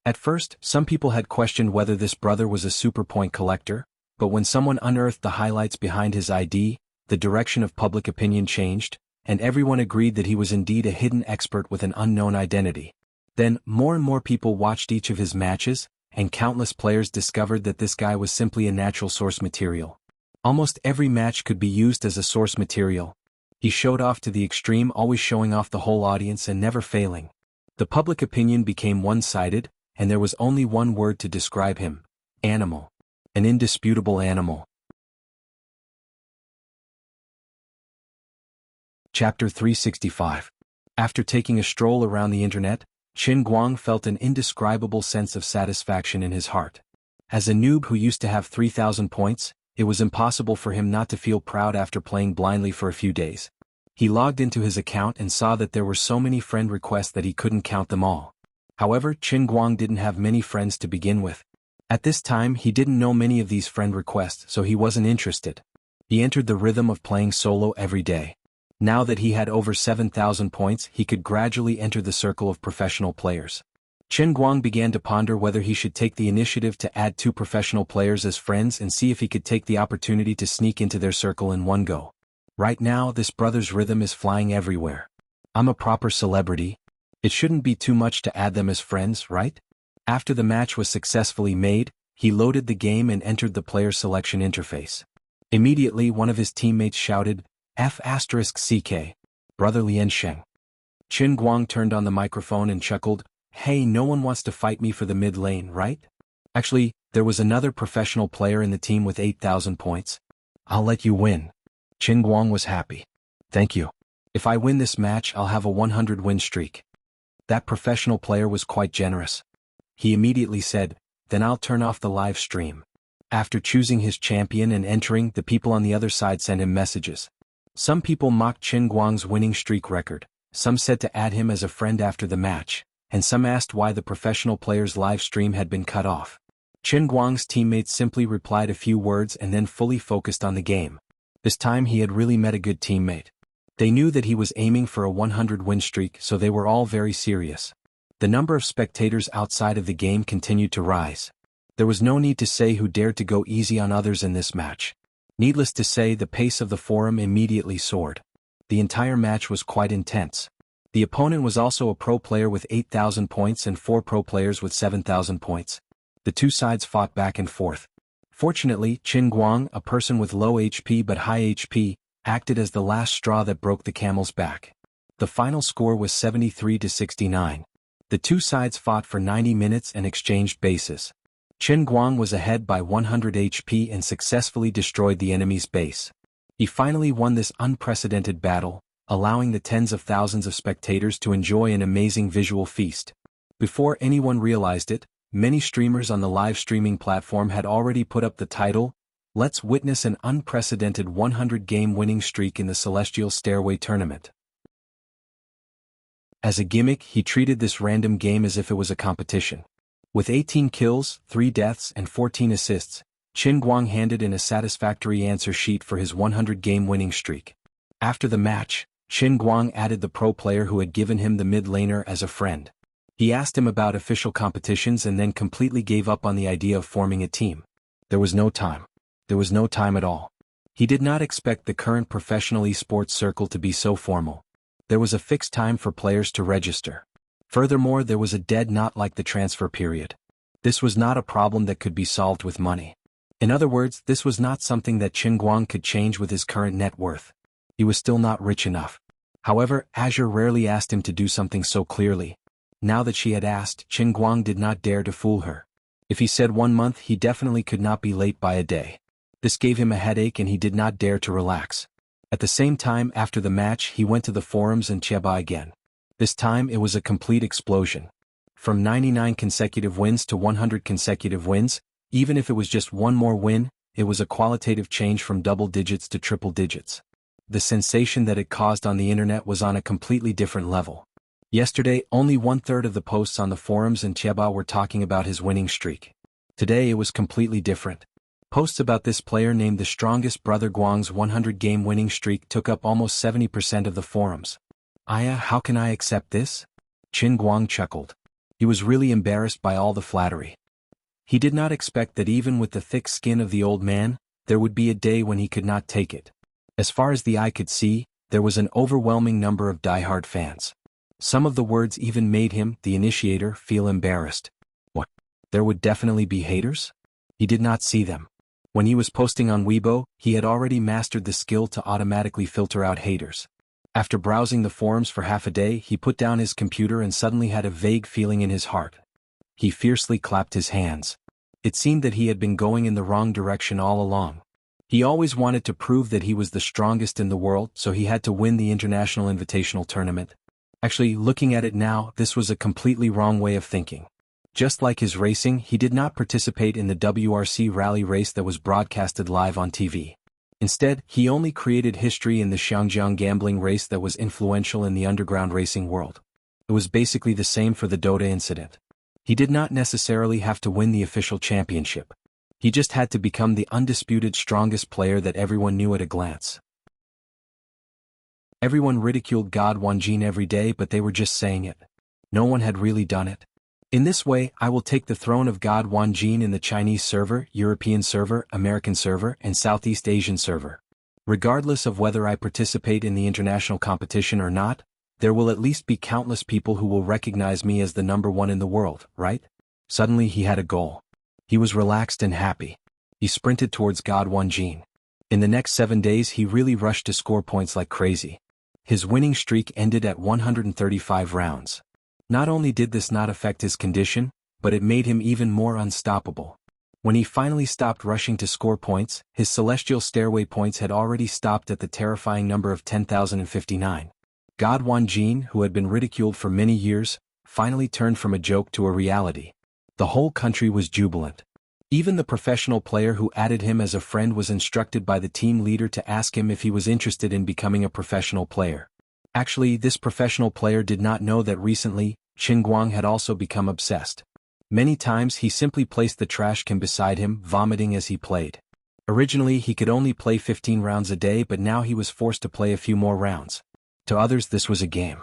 At first, some people had questioned whether this brother was a super point collector, but when someone unearthed the highlights behind his ID, the direction of public opinion changed, and everyone agreed that he was indeed a hidden expert with an unknown identity. Then, more and more people watched each of his matches, and countless players discovered that this guy was simply a natural source material. Almost every match could be used as a source material. He showed off to the extreme, always showing off the whole audience and never failing. The public opinion became one-sided, and there was only one word to describe him: animal. An indisputable animal. Chapter 365. After taking a stroll around the internet, Qin Guang felt an indescribable sense of satisfaction in his heart. As a noob who used to have 3,000 points, it was impossible for him not to feel proud after playing blindly for a few days. He logged into his account and saw that there were so many friend requests that he couldn't count them all. However, Qin Guang didn't have many friends to begin with. At this time he didn't know many of these friend requests, so he wasn't interested. He entered the rhythm of playing solo every day. Now that he had over 7,000 points, he could gradually enter the circle of professional players. Qin Guang began to ponder whether he should take the initiative to add 2 professional players as friends and see if he could take the opportunity to sneak into their circle in one go. Right now, this brother's rhythm is flying everywhere. I'm a proper celebrity. It shouldn't be too much to add them as friends, right? After the match was successfully made, he loaded the game and entered the player selection interface. Immediately one of his teammates shouted, F***CK, brother Lian Sheng. Qin Guang turned on the microphone and chuckled, hey, no one wants to fight me for the mid lane, right? Actually, there was another professional player in the team with 8,000 points. I'll let you win. Qin Guang was happy. Thank you. If I win this match, I'll have a 100 win streak. That professional player was quite generous. He immediately said, then I'll turn off the live stream. After choosing his champion and entering, the people on the other side sent him messages. Some people mocked Qin Guang's winning streak record, some said to add him as a friend after the match, and some asked why the professional player's live stream had been cut off. Qin Guang's teammates simply replied a few words and then fully focused on the game. This time he had really met a good teammate. They knew that he was aiming for a 100 win streak, so they were all very serious. The number of spectators outside of the game continued to rise. There was no need to say who dared to go easy on others in this match. Needless to say, the pace of the forum immediately soared. The entire match was quite intense. The opponent was also a pro player with 8,000 points and 4 pro players with 7,000 points. The two sides fought back and forth. Fortunately, Qin Guang, a person with low HP but high HP, acted as the last straw that broke the camel's back. The final score was 73-69. The two sides fought for 90 minutes and exchanged bases. Qin Guang was ahead by 100 HP and successfully destroyed the enemy's base. He finally won this unprecedented battle, allowing the tens of thousands of spectators to enjoy an amazing visual feast. Before anyone realized it, many streamers on the live streaming platform had already put up the title, "Let's witness an unprecedented 100-game winning streak in the Celestial Stairway Tournament." As a gimmick, he treated this random game as if it was a competition. With 18 kills, 3 deaths and 14 assists, Qin Guang handed in a satisfactory answer sheet for his 100-game winning streak. After the match, Qin Guang added the pro player who had given him the mid laner as a friend. He asked him about official competitions and then completely gave up on the idea of forming a team. There was no time. There was no time at all. He did not expect the current professional esports circle to be so formal. There was a fixed time for players to register. Furthermore, there was a dead knot like the transfer period. This was not a problem that could be solved with money. In other words, this was not something that Qin Guang could change with his current net worth. He was still not rich enough. However, Azure rarely asked him to do something so clearly. Now that she had asked, Qin Guang did not dare to fool her. If he said 1 month, he definitely could not be late by a day. This gave him a headache and he did not dare to relax. At the same time, after the match, he went to the forums and Chiba again. This time it was a complete explosion. From 99 consecutive wins to 100 consecutive wins, even if it was just one more win, it was a qualitative change from double digits to triple digits. The sensation that it caused on the internet was on a completely different level. Yesterday, only 1/3 of the posts on the forums and Chiba were talking about his winning streak. Today it was completely different. Posts about this player named the strongest brother Guang's 100-game winning streak took up almost 70% of the forums. Aya, how can I accept this? Qin Guang chuckled. He was really embarrassed by all the flattery. He did not expect that even with the thick skin of the old man, there would be a day when he could not take it. As far as the eye could see, there was an overwhelming number of diehard fans. Some of the words even made him, the initiator, feel embarrassed. What? There would definitely be haters? He did not see them. When he was posting on Weibo, he had already mastered the skill to automatically filter out haters. After browsing the forums for half a day, he put down his computer and suddenly had a vague feeling in his heart. He fiercely clapped his hands. It seemed that he had been going in the wrong direction all along. He always wanted to prove that he was the strongest in the world, so he had to win the International Invitational Tournament. Actually, looking at it now, this was a completely wrong way of thinking. Just like his racing, he did not participate in the WRC rally race that was broadcasted live on TV. Instead, he only created history in the Xiangjiang gambling race that was influential in the underground racing world. It was basically the same for the Dota incident. He did not necessarily have to win the official championship. He just had to become the undisputed strongest player that everyone knew at a glance. Everyone ridiculed God Wanjin every day, but they were just saying it. No one had really done it. In this way, I will take the throne of God Wanjin in the Chinese server, European server, American server, and Southeast Asian server. Regardless of whether I participate in the international competition or not, there will at least be countless people who will recognize me as the number one in the world, right? Suddenly he had a goal. He was relaxed and happy. He sprinted towards God Wanjin. In the next 7 days he really rushed to score points like crazy. His winning streak ended at 135 rounds. Not only did this not affect his condition, but it made him even more unstoppable. When he finally stopped rushing to score points, his celestial stairway points had already stopped at the terrifying number of 10,059. God Wanjin, who had been ridiculed for many years, finally turned from a joke to a reality. The whole country was jubilant. Even the professional player who added him as a friend was instructed by the team leader to ask him if he was interested in becoming a professional player. Actually, this professional player did not know that recently, Qin Guang had also become obsessed. Many times he simply placed the trash can beside him, vomiting as he played. Originally he could only play 15 rounds a day, but now he was forced to play a few more rounds. To others this was a game.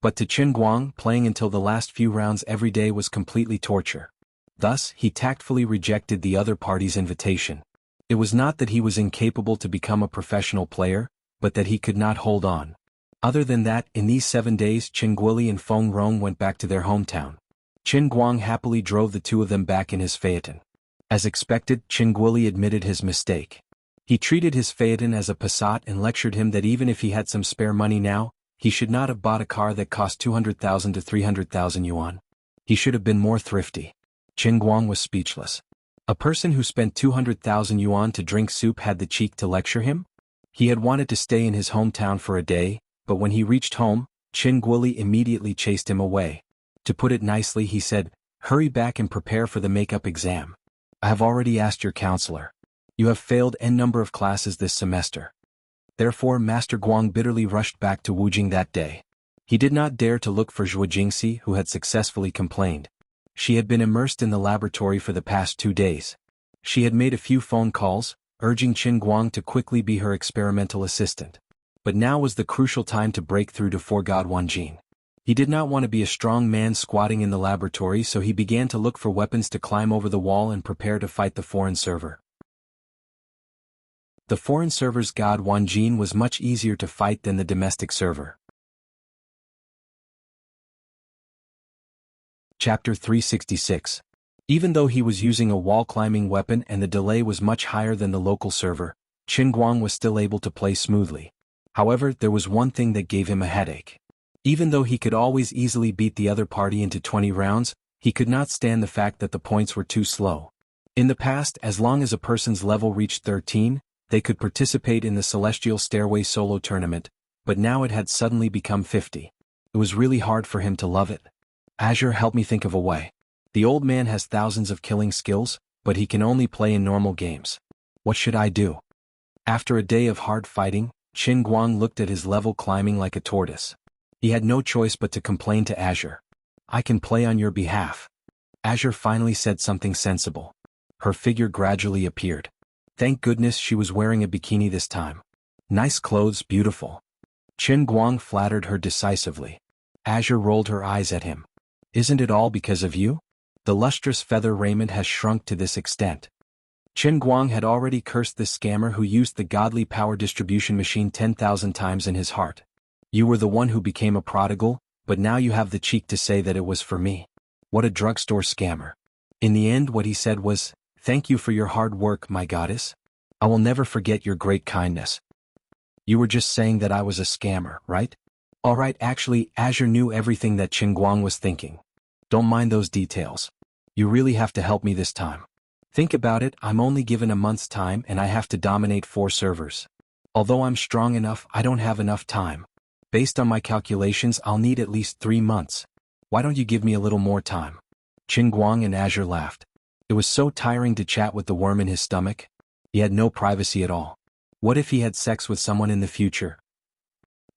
But to Qin Guang, playing until the last few rounds every day was completely torture. Thus, he tactfully rejected the other party's invitation. It was not that he was incapable to become a professional player, but that he could not hold on. Other than that, in these 7 days Qin Guili and Feng Rong went back to their hometown. Qin Guang happily drove the two of them back in his phaeton. As expected, Qin Guili admitted his mistake. He treated his phaeton as a Passat and lectured him that even if he had some spare money now, he should not have bought a car that cost 200,000 to 300,000 yuan. He should have been more thrifty. Qin Guang was speechless. A person who spent 200,000 yuan to drink soup had the cheek to lecture him? He had wanted to stay in his hometown for a day, but when he reached home, Qin Guili immediately chased him away. To put it nicely, he said, "Hurry back and prepare for the makeup exam. I have already asked your counselor. You have failed n number of classes this semester." Therefore Master Guang bitterly rushed back to Wujing that day. He did not dare to look for Zhuo Jingxi, who had successfully complained. She had been immersed in the laboratory for the past 2 days. She had made a few phone calls, urging Qin Guang to quickly be her experimental assistant. But now was the crucial time to break through to God Wanjin. He did not want to be a strong man squatting in the laboratory, so he began to look for weapons to climb over the wall and prepare to fight the foreign server. The foreign server's God Wanjin was much easier to fight than the domestic server. Chapter 366. Even though he was using a wall-climbing weapon and the delay was much higher than the local server, Qin Guang was still able to play smoothly. However, there was one thing that gave him a headache. Even though he could always easily beat the other party into 20 rounds, he could not stand the fact that the points were too slow. In the past, as long as a person's level reached 13, they could participate in the Celestial Stairway solo tournament, but now it had suddenly become 50. It was really hard for him to love it. Azure, help me think of a way. The old man has thousands of killing skills, but he can only play in normal games. What should I do? After a day of hard fighting, Qin Guang looked at his level climbing like a tortoise. He had no choice but to complain to Azure. "I can play on your behalf." Azure finally said something sensible. Her figure gradually appeared. Thank goodness she was wearing a bikini this time. Nice clothes, beautiful. Qin Guang flattered her decisively. Azure rolled her eyes at him. "Isn't it all because of you? The lustrous feather raiment has shrunk to this extent." Qin Guang had already cursed this scammer who used the godly power distribution machine 10,000 times in his heart. "You were the one who became a prodigal, but now you have the cheek to say that it was for me. What a drugstore scammer." In the end what he said was, "Thank you for your hard work, my goddess. I will never forget your great kindness." "You were just saying that I was a scammer, right?" "Alright, actually, Azure knew everything that Qin Guang was thinking. Don't mind those details. You really have to help me this time. Think about it, I'm only given a month's time and I have to dominate 4 servers. Although I'm strong enough, I don't have enough time. Based on my calculations, I'll need at least 3 months. Why don't you give me a little more time?" Qin Guang and Azure laughed. It was so tiring to chat with the worm in his stomach. He had no privacy at all. What if he had sex with someone in the future?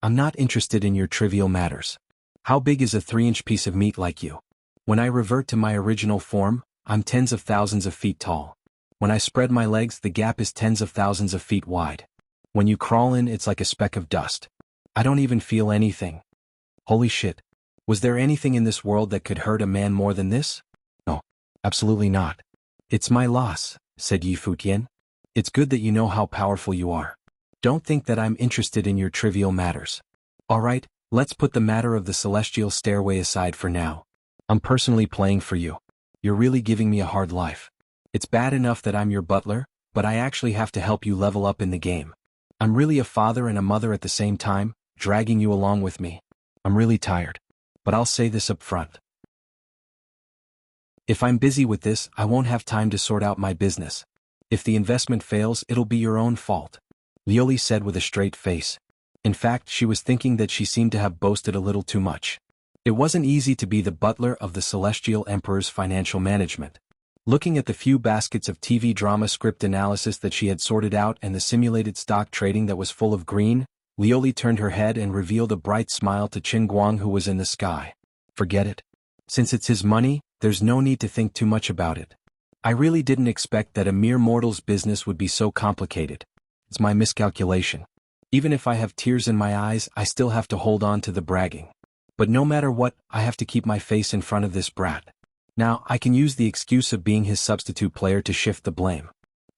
I'm not interested in your trivial matters. How big is a 3-inch piece of meat like you? When I revert to my original form, I'm tens of thousands of feet tall. When I spread my legs, the gap is tens of thousands of feet wide. When you crawl in, it's like a speck of dust. I don't even feel anything. Holy shit. Was there anything in this world that could hurt a man more than this? No, absolutely not. It's my loss, said Yi Futian. It's good that you know how powerful you are. Don't think that I'm interested in your trivial matters. All right, let's put the matter of the celestial stairway aside for now. I'm personally playing for you. You're really giving me a hard life. It's bad enough that I'm your butler, but I actually have to help you level up in the game. I'm really a father and a mother at the same time, dragging you along with me. I'm really tired. But I'll say this up front. If I'm busy with this, I won't have time to sort out my business. If the investment fails, it'll be your own fault, Lioli said with a straight face. In fact, she was thinking that she seemed to have boasted a little too much. It wasn't easy to be the butler of the Celestial Emperor's financial management. Looking at the few baskets of TV drama script analysis that she had sorted out and the simulated stock trading that was full of green, Lioli turned her head and revealed a bright smile to Qin Guang, who was in the sky. Forget it. Since it's his money, there's no need to think too much about it. I really didn't expect that a mere mortal's business would be so complicated. It's my miscalculation. Even if I have tears in my eyes, I still have to hold on to the bragging. But no matter what, I have to keep my face in front of this brat. Now, I can use the excuse of being his substitute player to shift the blame.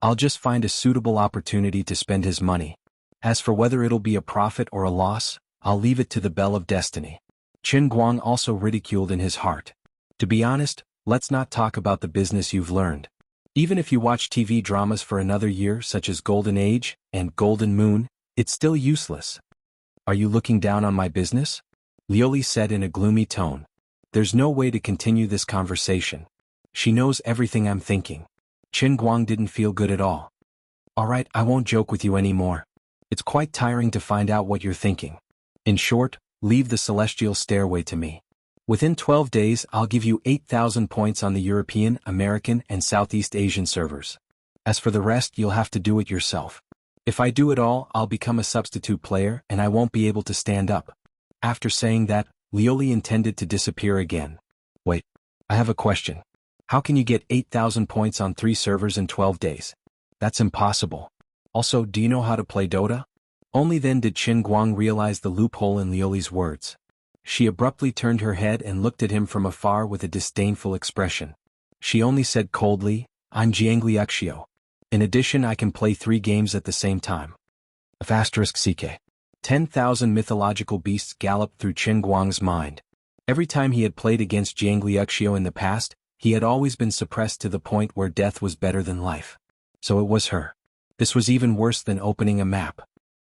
I'll just find a suitable opportunity to spend his money. As for whether it'll be a profit or a loss, I'll leave it to the bell of destiny. Qin Guang also ridiculed in his heart. To be honest, let's not talk about the business you've learned. Even if you watch TV dramas for another year, such as Golden Age and Golden Moon, it's still useless. Are you looking down on my business? Lioli said in a gloomy tone. There's no way to continue this conversation. She knows everything I'm thinking. Qin Guang didn't feel good at all. All right, I won't joke with you anymore. It's quite tiring to find out what you're thinking. In short, leave the celestial stairway to me. Within 12 days, I'll give you 8,000 points on the European, American, and Southeast Asian servers. As for the rest, you'll have to do it yourself. If I do it all, I'll become a substitute player and I won't be able to stand up. After saying that, Lioli intended to disappear again. Wait, I have a question. How can you get 8,000 points on 3 servers in 12 days? That's impossible. Also, do you know how to play Dota? Only then did Qin Guang realize the loophole in Lioli's words. She abruptly turned her head and looked at him from afar with a disdainful expression. She only said coldly, I'm Jiangliuxio. In addition, I can play 3 games at the same time. *CK. 10,000 mythological beasts galloped through Qin Guang's mind. Every time he had played against Jiangliuxio in the past, he had always been suppressed to the point where death was better than life. So it was her. This was even worse than opening a map.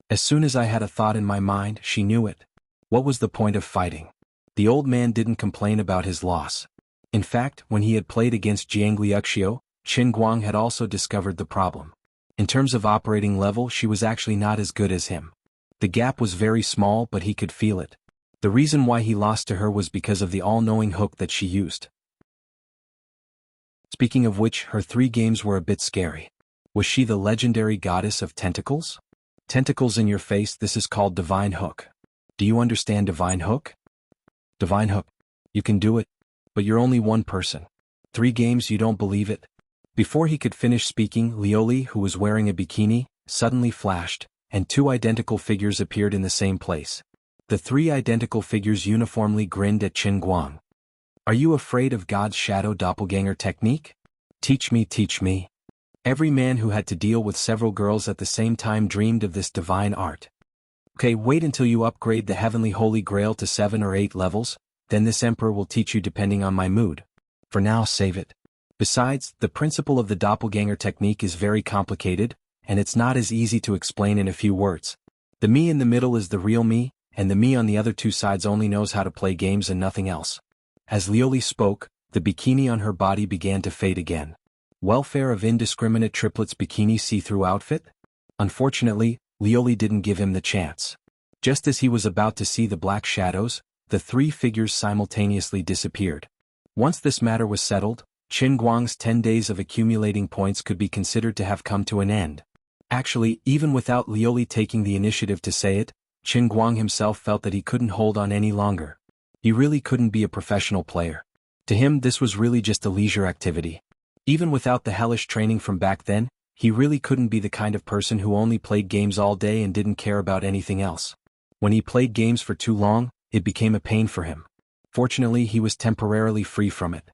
As soon as I had a thought in my mind, she knew it. What was the point of fighting? The old man didn't complain about his loss. In fact, when he had played against Jiangliuxio, Qin Guang had also discovered the problem. In terms of operating level, she was actually not as good as him. The gap was very small, but he could feel it. The reason why he lost to her was because of the all-knowing hook that she used. Speaking of which, her 3 games were a bit scary. Was she the legendary goddess of tentacles? Tentacles in your face, this is called Divine Hook. Do you understand Divine Hook? Divine Hook. You can do it. But you're only one person. 3 games, you don't believe it? Before he could finish speaking, Lioli, who was wearing a bikini, suddenly flashed, and 2 identical figures appeared in the same place. The 3 identical figures uniformly grinned at Qin Guang. Are you afraid of God's shadow doppelganger technique? Teach me, teach me. Every man who had to deal with several girls at the same time dreamed of this divine art. Okay, wait until you upgrade the heavenly holy grail to 7 or 8 levels, then this emperor will teach you depending on my mood. For now, save it. Besides, the principle of the doppelganger technique is very complicated, and it's not as easy to explain in a few words. The me in the middle is the real me, and the me on the other 2 sides only knows how to play games and nothing else. As Lioli spoke, the bikini on her body began to fade again. Welfare of indiscriminate triplets bikini see-through outfit? Unfortunately, Lioli didn't give him the chance. Just as he was about to see the black shadows, the 3 figures simultaneously disappeared. Once this matter was settled, Qin Guang's 10 days of accumulating points could be considered to have come to an end. Actually, even without Lioli taking the initiative to say it, Qin Guang himself felt that he couldn't hold on any longer. He really couldn't be a professional player. To him, this was really just a leisure activity. Even without the hellish training from back then, he really couldn't be the kind of person who only played games all day and didn't care about anything else. When he played games for too long, it became a pain for him. Fortunately, he was temporarily free from it.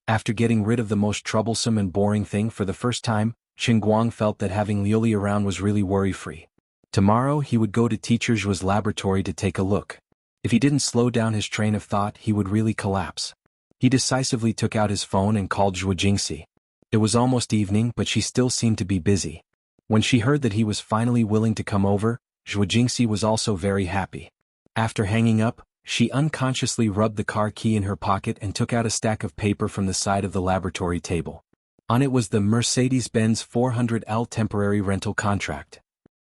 After getting rid of the most troublesome and boring thing for the first time, Qin Guang felt that having Lioli around was really worry-free. Tomorrow he would go to Teacher Zhuo's laboratory to take a look. If he didn't slow down his train of thought, he would really collapse. He decisively took out his phone and called Zhuo Jingxi. It was almost evening, but she still seemed to be busy. When she heard that he was finally willing to come over, Zhuo Jingxi was also very happy. After hanging up, she unconsciously rubbed the car key in her pocket and took out a stack of paper from the side of the laboratory table. On it was the Mercedes-Benz 400L temporary rental contract.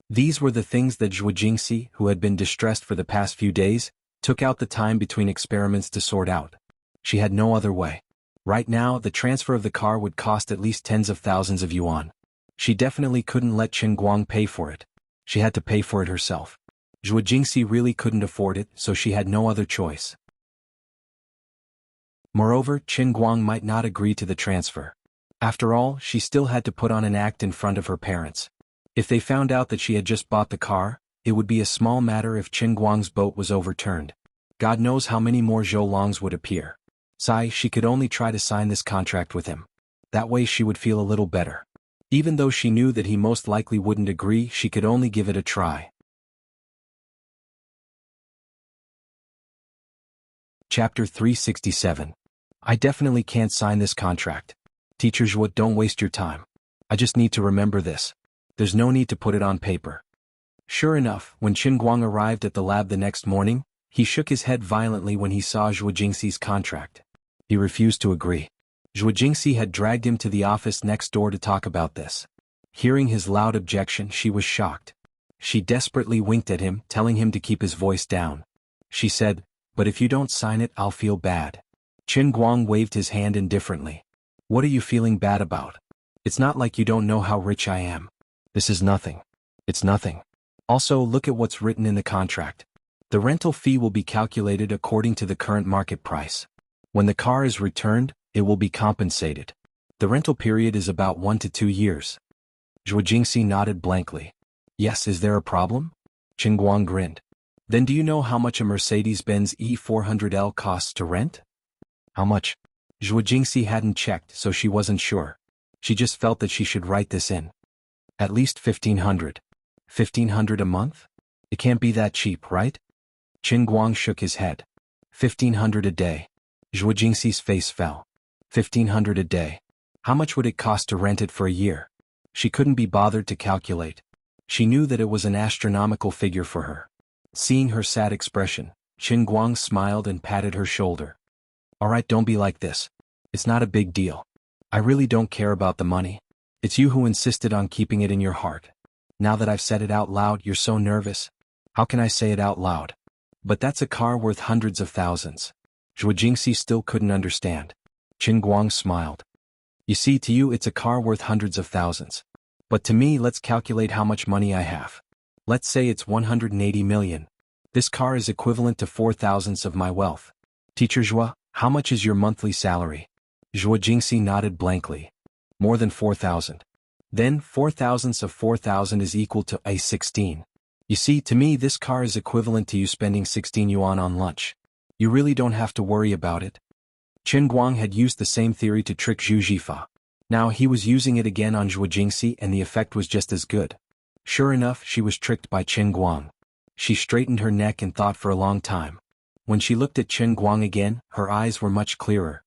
These were the things that Zhuo Jingxi, who had been distressed for the past few days, took out the time between experiments to sort out. She had no other way. Right now, the transfer of the car would cost at least tens of thousands of yuan. She definitely couldn't let Qin Guang pay for it. She had to pay for it herself. Zhuo Jingxi really couldn't afford it, so she had no other choice. Moreover, Qin Guang might not agree to the transfer. After all, she still had to put on an act in front of her parents. If they found out that she had just bought the car, it would be a small matter if Qin Guang's boat was overturned. God knows how many more Zhou Longs would appear. She could only try to sign this contract with him. That way she would feel a little better. Even though she knew that he most likely wouldn't agree, she could only give it a try. Chapter 367. I definitely can't sign this contract. Teacher Zhuo, don't waste your time. I just need to remember this. There's no need to put it on paper. Sure enough, when Qin Guang arrived at the lab the next morning, he shook his head violently when he saw Zhuo Jingxi's contract. He refused to agree. Zhuo Jingxi had dragged him to the office next door to talk about this. Hearing his loud objection, she was shocked. She desperately winked at him, telling him to keep his voice down. She said, "But if you don't sign it, I'll feel bad." Qin Guang waved his hand indifferently. "What are you feeling bad about? It's not like you don't know how rich I am. This is nothing. It's nothing. Also, look at what's written in the contract. The rental fee will be calculated according to the current market price. When the car is returned, it will be compensated. The rental period is about 1 to 2 years. Zhuo Jingxi nodded blankly. Yes, is there a problem? Qin Guang grinned. Then do you know how much a Mercedes-Benz E400L costs to rent? How much? Zhuo Jingxi hadn't checked, so she wasn't sure. She just felt that she should write this in. At least 1,500. 1,500 a month? It can't be that cheap, right? Qin Guang shook his head. 1,500 a day. Zhuo Jingxi's face fell. 1,500 a day. How much would it cost to rent it for a year? She couldn't be bothered to calculate. She knew that it was an astronomical figure for her. Seeing her sad expression, Qin Guang smiled and patted her shoulder. All right, don't be like this. It's not a big deal. I really don't care about the money. It's you who insisted on keeping it in your heart. Now that I've said it out loud, you're so nervous. How can I say it out loud? But that's a car worth hundreds of thousands. Zhuo Jingxi still couldn't understand. Qin Guang smiled. You see, to you it's a car worth hundreds of thousands. But to me, let's calculate how much money I have. Let's say it's 180 million. This car is equivalent to 4,000ths of my wealth. Teacher Zhuo, how much is your monthly salary? Zhuo Jingxi nodded blankly. More than 4,000. Then 4,000ths of 4,000 is equal to A16. You see, to me this car is equivalent to you spending 16 yuan on lunch. You really don't have to worry about it. Qin Guang had used the same theory to trick Zhu Jifa. Now he was using it again on Zhuo Jingxi and the effect was just as good. Sure enough, she was tricked by Qin Guang. She straightened her neck and thought for a long time. When she looked at Qin Guang again, her eyes were much clearer.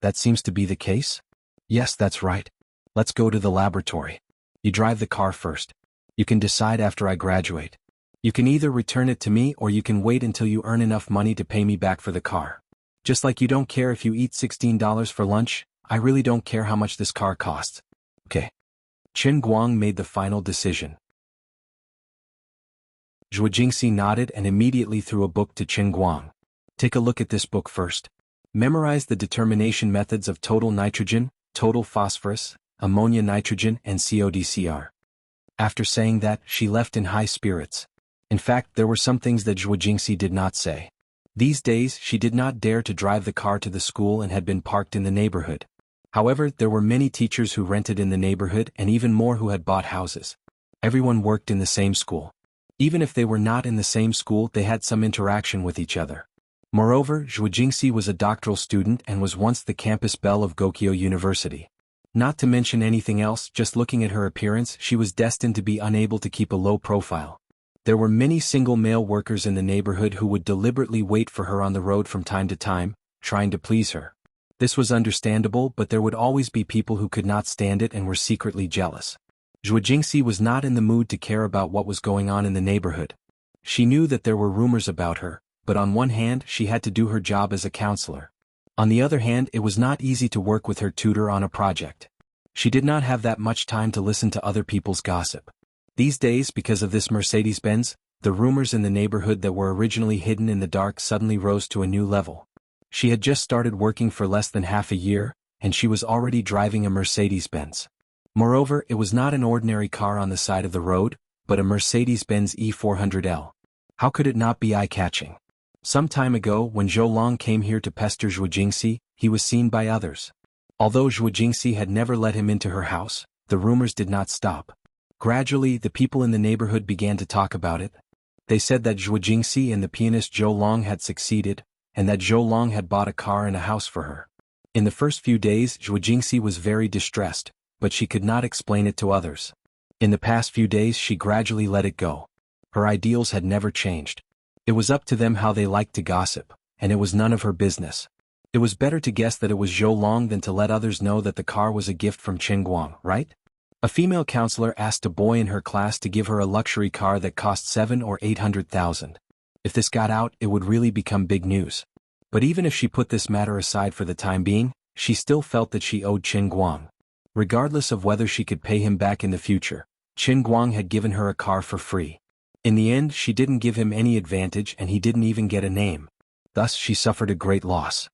That seems to be the case? Yes, that's right. Let's go to the laboratory. You drive the car first. You can decide after I graduate. You can either return it to me or you can wait until you earn enough money to pay me back for the car. Just like you don't care if you eat $16 for lunch, I really don't care how much this car costs. Okay. Qin Guang made the final decision. Zhuo Jingxi nodded and immediately threw a book to Qin Guang. Take a look at this book first. Memorize the determination methods of total nitrogen, total phosphorus, ammonia nitrogen and CODCR. After saying that, she left in high spirits. In fact, there were some things that Zhuo Jingxi did not say. These days, she did not dare to drive the car to the school and had been parked in the neighborhood. However, there were many teachers who rented in the neighborhood and even more who had bought houses. Everyone worked in the same school. Even if they were not in the same school, they had some interaction with each other. Moreover, Zhuo Jingxi was a doctoral student and was once the campus belle of Gokyo University. Not to mention anything else, just looking at her appearance, she was destined to be unable to keep a low profile. There were many single male workers in the neighborhood who would deliberately wait for her on the road from time to time, trying to please her. This was understandable, but there would always be people who could not stand it and were secretly jealous. Zhuo Jingxi was not in the mood to care about what was going on in the neighborhood. She knew that there were rumors about her, but on one hand she had to do her job as a counselor. On the other hand, it was not easy to work with her tutor on a project. She did not have that much time to listen to other people's gossip. These days, because of this Mercedes-Benz, the rumors in the neighborhood that were originally hidden in the dark suddenly rose to a new level. She had just started working for less than half a year, and she was already driving a Mercedes-Benz. Moreover, it was not an ordinary car on the side of the road, but a Mercedes-Benz E400L. How could it not be eye-catching? Some time ago, when Zhou Long came here to pester Zhuo Jingxi, he was seen by others. Although Zhuo Jingxi had never let him into her house, the rumors did not stop. Gradually, the people in the neighborhood began to talk about it. They said that Zhuo Jingxi and the pianist Zhou Long had succeeded, and that Zhou Long had bought a car and a house for her. In the first few days, Zhuo Jingxi was very distressed, but she could not explain it to others. In the past few days, she gradually let it go. Her ideals had never changed. It was up to them how they liked to gossip, and it was none of her business. It was better to guess that it was Zhou Long than to let others know that the car was a gift from Chen Guang, right? A female counselor asked a boy in her class to give her a luxury car that cost 7 or 800,000. If this got out, it would really become big news. But even if she put this matter aside for the time being, she still felt that she owed Chen Guang. Regardless of whether she could pay him back in the future, Chen Guang had given her a car for free. In the end, she didn't give him any advantage and he didn't even get a name. Thus, she suffered a great loss.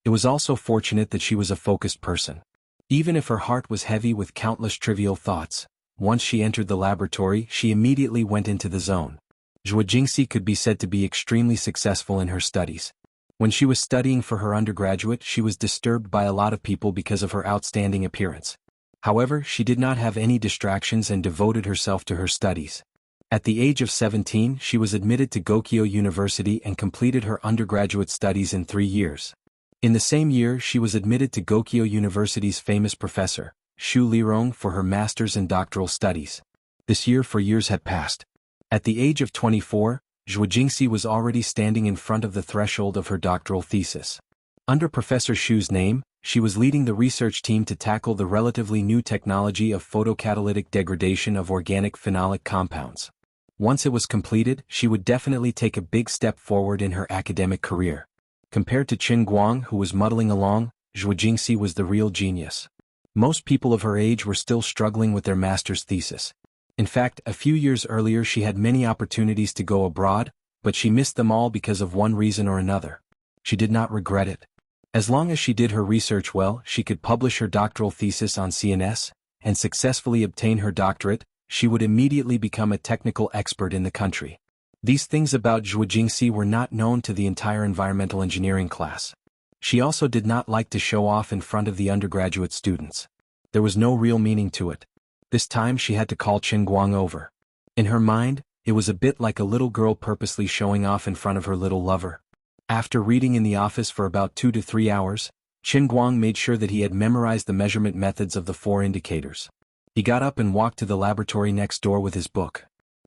It was also fortunate that she was a focused person. Even if her heart was heavy with countless trivial thoughts, once she entered the laboratory, she immediately went into the zone. Zhuo Jingxi could be said to be extremely successful in her studies. When she was studying for her undergraduate, she was disturbed by a lot of people because of her outstanding appearance. However, she did not have any distractions and devoted herself to her studies. At the age of 17, she was admitted to Gokyo University and completed her undergraduate studies in 3 years. In the same year, she was admitted to Gokyo University's famous professor, Xu Lirong, for her master's and doctoral studies. This year, 4 years had passed. At the age of 24, Zhuo Jingxi was already standing in front of the threshold of her doctoral thesis. Under Professor Xu's name, she was leading the research team to tackle the relatively new technology of photocatalytic degradation of organic phenolic compounds. Once it was completed, she would definitely take a big step forward in her academic career. Compared to Chen Guang, who was muddling along, Zhuo Jingxi was the real genius. Most people of her age were still struggling with their master's thesis. In fact, a few years earlier she had many opportunities to go abroad, but she missed them all because of one reason or another. She did not regret it. As long as she did her research well, she could publish her doctoral thesis on CNS, and successfully obtain her doctorate, she would immediately become a technical expert in the country. These things about Zhuo Jingxi were not known to the entire environmental engineering class. She also did not like to show off in front of the undergraduate students. There was no real meaning to it. This time she had to call Chen Guang over. In her mind, it was a bit like a little girl purposely showing off in front of her little lover. After reading in the office for about 2 to 3 hours, Chen Guang made sure that he had memorized the measurement methods of the 4 indicators. He got up and walked to the laboratory next door with his book.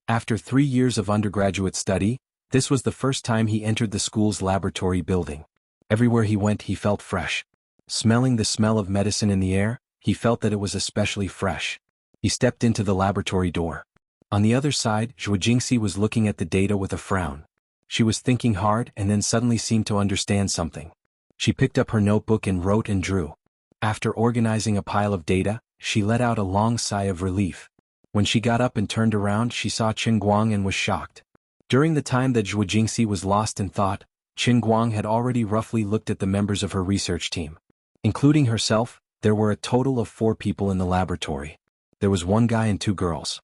After 3 years of undergraduate study, this was the first time he entered the school's laboratory building. Everywhere he went, he felt fresh. Smelling the smell of medicine in the air, he felt that it was especially fresh. He stepped into the laboratory door. On the other side, Zhuo Jingxi was looking at the data with a frown. She was thinking hard and then suddenly seemed to understand something. She picked up her notebook and wrote and drew. After organizing a pile of data, she let out a long sigh of relief. When she got up and turned around, she saw Chen Guang and was shocked. During the time that Zhuo Jingxi was lost in thought, Chen Guang had already roughly looked at the members of her research team. Including herself, there were a total of 4 people in the laboratory. There was one guy and two girls.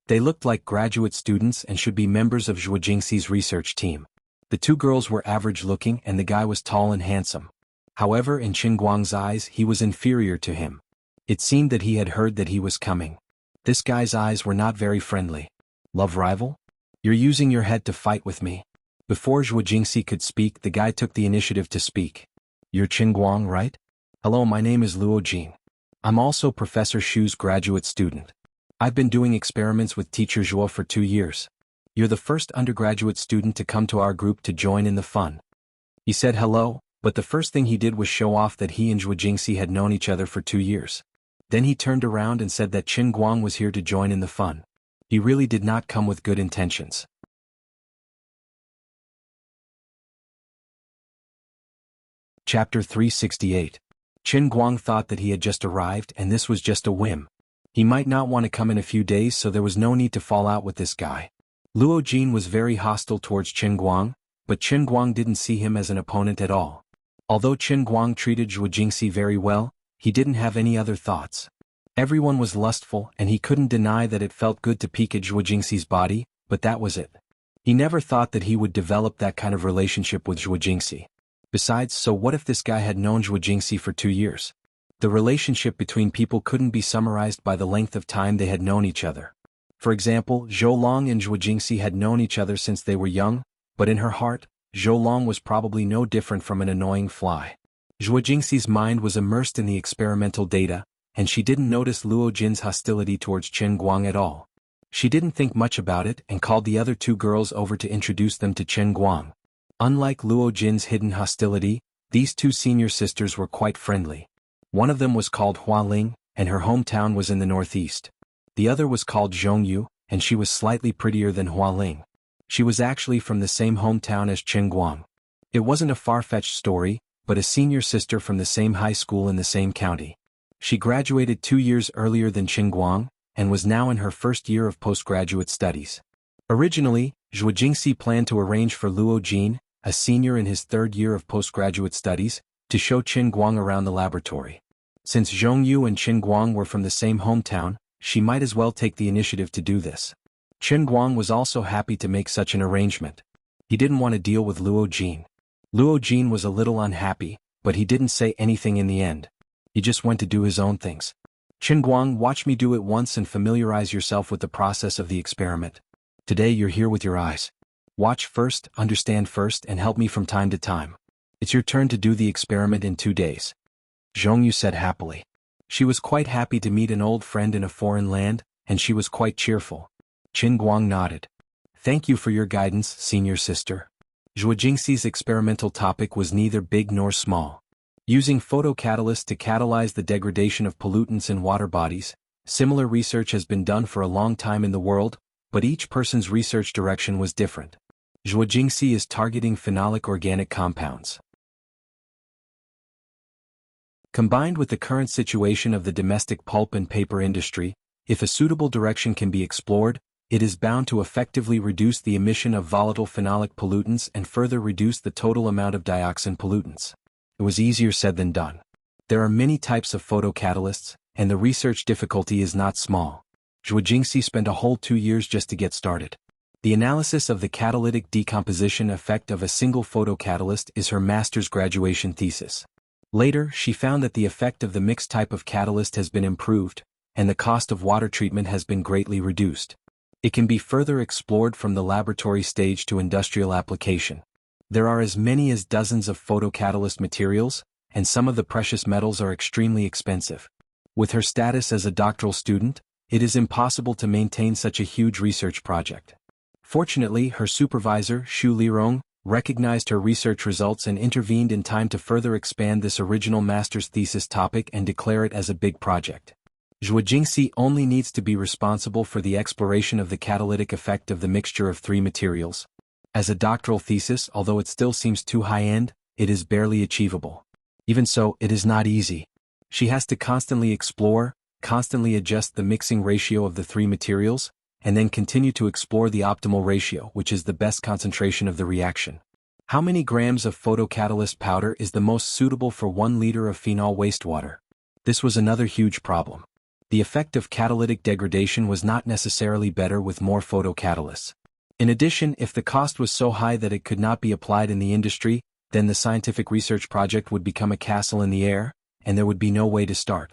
They looked like graduate students and should be members of Zhuo Jingxi's research team. The two girls were average-looking and the guy was tall and handsome. However, in Qin Guang's eyes, he was inferior to him. It seemed that he had heard that he was coming. This guy's eyes were not very friendly. Love rival? You're using your head to fight with me. Before Zhuo Jingxi could speak, the guy took the initiative to speak. You're Qin Guang, right? Hello, my name is Luo Jin. I'm also Professor Shu's graduate student. I've been doing experiments with Teacher Zhuo for 2 years. You're the first undergraduate student to come to our group to join in the fun. He said hello, but the first thing he did was show off that he and Zhuo Jingxi had known each other for 2 years. Then he turned around and said that Qin Guang was here to join in the fun. He really did not come with good intentions. Chapter 368. Qin Guang thought that he had just arrived and this was just a whim. He might not want to come in a few days, so there was no need to fall out with this guy. Luo Jin was very hostile towards Qin Guang, but Qin Guang didn't see him as an opponent at all. Although Qin Guang treated Zhuo Jingxi very well, he didn't have any other thoughts. Everyone was lustful and he couldn't deny that it felt good to peek at Zhuo Jingxi's body, but that was it. He never thought that he would develop that kind of relationship with Zhuo Jingxi. Besides, so what if this guy had known Zhuo Jingxi for 2 years? The relationship between people couldn't be summarized by the length of time they had known each other. For example, Zhou Long and Zhuo Jingxi had known each other since they were young, but in her heart, Zhou Long was probably no different from an annoying fly. Zhuo Jingxi's mind was immersed in the experimental data, and she didn't notice Luo Jin's hostility towards Qin Guang at all. She didn't think much about it and called the other two girls over to introduce them to Qin Guang. Unlike Luo Jin's hidden hostility, these two senior sisters were quite friendly. One of them was called Hua Ling, and her hometown was in the northeast. The other was called Zhongyu, and she was slightly prettier than Hua Ling. She was actually from the same hometown as Qin Guang. It wasn't a far-fetched story, but a senior sister from the same high school in the same county. She graduated 2 years earlier than Qin Guang, and was now in her first year of postgraduate studies. Originally, Zhuo Jingxi planned to arrange for Luo Jin, a senior in his 3rd year of postgraduate studies, to show Qin Guang around the laboratory. Since Zhongyu and Qin Guang were from the same hometown, she might as well take the initiative to do this. Qin Guang was also happy to make such an arrangement. He didn't want to deal with Luo Jin. Luo Jin was a little unhappy, but he didn't say anything in the end. He just went to do his own things. Qin Guang, watch me do it once and familiarize yourself with the process of the experiment. Today you're here with your eyes. Watch first, understand first, and help me from time to time. It's your turn to do the experiment in 2 days. Zhongyu said happily. She was quite happy to meet an old friend in a foreign land, and she was quite cheerful. Qin Guang nodded. Thank you for your guidance, senior sister. Zhuo Jingxi's experimental topic was neither big nor small. Using photocatalysts to catalyze the degradation of pollutants in water bodies, similar research has been done for a long time in the world, but each person's research direction was different. Zhuo Jingxi is targeting phenolic organic compounds. Combined with the current situation of the domestic pulp and paper industry, if a suitable direction can be explored, it is bound to effectively reduce the emission of volatile phenolic pollutants and further reduce the total amount of dioxin pollutants. It was easier said than done. There are many types of photocatalysts, and the research difficulty is not small. Zhuo Jingxi spent a whole 2 years just to get started. The analysis of the catalytic decomposition effect of a single photocatalyst is her master's graduation thesis. Later, she found that the effect of the mixed type of catalyst has been improved, and the cost of water treatment has been greatly reduced. It can be further explored from the laboratory stage to industrial application. There are as many as dozens of photocatalyst materials, and some of the precious metals are extremely expensive. With her status as a doctoral student, it is impossible to maintain such a huge research project. Fortunately, her supervisor, Xu Lirong, recognized her research results and intervened in time to further expand this original master's thesis topic and declare it as a big project. Zhuo Jingxi only needs to be responsible for the exploration of the catalytic effect of the mixture of 3 materials. As a doctoral thesis, although it still seems too high-end, it is barely achievable. Even so, it is not easy. She has to constantly explore, constantly adjust the mixing ratio of the 3 materials, and then continue to explore the optimal ratio, which is the best concentration of the reaction. How many grams of photocatalyst powder is the most suitable for 1 liter of phenol wastewater? This was another huge problem. The effect of catalytic degradation was not necessarily better with more photocatalysts. In addition, if the cost was so high that it could not be applied in the industry, then the scientific research project would become a castle in the air, and there would be no way to start.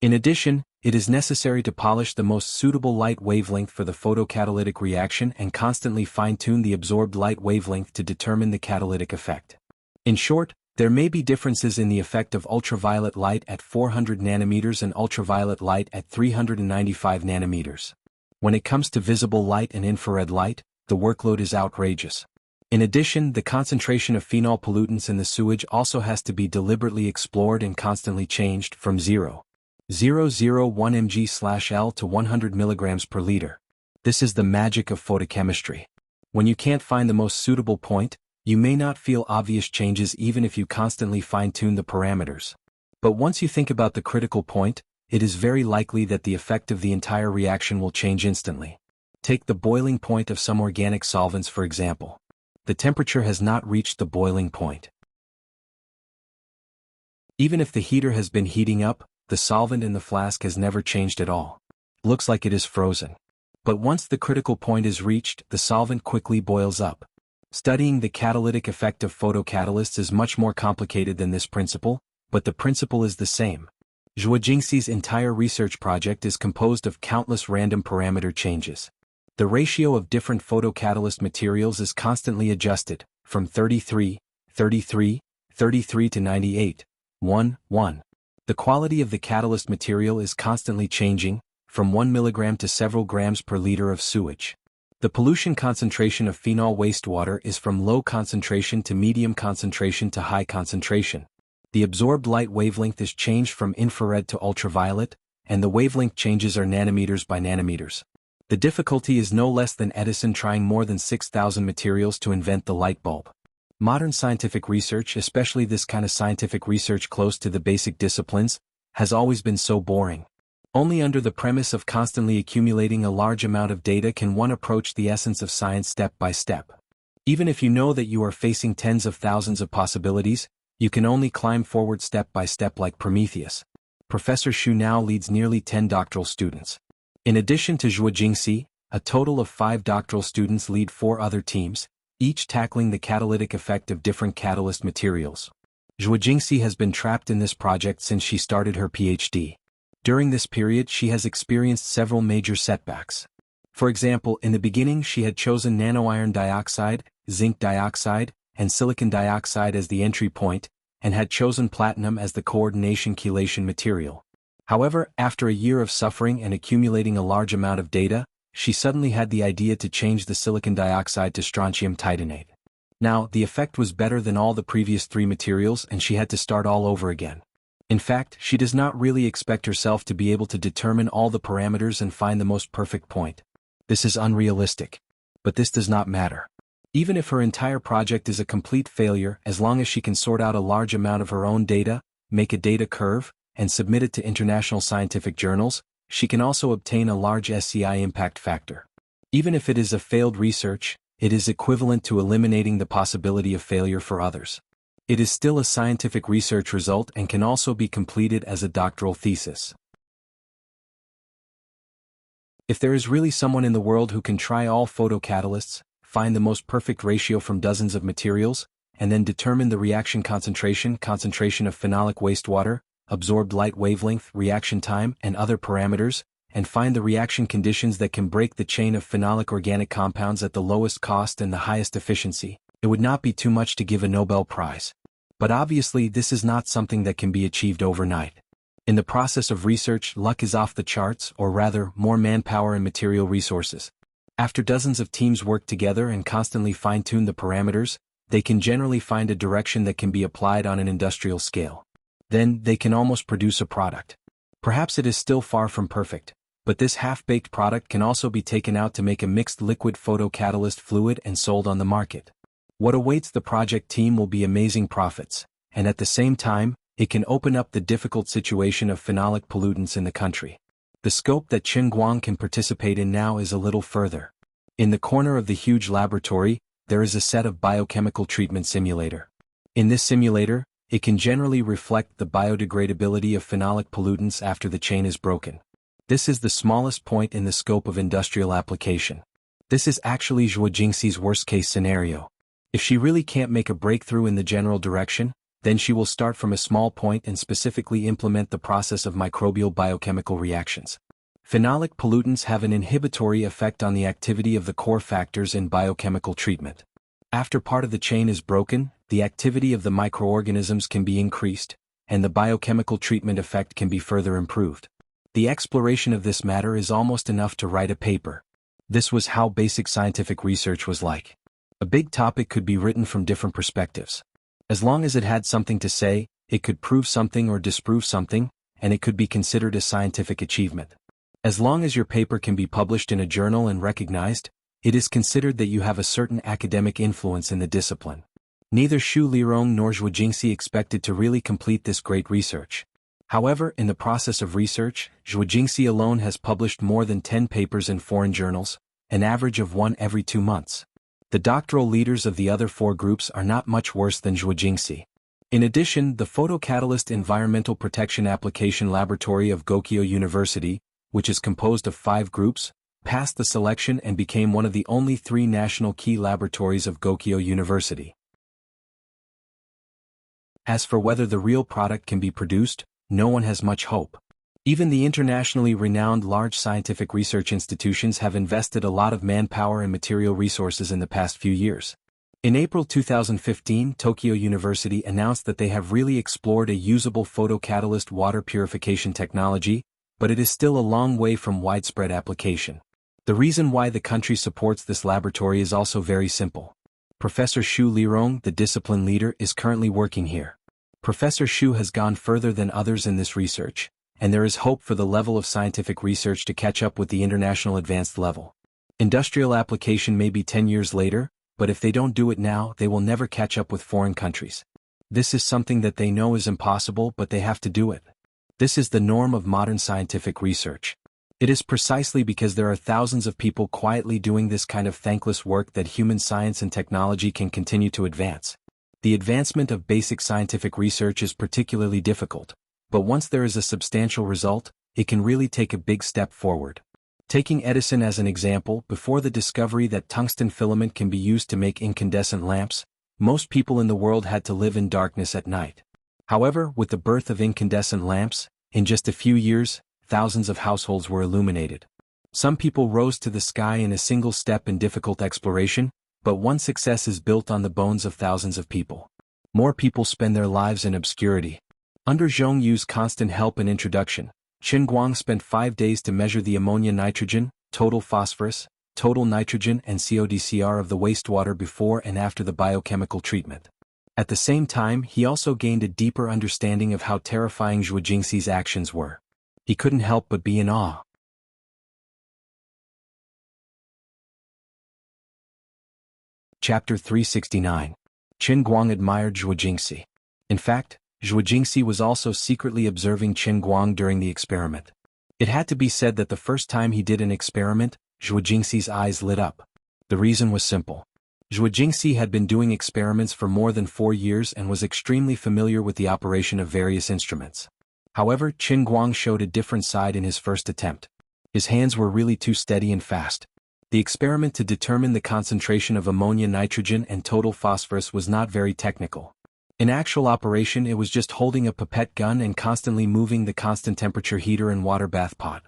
In addition, it is necessary to polish the most suitable light wavelength for the photocatalytic reaction and constantly fine-tune the absorbed light wavelength to determine the catalytic effect. In short, there may be differences in the effect of ultraviolet light at 400 nanometers and ultraviolet light at 395 nanometers. When it comes to visible light and infrared light, the workload is outrageous. In addition, the concentration of phenol pollutants in the sewage also has to be deliberately explored and constantly changed from 0.001 mg/L to 100 mg per liter. This is the magic of photochemistry. When you can't find the most suitable point, you may not feel obvious changes even if you constantly fine-tune the parameters. But once you think about the critical point, it is very likely that the effect of the entire reaction will change instantly. Take the boiling point of some organic solvents for example. The temperature has not reached the boiling point. Even if the heater has been heating up, the solvent in the flask has never changed at all. Looks like it is frozen. But once the critical point is reached, the solvent quickly boils up. Studying the catalytic effect of photocatalysts is much more complicated than this principle, but the principle is the same. Zhuo Jingxi's entire research project is composed of countless random parameter changes. The ratio of different photocatalyst materials is constantly adjusted, from 33, 33, 33 to 98, 1, 1. The quality of the catalyst material is constantly changing, from 1 mg to several grams per liter of sewage. The pollution concentration of phenol wastewater is from low concentration to medium concentration to high concentration. The absorbed light wavelength is changed from infrared to ultraviolet, and the wavelength changes are nanometers by nanometers. The difficulty is no less than Edison trying more than 6,000 materials to invent the light bulb. Modern scientific research, especially this kind of scientific research close to the basic disciplines, has always been so boring. Only under the premise of constantly accumulating a large amount of data can one approach the essence of science step by step. Even if you know that you are facing tens of thousands of possibilities, you can only climb forward step by step like Prometheus. Professor Xu now leads nearly 10 doctoral students. In addition to Zhuo Jingxi, a total of 5 doctoral students lead 4 other teams, each tackling the catalytic effect of different catalyst materials. Zhuo Jingxi has been trapped in this project since she started her PhD. During this period she has experienced several major setbacks. For example, in the beginning she had chosen nanoiron dioxide, zinc dioxide, and silicon dioxide as the entry point, and had chosen platinum as the coordination chelation material. However, after a year of suffering and accumulating a large amount of data, she suddenly had the idea to change the silicon dioxide to strontium titanate. Now, the effect was better than all the previous 3 materials and she had to start all over again. In fact, she does not really expect herself to be able to determine all the parameters and find the most perfect point. This is unrealistic. But this does not matter. Even if her entire project is a complete failure, as long as she can sort out a large amount of her own data, make a data curve, and submit it to international scientific journals, she can also obtain a large SCI impact factor. Even if it is a failed research, it is equivalent to eliminating the possibility of failure for others. It is still a scientific research result and can also be completed as a doctoral thesis. If there is really someone in the world who can try all photocatalysts, find the most perfect ratio from dozens of materials, and then determine the reaction concentration of phenolic wastewater, absorbed light wavelength, reaction time, and other parameters, and find the reaction conditions that can break the chain of phenolic organic compounds at the lowest cost and the highest efficiency, it would not be too much to give a Nobel Prize. But obviously this is not something that can be achieved overnight. In the process of research, luck is off the charts, or rather, more manpower and material resources. After dozens of teams work together and constantly fine-tune the parameters, they can generally find a direction that can be applied on an industrial scale. Then, they can almost produce a product. Perhaps it is still far from perfect, but this half-baked product can also be taken out to make a mixed liquid photocatalyst fluid and sold on the market. What awaits the project team will be amazing profits, and at the same time, it can open up the difficult situation of phenolic pollutants in the country. The scope that Chen Guang can participate in now is a little further. In the corner of the huge laboratory, there is a set of biochemical treatment simulator. In this simulator, it can generally reflect the biodegradability of phenolic pollutants after the chain is broken. This is the smallest point in the scope of industrial application. This is actually Zhuo Jingxi's worst-case scenario. If she really can't make a breakthrough in the general direction, then she will start from a small point and specifically implement the process of microbial biochemical reactions. Phenolic pollutants have an inhibitory effect on the activity of the core factors in biochemical treatment. After part of the chain is broken, the activity of the microorganisms can be increased, and the biochemical treatment effect can be further improved. The exploration of this matter is almost enough to write a paper. This was how basic scientific research was like. A big topic could be written from different perspectives. As long as it had something to say, it could prove something or disprove something, and it could be considered a scientific achievement. As long as your paper can be published in a journal and recognized, it is considered that you have a certain academic influence in the discipline. Neither Xu Lirong nor Zhuo Jingxi expected to really complete this great research. However, in the process of research, Zhuo Jingxi alone has published more than 10 papers in foreign journals, an average of one every 2 months. The doctoral leaders of the other 4 groups are not much worse than Zhuo Jingxi. In addition, the Photocatalyst Environmental Protection Application Laboratory of Gokyo University, which is composed of 5 groups, passed the selection and became one of the only 3 national key laboratories of Gokyo University. As for whether the real product can be produced, no one has much hope. Even the internationally renowned large scientific research institutions have invested a lot of manpower and material resources in the past few years. In April 2015, Tokyo University announced that they have really explored a usable photocatalyst water purification technology, but it is still a long way from widespread application. The reason why the country supports this laboratory is also very simple. Professor Xu Lirong, the discipline leader, is currently working here. Professor Xu has gone further than others in this research, and there is hope for the level of scientific research to catch up with the international advanced level. Industrial application may be 10 years later, but if they don't do it now, they will never catch up with foreign countries. This is something that they know is impossible, but they have to do it. This is the norm of modern scientific research. It is precisely because there are thousands of people quietly doing this kind of thankless work that human science and technology can continue to advance. The advancement of basic scientific research is particularly difficult, but once there is a substantial result, it can really take a big step forward. Taking Edison as an example, before the discovery that tungsten filament can be used to make incandescent lamps, most people in the world had to live in darkness at night. However, with the birth of incandescent lamps, in just a few years, thousands of households were illuminated. Some people rose to the sky in a single step in difficult exploration, but one success is built on the bones of thousands of people. More people spend their lives in obscurity. Under Zhong Yu's constant help and introduction, Qin Guang spent 5 days to measure the ammonia nitrogen, total phosphorus, total nitrogen and CODCR of the wastewater before and after the biochemical treatment. At the same time, he also gained a deeper understanding of how terrifying Zhuo Jingxi's actions were. He couldn't help but be in awe. Chapter 369. Qin Guang admired Zhuo Jingxi. In fact, Zhuo Jingxi was also secretly observing Qin Guang during the experiment. It had to be said that the first time he did an experiment, Zhuo Jingxi's eyes lit up. The reason was simple. Zhuo Jingxi had been doing experiments for more than 4 years and was extremely familiar with the operation of various instruments. However, Qin Guang showed a different side in his first attempt. His hands were really too steady and fast. The experiment to determine the concentration of ammonia nitrogen and total phosphorus was not very technical. In actual operation, it was just holding a pipette gun and constantly moving the constant temperature heater and water bath pot.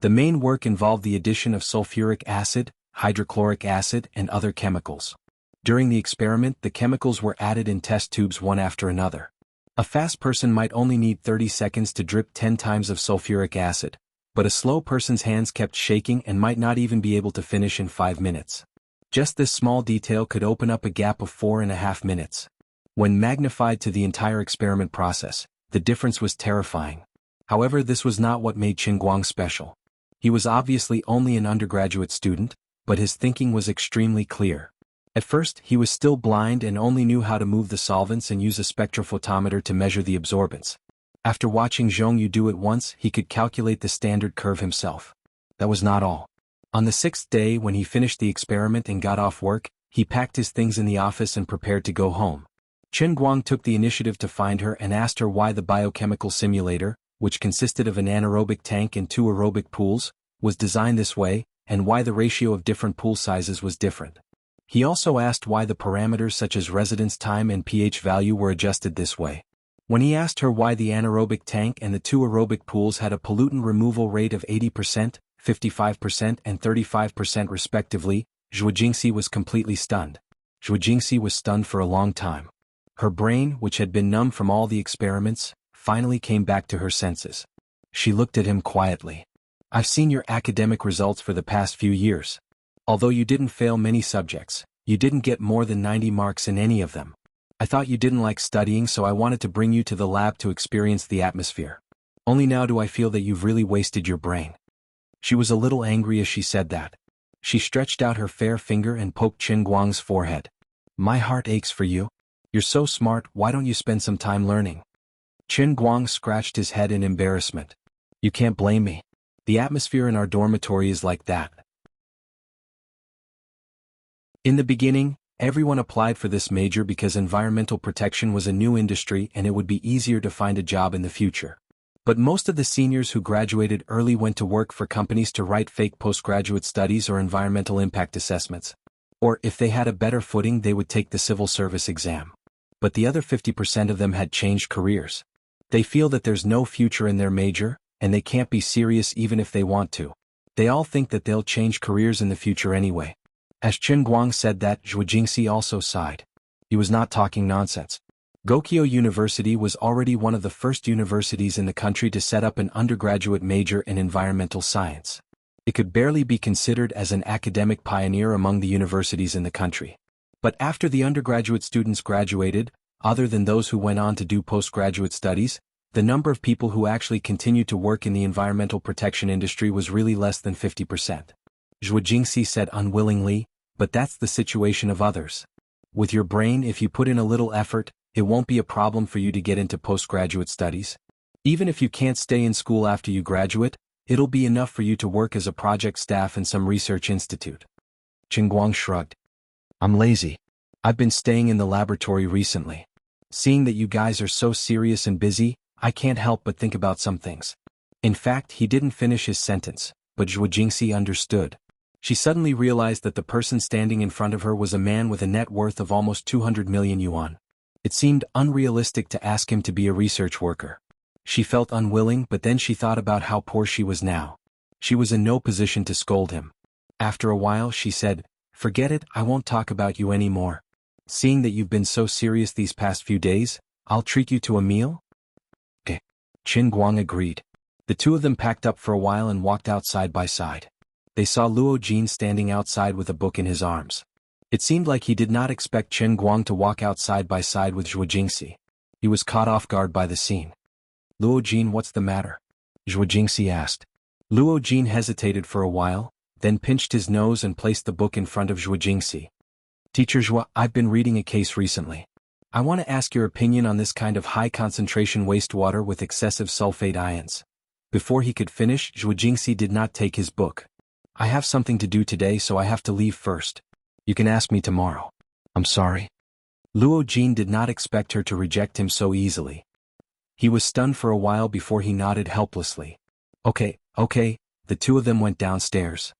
The main work involved the addition of sulfuric acid, hydrochloric acid, and other chemicals. During the experiment, the chemicals were added in test tubes one after another. A fast person might only need 30 seconds to drip 10 times of sulfuric acid, but a slow person's hands kept shaking and might not even be able to finish in 5 minutes. Just this small detail could open up a gap of 4.5 minutes. When magnified to the entire experiment process, the difference was terrifying. However, this was not what made Qin Guang special. He was obviously only an undergraduate student, but his thinking was extremely clear. At first, he was still blind and only knew how to move the solvents and use a spectrophotometer to measure the absorbance. After watching Zhong Yu do it once, he could calculate the standard curve himself. That was not all. On the 6th day, when he finished the experiment and got off work, he packed his things in the office and prepared to go home. Chen Guang took the initiative to find her and asked her why the biochemical simulator, which consisted of an anaerobic tank and 2 aerobic pools, was designed this way, and why the ratio of different pool sizes was different. He also asked why the parameters such as residence time and pH value were adjusted this way. When he asked her why the anaerobic tank and the 2 aerobic pools had a pollutant removal rate of 80%, 55% and 35% respectively, Zhuo Jingxi was completely stunned. Zhuo Jingxi was stunned for a long time. Her brain, which had been numb from all the experiments, finally came back to her senses. She looked at him quietly. I've seen your academic results for the past few years. Although you didn't fail many subjects, you didn't get more than 90 marks in any of them. I thought you didn't like studying, so I wanted to bring you to the lab to experience the atmosphere. Only now do I feel that you've really wasted your brain. She was a little angry as she said that. She stretched out her fair finger and poked Chen Guang's forehead. My heart aches for you. You're so smart, why don't you spend some time learning? Chen Guang scratched his head in embarrassment. You can't blame me. The atmosphere in our dormitory is like that. In the beginning, everyone applied for this major because environmental protection was a new industry and it would be easier to find a job in the future. But most of the seniors who graduated early went to work for companies to write fake postgraduate studies or environmental impact assessments. Or if they had a better footing, they would take the civil service exam. But the other 50% of them had changed careers. They feel that there's no future in their major, and they can't be serious even if they want to. They all think that they'll change careers in the future anyway. As Chen Guang said that, Zhuo Jingxi also sighed. He was not talking nonsense. Gokyo University was already one of the first universities in the country to set up an undergraduate major in environmental science. It could barely be considered as an academic pioneer among the universities in the country. But after the undergraduate students graduated, other than those who went on to do postgraduate studies, the number of people who actually continued to work in the environmental protection industry was really less than 50%. Zhuo Jingxi said unwillingly, but that's the situation of others. With your brain, if you put in a little effort, it won't be a problem for you to get into postgraduate studies. Even if you can't stay in school after you graduate, it'll be enough for you to work as a project staff in some research institute. Chen Guang shrugged. I'm lazy. I've been staying in the laboratory recently. Seeing that you guys are so serious and busy, I can't help but think about some things. In fact, he didn't finish his sentence, but Zhuo Jingxi understood. She suddenly realized that the person standing in front of her was a man with a net worth of almost 200 million yuan. It seemed unrealistic to ask him to be a research worker. She felt unwilling, but then she thought about how poor she was now. She was in no position to scold him. After a while she said, Forget it, I won't talk about you anymore. Seeing that you've been so serious these past few days, I'll treat you to a meal? Okay. Chen Guang agreed. The two of them packed up for a while and walked out side by side. They saw Luo Jin standing outside with a book in his arms. It seemed like he did not expect Chen Guang to walk out side by side with Zhuo Jingxi. He was caught off guard by the scene. Luo Jin, what's the matter? Zhuo Jingxi asked. Luo Jin hesitated for a while, then pinched his nose and placed the book in front of Zhuo Jingxi. Teacher Zhuo, I've been reading a case recently. I want to ask your opinion on this kind of high-concentration wastewater with excessive sulfate ions. Before he could finish, Zhuo Jingxi did not take his book. I have something to do today, so I have to leave first. You can ask me tomorrow. I'm sorry. Luo Jin did not expect her to reject him so easily. He was stunned for a while before he nodded helplessly. Okay. The two of them went downstairs.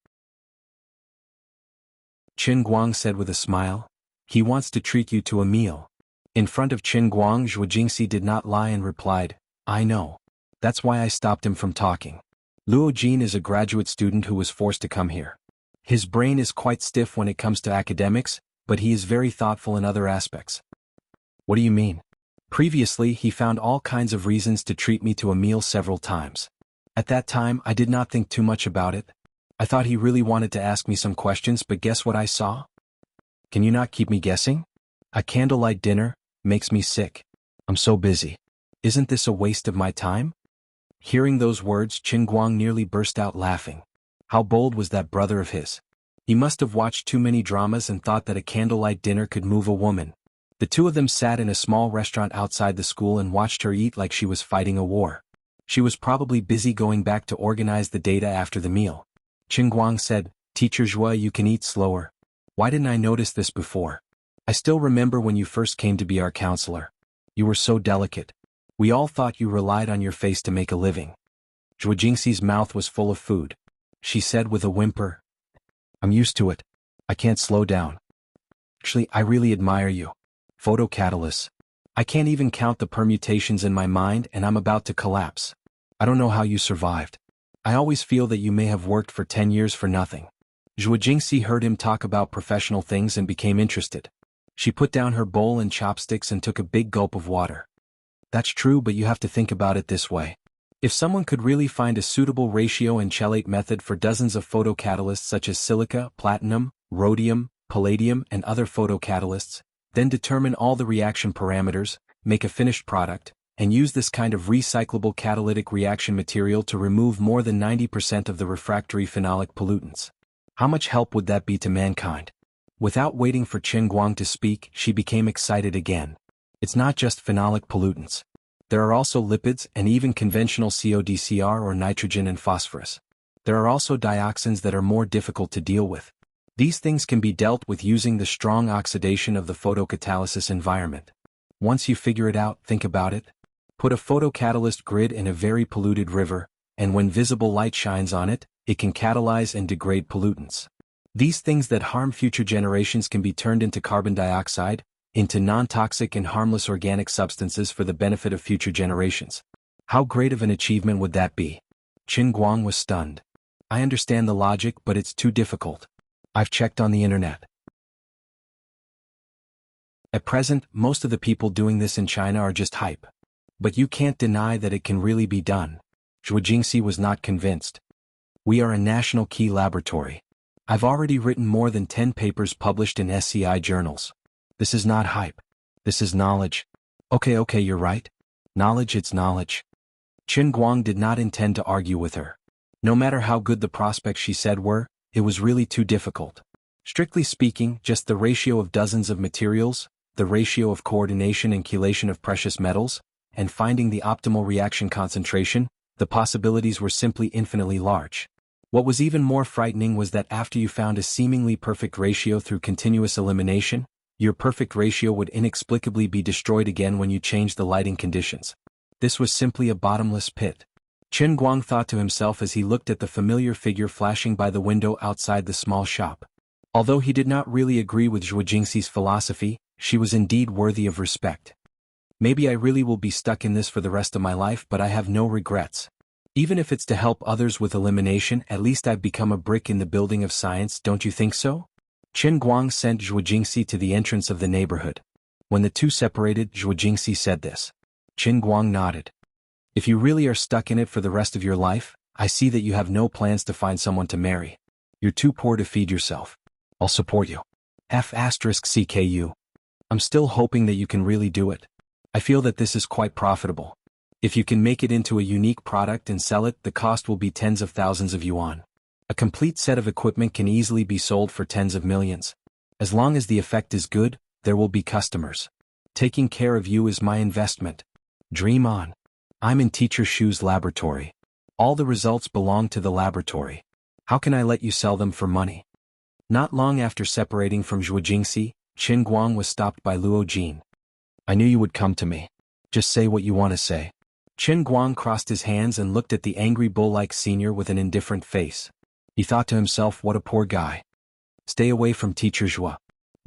Chen Guang said with a smile, He wants to treat you to a meal. In front of Chen Guang, Zhuo Jingxi did not lie and replied, I know. That's why I stopped him from talking. Luo Jin is a graduate student who was forced to come here. His brain is quite stiff when it comes to academics, but he is very thoughtful in other aspects. What do you mean? Previously, he found all kinds of reasons to treat me to a meal several times. At that time, I did not think too much about it. I thought he really wanted to ask me some questions, but guess what I saw? Can you not keep me guessing? A candlelight dinner makes me sick. I'm so busy. Isn't this a waste of my time? Hearing those words, Chen Guang nearly burst out laughing. How bold was that brother of his? He must have watched too many dramas and thought that a candlelight dinner could move a woman. The two of them sat in a small restaurant outside the school and watched her eat like she was fighting a war. She was probably busy going back to organize the data after the meal. Chen Guang said, Teacher Zhuo, you can eat slower. Why didn't I notice this before? I still remember when you first came to be our counselor. You were so delicate. We all thought you relied on your face to make a living. Zhuo Jingxi's mouth was full of food. She said with a whimper, I'm used to it. I can't slow down. Actually, I really admire you. Photocatalysts. I can't even count the permutations in my mind and I'm about to collapse. I don't know how you survived. I always feel that you may have worked for 10 years for nothing. Zhuo Jingxi heard him talk about professional things and became interested. She put down her bowl and chopsticks and took a big gulp of water. That's true, but you have to think about it this way. If someone could really find a suitable ratio and chelate method for dozens of photocatalysts such as silica, platinum, rhodium, palladium and other photocatalysts, then determine all the reaction parameters, make a finished product, and use this kind of recyclable catalytic reaction material to remove more than 90% of the refractory phenolic pollutants. How much help would that be to mankind? Without waiting for Chen Guang to speak, she became excited again. It's not just phenolic pollutants. There are also lipids and even conventional CODCR or nitrogen and phosphorus. There are also dioxins that are more difficult to deal with. These things can be dealt with using the strong oxidation of the photocatalysis environment. Once you figure it out, think about it. Put a photocatalyst grid in a very polluted river, and when visible light shines on it, it can catalyze and degrade pollutants. These things that harm future generations can be turned into carbon dioxide, into non-toxic and harmless organic substances for the benefit of future generations. How great of an achievement would that be? Qin Guang was stunned. I understand the logic, but it's too difficult. I've checked on the internet. At present, most of the people doing this in China are just hype. But you can't deny that it can really be done. Zhuo Jingxi was not convinced. We are a national key laboratory. I've already written more than 10 papers published in SCI journals. This is not hype. This is knowledge. Okay, you're right. Knowledge, it's knowledge. Qin Guang did not intend to argue with her. No matter how good the prospects she said were, it was really too difficult. Strictly speaking, just the ratio of dozens of materials, the ratio of coordination and chelation of precious metals, and finding the optimal reaction concentration, the possibilities were simply infinitely large. What was even more frightening was that after you found a seemingly perfect ratio through continuous elimination, your perfect ratio would inexplicably be destroyed again when you changed the lighting conditions. This was simply a bottomless pit. Qin Guang thought to himself as he looked at the familiar figure flashing by the window outside the small shop. Although he did not really agree with Zhuo Jingxi's philosophy, she was indeed worthy of respect. Maybe I really will be stuck in this for the rest of my life, but I have no regrets. Even if it's to help others with elimination, at least I've become a brick in the building of science, don't you think so? Qin Guang sent Zhuo Jingxi to the entrance of the neighborhood. When the two separated, Zhuo Jingxi said this. Qin Guang nodded. If you really are stuck in it for the rest of your life, I see that you have no plans to find someone to marry. You're too poor to feed yourself. I'll support you. F***CKU. I'm still hoping that you can really do it. I feel that this is quite profitable. If you can make it into a unique product and sell it, the cost will be tens of thousands of yuan. A complete set of equipment can easily be sold for tens of millions. As long as the effect is good, there will be customers. Taking care of you is my investment. Dream on. I'm in Teacher Shu's laboratory. All the results belong to the laboratory. How can I let you sell them for money? Not long after separating from Zhuo Jingxi, Qin Guang was stopped by Luo Jin. I knew you would come to me. Just say what you want to say. Qin Guang crossed his hands and looked at the angry bull-like senior with an indifferent face. He thought to himself, what a poor guy. Stay away from Teacher Zhuo.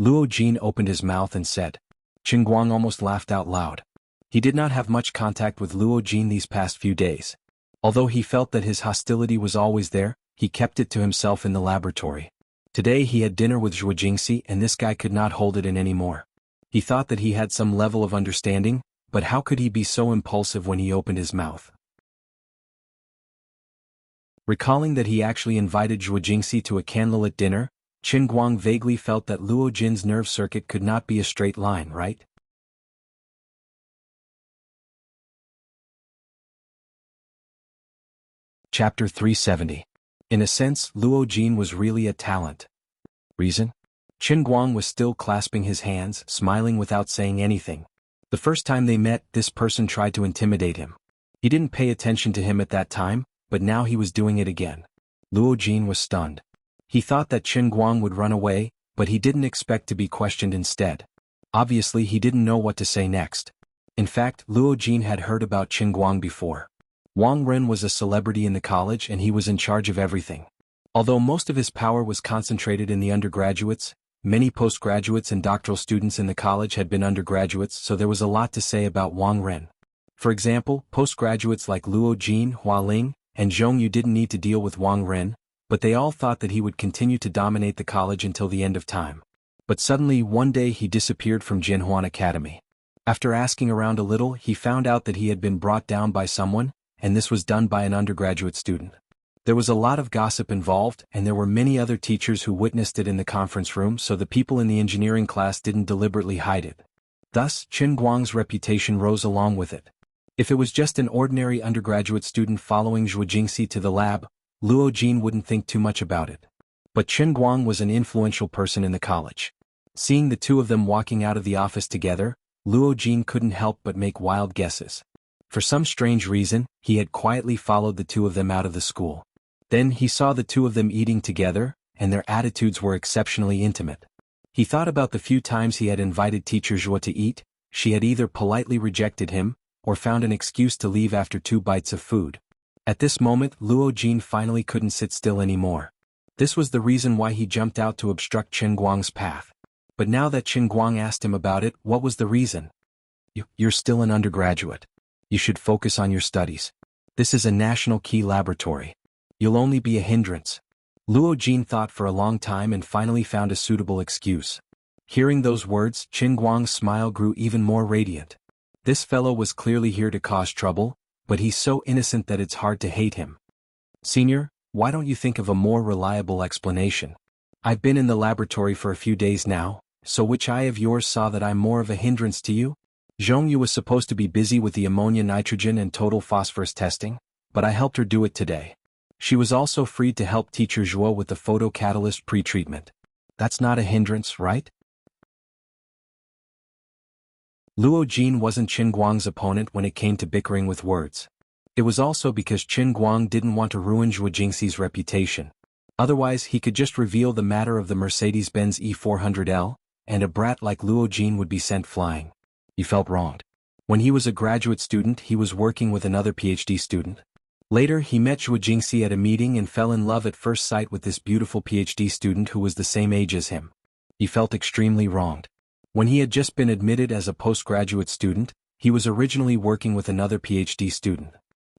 Luo Jin opened his mouth and said. Qin Guang almost laughed out loud. He did not have much contact with Luo Jin these past few days. Although he felt that his hostility was always there, he kept it to himself in the laboratory. Today he had dinner with Zhuo Jingxi and this guy could not hold it in anymore. He thought that he had some level of understanding, but how could he be so impulsive when he opened his mouth? Recalling that he actually invited Zhuo Jingxi to a candlelit dinner, Qin Guang vaguely felt that Luo Jin's nerve circuit could not be a straight line, right? Chapter 370. In a sense, Luo Jin was really a talent. Reason? Qin Guang was still clasping his hands, smiling without saying anything. The first time they met, this person tried to intimidate him. He didn't pay attention to him at that time, but now he was doing it again. Luo Jin was stunned. He thought that Qin Guang would run away, but he didn't expect to be questioned instead. Obviously he didn't know what to say next. In fact, Luo Jin had heard about Qin Guang before. Wang Ren was a celebrity in the college and he was in charge of everything. Although most of his power was concentrated in the undergraduates, many postgraduates and doctoral students in the college had been undergraduates, so there was a lot to say about Wang Ren. For example, postgraduates like Luo Jin, Hua Ling, and Zhong Yu didn't need to deal with Wang Ren, but they all thought that he would continue to dominate the college until the end of time. But suddenly one day he disappeared from Jinhuan Academy. After asking around a little, he found out that he had been brought down by someone, and this was done by an undergraduate student. There was a lot of gossip involved, and there were many other teachers who witnessed it in the conference room, so the people in the engineering class didn't deliberately hide it. Thus, Qin Guang's reputation rose along with it. If it was just an ordinary undergraduate student following Zhuo Jingxi to the lab, Luo Jin wouldn't think too much about it. But Qin Guang was an influential person in the college. Seeing the two of them walking out of the office together, Luo Jin couldn't help but make wild guesses. For some strange reason, he had quietly followed the two of them out of the school. Then he saw the two of them eating together, and their attitudes were exceptionally intimate. He thought about the few times he had invited teacher Zhuo to eat. She had either politely rejected him, or found an excuse to leave after 2 bites of food. At this moment, Luo Jin finally couldn't sit still anymore. This was the reason why he jumped out to obstruct Qin Guang's path. But now that Qin Guang asked him about it, what was the reason? You're still an undergraduate. You should focus on your studies. This is a national key laboratory. You'll only be a hindrance. Luo Jin thought for a long time and finally found a suitable excuse. Hearing those words, Qin Guang's smile grew even more radiant. This fellow was clearly here to cause trouble, but he's so innocent that it's hard to hate him. Senior, why don't you think of a more reliable explanation? I've been in the laboratory for a few days now, so which eye of yours saw that I'm more of a hindrance to you? Zhong Yu was supposed to be busy with the ammonia nitrogen and total phosphorus testing, but I helped her do it today. She was also freed to help teacher Zhuo with the photocatalyst pre-treatment. That's not a hindrance, right? Luo Jin wasn't Qin Guang's opponent when it came to bickering with words. It was also because Qin Guang didn't want to ruin Zhuo Jingxi's reputation. Otherwise he could just reveal the matter of the Mercedes-Benz E400L, and a brat like Luo Jin would be sent flying. He felt wronged. When he was a graduate student he was working with another PhD student. Later he met Zhuo Jingxi at a meeting and fell in love at first sight with this beautiful PhD student who was the same age as him. He felt extremely wronged. When he had just been admitted as a postgraduate student, he was originally working with another PhD student.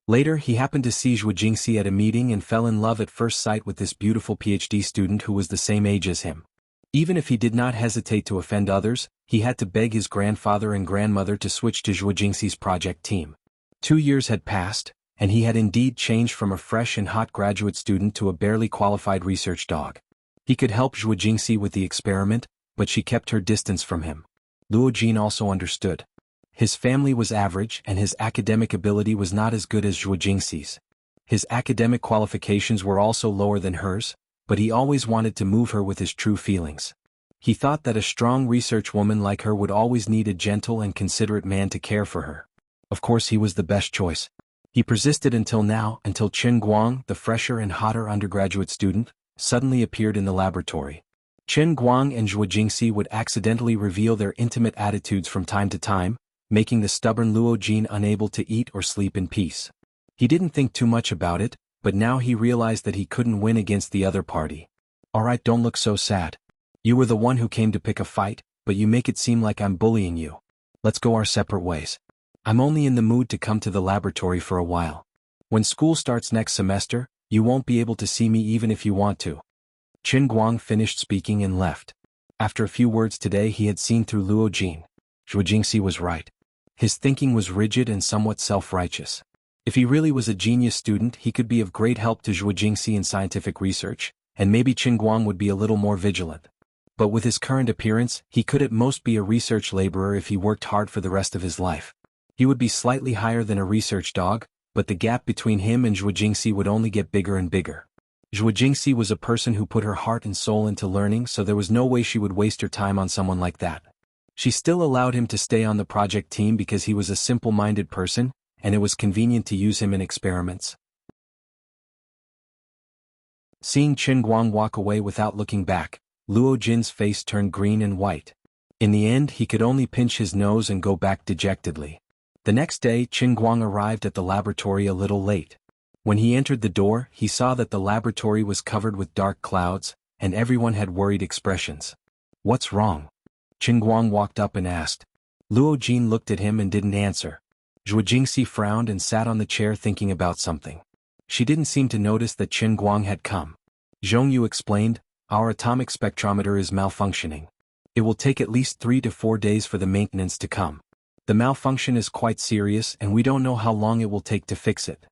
Later he happened to see Zhuo Jingxi at a meeting and fell in love at first sight with this beautiful PhD student who was the same age as him. Even if he did not hesitate to offend others, he had to beg his grandfather and grandmother to switch to Zhuo Jingxi's project team. 2 years had passed, and he had indeed changed from a fresh and hot graduate student to a barely qualified research dog. He could help Zhuo Jingxi with the experiment, but she kept her distance from him. Luo Jin also understood. His family was average and his academic ability was not as good as Zhuo Jingxi's. His academic qualifications were also lower than hers, but he always wanted to move her with his true feelings. He thought that a strong research woman like her would always need a gentle and considerate man to care for her. Of course he was the best choice. He persisted until Qin Guang, the fresher and hotter undergraduate student, suddenly appeared in the laboratory. Qin Guang and Zhuo Jingxi would accidentally reveal their intimate attitudes from time to time, making the stubborn Luo Jin unable to eat or sleep in peace. He didn't think too much about it, but now he realized that he couldn't win against the other party. Alright, don't look so sad. You were the one who came to pick a fight, but you make it seem like I'm bullying you. Let's go our separate ways. I'm only in the mood to come to the laboratory for a while. When school starts next semester, you won't be able to see me even if you want to. Qin Guang finished speaking and left. After a few words today he had seen through Luo Jin. Zhuo Jingxi was right. His thinking was rigid and somewhat self-righteous. If he really was a genius student he could be of great help to Zhuo Jingxi in scientific research, and maybe Qin Guang would be a little more vigilant. But with his current appearance, he could at most be a research laborer if he worked hard for the rest of his life. He would be slightly higher than a research dog, but the gap between him and Zhuo Jingxi would only get bigger and bigger. Zhuo Jingxi was a person who put her heart and soul into learning, so there was no way she would waste her time on someone like that. She still allowed him to stay on the project team because he was a simple-minded person, and it was convenient to use him in experiments. Seeing Qin Guang walk away without looking back, Luo Jin's face turned green and white. In the end, he could only pinch his nose and go back dejectedly. The next day, Qin Guang arrived at the laboratory a little late. When he entered the door, he saw that the laboratory was covered with dark clouds, and everyone had worried expressions. "What's wrong?" Qin Guang walked up and asked. Luo Jin looked at him and didn't answer. Zhuo Jingxi frowned and sat on the chair thinking about something. She didn't seem to notice that Qin Guang had come. Zhongyu explained, "Our atomic spectrometer is malfunctioning. It will take at least 3 to 4 days for the maintenance to come. The malfunction is quite serious and we don't know how long it will take to fix it."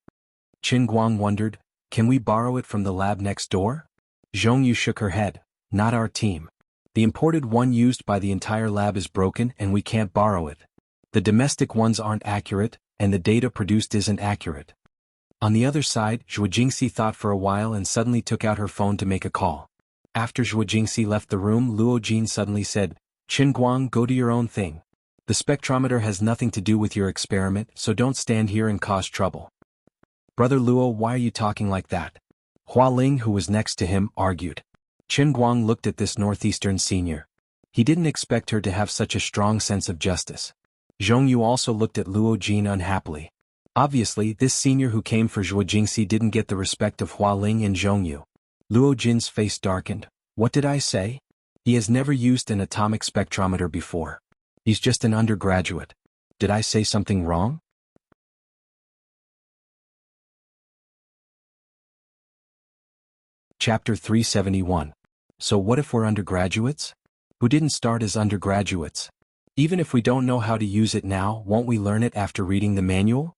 Qin Guang wondered, "Can we borrow it from the lab next door?" Zhongyu shook her head, "Not our team. The imported one used by the entire lab is broken and we can't borrow it. The domestic ones aren't accurate, and the data produced isn't accurate." On the other side, Zhuo Jingxi thought for a while and suddenly took out her phone to make a call. After Zhuo Jingxi left the room, Luo Jin suddenly said, "Qin Guang, go do your own thing. The spectrometer has nothing to do with your experiment, so don't stand here and cause trouble." "Brother Luo, why are you talking like that?" Hua Ling, who was next to him, argued. Qin Guang looked at this northeastern senior. He didn't expect her to have such a strong sense of justice. Zhongyu also looked at Luo Jin unhappily. Obviously, this senior who came for Zhuo Jingxi didn't get the respect of Hua Ling and Zhongyu. Luo Jin's face darkened. "What did I say? He has never used an atomic spectrometer before. He's just an undergraduate. Did I say something wrong?" Chapter 371. So what if we're undergraduates? Who didn't start as undergraduates? Even if we don't know how to use it now, won't we learn it after reading the manual?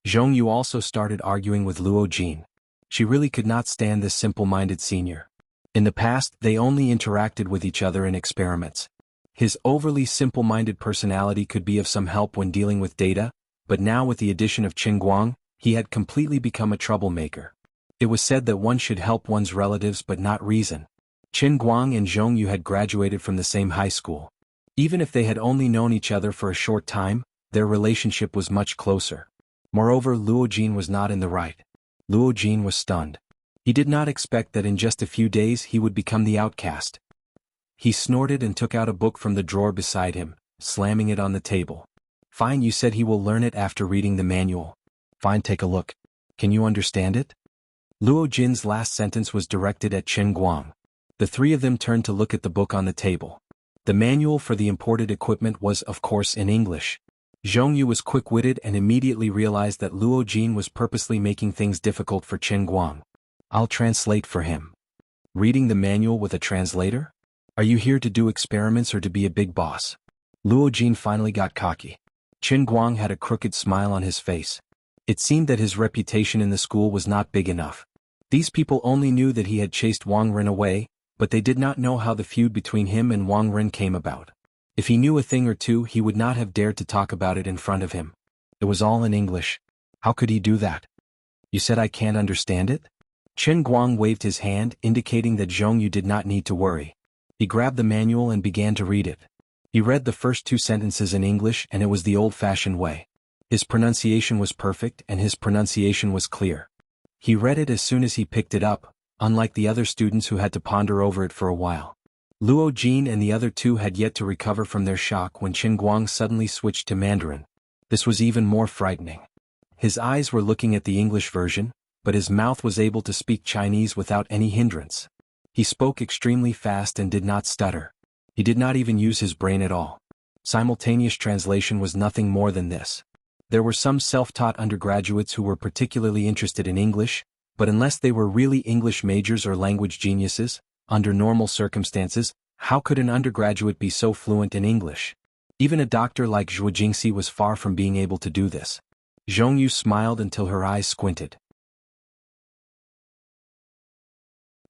Zhongyu also started arguing with Luo Jin. She really could not stand this simple-minded senior. In the past, they only interacted with each other in experiments. His overly simple-minded personality could be of some help when dealing with data, but now with the addition of Qin Guang, he had completely become a troublemaker. It was said that one should help one's relatives but not reason. Qin Guang and Zhongyu had graduated from the same high school. Even if they had only known each other for a short time, their relationship was much closer. Moreover, Luo Jin was not in the right. Luo Jin was stunned. He did not expect that in just a few days he would become the outcast. He snorted and took out a book from the drawer beside him, slamming it on the table. "Fine, you said he will learn it after reading the manual. Fine, take a look. Can you understand it?" Luo Jin's last sentence was directed at Qin Guang. The three of them turned to look at the book on the table. The manual for the imported equipment was, of course, in English. Zhongyu was quick-witted and immediately realized that Luo Jin was purposely making things difficult for Qin Guang. "I'll translate for him." Reading the manual with a translator? Are you here to do experiments or to be a big boss? Luo Jin finally got cocky. Qin Guang had a crooked smile on his face. It seemed that his reputation in the school was not big enough. These people only knew that he had chased Wang Ren away, but they did not know how the feud between him and Wang Ren came about. If he knew a thing or two, he would not have dared to talk about it in front of him. It was all in English. How could he do that? "You said I can't understand it?" Qin Guang waved his hand, indicating that Zhongyu did not need to worry. He grabbed the manual and began to read it. He read the first 2 sentences in English, and it was the old-fashioned way. His pronunciation was perfect and his pronunciation was clear. He read it as soon as he picked it up, unlike the other students who had to ponder over it for a while. Luo Jin and the other 2 had yet to recover from their shock when Qin Guang suddenly switched to Mandarin. This was even more frightening. His eyes were looking at the English version, but his mouth was able to speak Chinese without any hindrance. He spoke extremely fast and did not stutter. He did not even use his brain at all. Simultaneous translation was nothing more than this. There were some self-taught undergraduates who were particularly interested in English, but unless they were really English majors or language geniuses, under normal circumstances, how could an undergraduate be so fluent in English? Even a doctor like Zhuo Jingxi was far from being able to do this. Zhongyu smiled until her eyes squinted.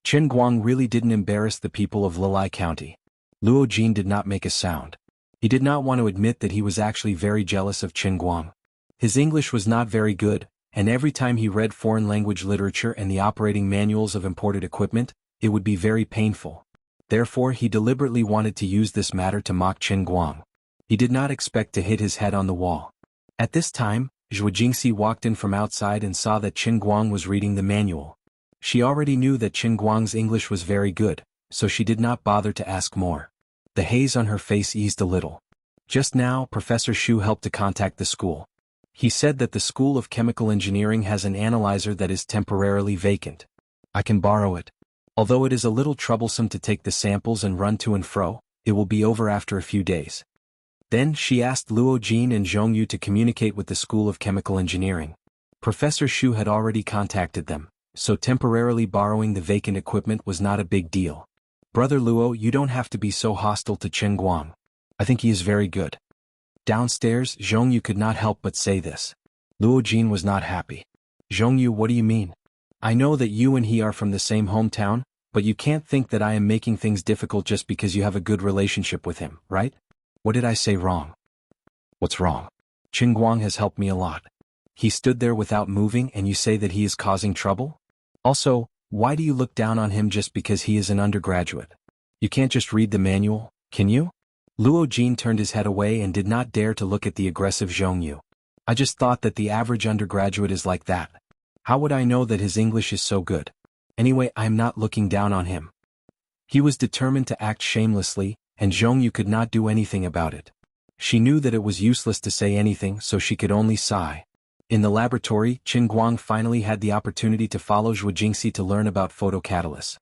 Qin Guang really didn't embarrass the people of Lilai County. Luo Jin did not make a sound. He did not want to admit that he was actually very jealous of Qin Guang. His English was not very good, and every time he read foreign language literature and the operating manuals of imported equipment, it would be very painful. Therefore, he deliberately wanted to use this matter to mock Qin Guang. He did not expect to hit his head on the wall. At this time, Zhuo Jingxi walked in from outside and saw that Qin Guang was reading the manual. She already knew that Qin Guang's English was very good, so she did not bother to ask more. The haze on her face eased a little. Just now, Professor Shu helped to contact the school. He said that the School of Chemical Engineering has an analyzer that is temporarily vacant. I can borrow it. Although it is a little troublesome to take the samples and run to and fro, it will be over after a few days. Then she asked Luo Jin and Zhong Yu to communicate with the School of Chemical Engineering. Professor Shu had already contacted them, so temporarily borrowing the vacant equipment was not a big deal. Brother Luo, you don't have to be so hostile to Chen Guang. I think he is very good. Downstairs, Zhong Yu could not help but say this. Luo Jin was not happy. Zhong Yu, what do you mean? I know that you and he are from the same hometown, but you can't think that I am making things difficult just because you have a good relationship with him, right? What did I say wrong? What's wrong? Chen Guang has helped me a lot. He stood there without moving and you say that he is causing trouble? Also, why do you look down on him just because he is an undergraduate? You can't just read the manual, can you? Luo Jin turned his head away and did not dare to look at the aggressive Zhong Yu. I just thought that the average undergraduate is like that. How would I know that his English is so good? Anyway, I am not looking down on him. He was determined to act shamelessly, and Zhong Yu could not do anything about it. She knew that it was useless to say anything, so she could only sigh. In the laboratory, Qin Guang finally had the opportunity to follow Zhuo Jingxi to learn about photocatalysts.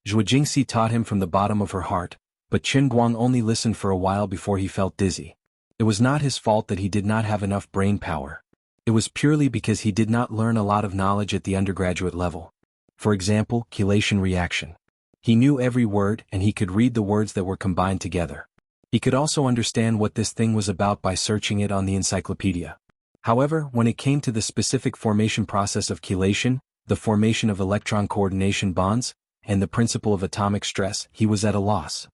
Zhuo Jingxi taught him from the bottom of her heart, but Qin Guang only listened for a while before he felt dizzy. It was not his fault that he did not have enough brain power. It was purely because he did not learn a lot of knowledge at the undergraduate level. For example, chelation reaction. He knew every word and he could read the words that were combined together. He could also understand what this thing was about by searching it on the encyclopedia. However, when it came to the specific formation process of chelation, the formation of electron coordination bonds, and the principle of atomic stress, he was at a loss.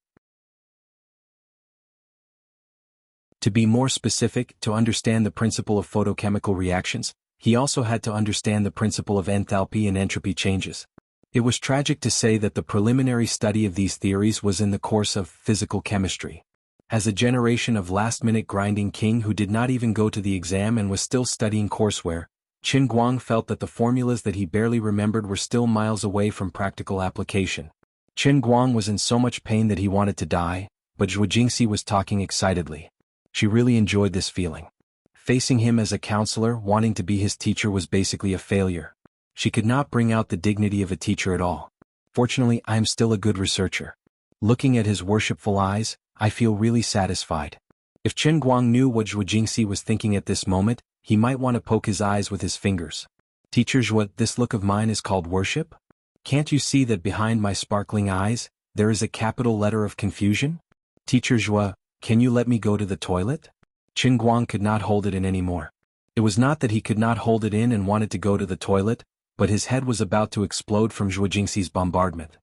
To be more specific, to understand the principle of photochemical reactions, he also had to understand the principle of enthalpy and entropy changes. It was tragic to say that the preliminary study of these theories was in the course of physical chemistry. As a generation of last-minute grinding king who did not even go to the exam and was still studying courseware, Qin Guang felt that the formulas that he barely remembered were still miles away from practical application. Qin Guang was in so much pain that he wanted to die, but Zhuo Jingxi was talking excitedly. She really enjoyed this feeling. Facing him as a counselor, wanting to be his teacher was basically a failure. She could not bring out the dignity of a teacher at all. Fortunately, I am still a good researcher. Looking at his worshipful eyes, I feel really satisfied. If Qin Guang knew what Zhuo Jingxi was thinking at this moment, he might want to poke his eyes with his fingers. Teacher Zhuo, this look of mine is called worship? Can't you see that behind my sparkling eyes, there is a capital letter of confusion? Teacher Zhuo, can you let me go to the toilet? Qin Guang could not hold it in anymore. It was not that he could not hold it in and wanted to go to the toilet, but his head was about to explode from Zhuo Jingxi's bombardment.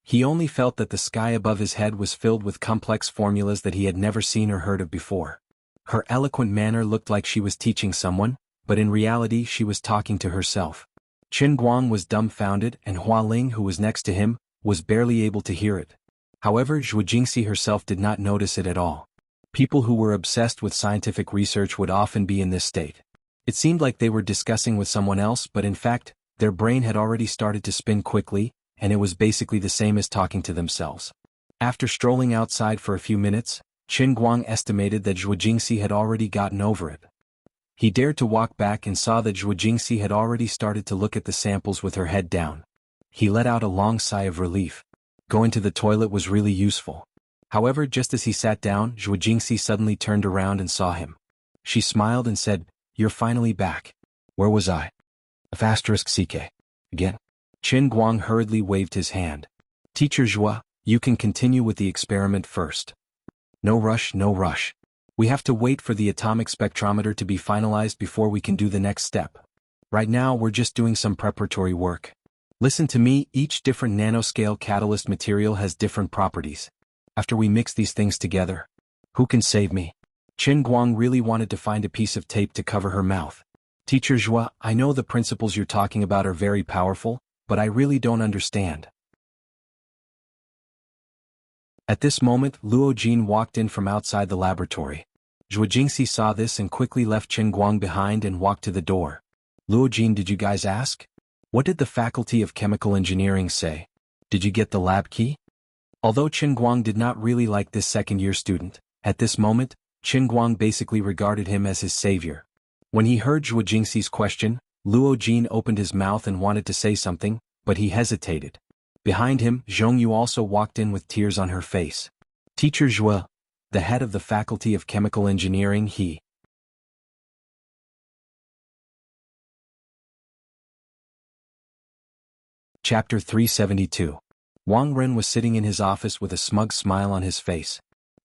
He only felt that the sky above his head was filled with complex formulas that he had never seen or heard of before. Her eloquent manner looked like she was teaching someone, but in reality she was talking to herself. Qin Guang was dumbfounded and Hua Ling, who was next to him, was barely able to hear it. However, Zhuo Jingxi herself did not notice it at all. People who were obsessed with scientific research would often be in this state. It seemed like they were discussing with someone else, but in fact, their brain had already started to spin quickly, and it was basically the same as talking to themselves. After strolling outside for a few minutes, Qin Guang estimated that Zhuo Jingxi had already gotten over it. He dared to walk back and saw that Zhuo Jingxi had already started to look at the samples with her head down. He let out a long sigh of relief. Going to the toilet was really useful. However, just as he sat down, Zhuo Jingxi suddenly turned around and saw him. She smiled and said, "You're finally back. Where was I?" *CK. Again. Qin Guang hurriedly waved his hand. Teacher Zhuo, you can continue with the experiment first. No rush, no rush. We have to wait for the atomic spectrometer to be finalized before we can do the next step. Right now we're just doing some preparatory work. Listen to me, each different nanoscale catalyst material has different properties. After we mix these things together, who can save me? Qin Guang really wanted to find a piece of tape to cover her mouth. Teacher Zhuo, I know the principles you're talking about are very powerful, but I really don't understand. At this moment, Luo Jin walked in from outside the laboratory. Zhuo Jingxi saw this and quickly left Qin Guang behind and walked to the door. Luo Jin, did you guys ask? What did the Faculty of Chemical Engineering say? Did you get the lab key? Although Chen Guang did not really like this second-year student, at this moment, Chen Guang basically regarded him as his savior. When he heard Zhuo Jingxi's question, Luo Jin opened his mouth and wanted to say something, but he hesitated. Behind him, Zhongyu also walked in with tears on her face. Teacher Zhuo, the head of the Faculty of Chemical Engineering, he. Chapter 372. Wang Ren was sitting in his office with a smug smile on his face.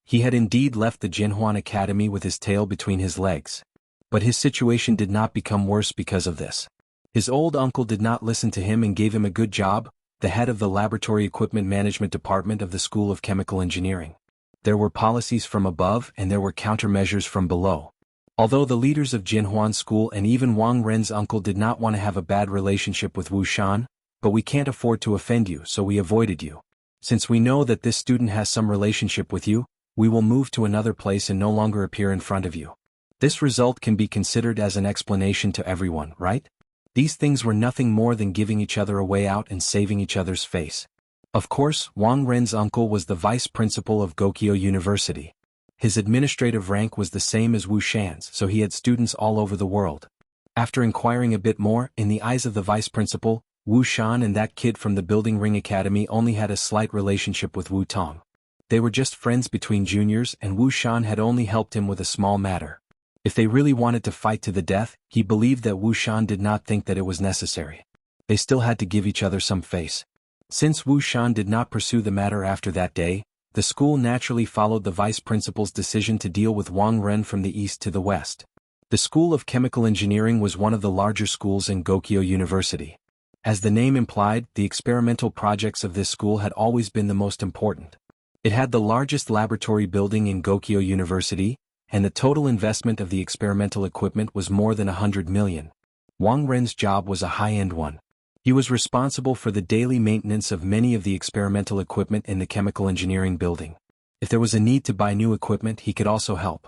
He had indeed left the Jinhuan Academy with his tail between his legs. But his situation did not become worse because of this. His old uncle did not listen to him and gave him a good job, the head of the Laboratory Equipment Management Department of the School of Chemical Engineering. There were policies from above and there were countermeasures from below. Although the leaders of Jinhuan School and even Wang Ren's uncle did not want to have a bad relationship with Wu Shan, but we can't afford to offend you, so we avoided you. Since we know that this student has some relationship with you, we will move to another place and no longer appear in front of you. This result can be considered as an explanation to everyone, right? These things were nothing more than giving each other a way out and saving each other's face. Of course, Wang Ren's uncle was the vice principal of Gokyo University. His administrative rank was the same as Wu Shan's, so he had students all over the world. After inquiring a bit more, in the eyes of the vice principal, Wu Shan and that kid from the Building Ring Academy only had a slight relationship with Wu Tong. They were just friends between juniors and Wu Shan had only helped him with a small matter. If they really wanted to fight to the death, he believed that Wu Shan did not think that it was necessary. They still had to give each other some face. Since Wu Shan did not pursue the matter after that day, the school naturally followed the vice principal's decision to deal with Wang Ren from the east to the west. The School of Chemical Engineering was one of the larger schools in Gokyo University. As the name implied, the experimental projects of this school had always been the most important. It had the largest laboratory building in Gokyo University, and the total investment of the experimental equipment was more than 100 million. Wang Ren's job was a high-end one. He was responsible for the daily maintenance of many of the experimental equipment in the chemical engineering building. If there was a need to buy new equipment, he could also help.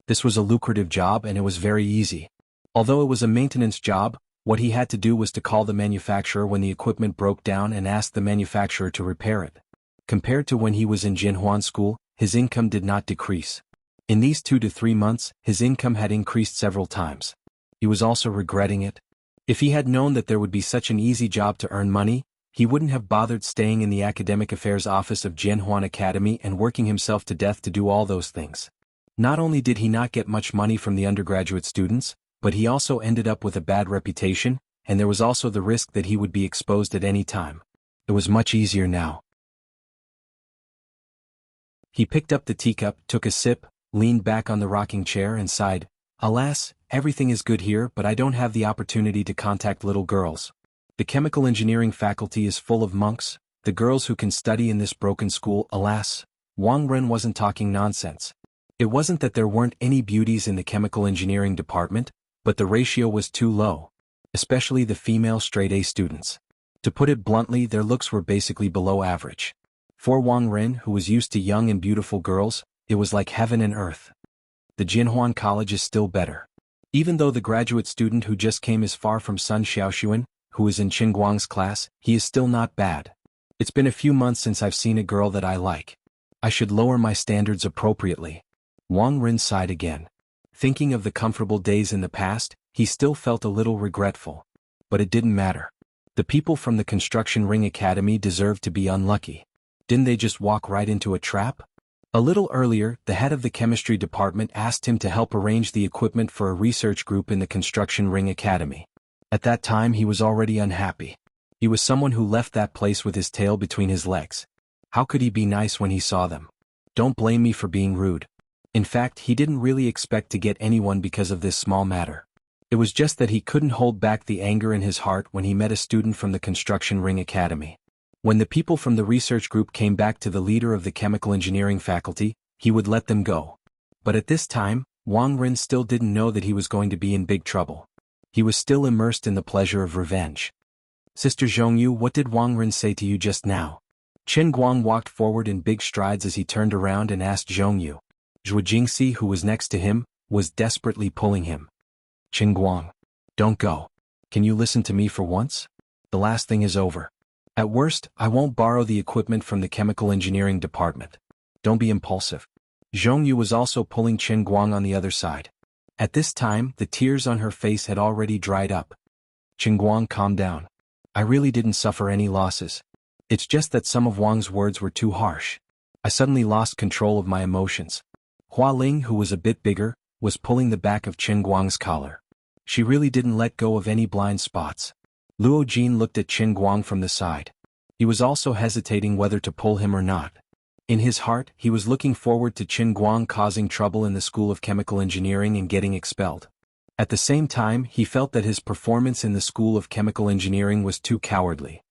This was a lucrative job and it was very easy. Although it was a maintenance job, what he had to do was to call the manufacturer when the equipment broke down and ask the manufacturer to repair it. Compared to when he was in Jinhuan School, his income did not decrease. In these 2 to 3 months, his income had increased several times. He was also regretting it. If he had known that there would be such an easy job to earn money, he wouldn't have bothered staying in the academic affairs office of Jinhuan Academy and working himself to death to do all those things. Not only did he not get much money from the undergraduate students, but he also ended up with a bad reputation, and there was also the risk that he would be exposed at any time. It was much easier now. He picked up the teacup, took a sip, leaned back on the rocking chair and sighed, "Alas, everything is good here but I don't have the opportunity to contact little girls. The chemical engineering faculty is full of monks, the girls who can study in this broken school, alas." Wang Ren wasn't talking nonsense. It wasn't that there weren't any beauties in the chemical engineering department, but the ratio was too low. Especially the female straight-A students. To put it bluntly, their looks were basically below average. For Wang Ren, who was used to young and beautiful girls, it was like heaven and earth. The Jinhuan College is still better. Even though the graduate student who just came is far from Sun Xiaoxuan, who is in Chen Guang's class, he is still not bad. It's been a few months since I've seen a girl that I like. I should lower my standards appropriately. Wang Ren sighed again. Thinking of the comfortable days in the past, he still felt a little regretful. But it didn't matter. The people from the Construction Ring Academy deserved to be unlucky. Didn't they just walk right into a trap? A little earlier, the head of the chemistry department asked him to help arrange the equipment for a research group in the Construction Ring Academy. At that time he was already unhappy. He was someone who left that place with his tail between his legs. How could he be nice when he saw them? Don't blame me for being rude. In fact, he didn't really expect to get anyone because of this small matter. It was just that he couldn't hold back the anger in his heart when he met a student from the Construction Ring Academy. When the people from the research group came back to the leader of the chemical engineering faculty, he would let them go. But at this time, Wang Ren still didn't know that he was going to be in big trouble. He was still immersed in the pleasure of revenge. "Sister Zhongyu, what did Wang Ren say to you just now?" Chen Guang walked forward in big strides as he turned around and asked Zhongyu. Zhuo Jingxi, who was next to him, was desperately pulling him. "Chen Guang, don't go. Can you listen to me for once? The last thing is over. At worst, I won't borrow the equipment from the chemical engineering department. Don't be impulsive. Zhongyu was also pulling Chen Guang on the other side. At this time, the tears on her face had already dried up. Chen Guang, calm down. I really didn't suffer any losses. It's just that some of Wang's words were too harsh. I suddenly lost control of my emotions. Hua Ling, who was a bit bigger, was pulling the back of Chen Guang's collar. She really didn't let go of any blind spots. Luo Jin looked at Chen Guang from the side. He was also hesitating whether to pull him or not. In his heart, he was looking forward to Chen Guang causing trouble in the School of Chemical Engineering and getting expelled. At the same time, he felt that his performance in the School of Chemical Engineering was too cowardly.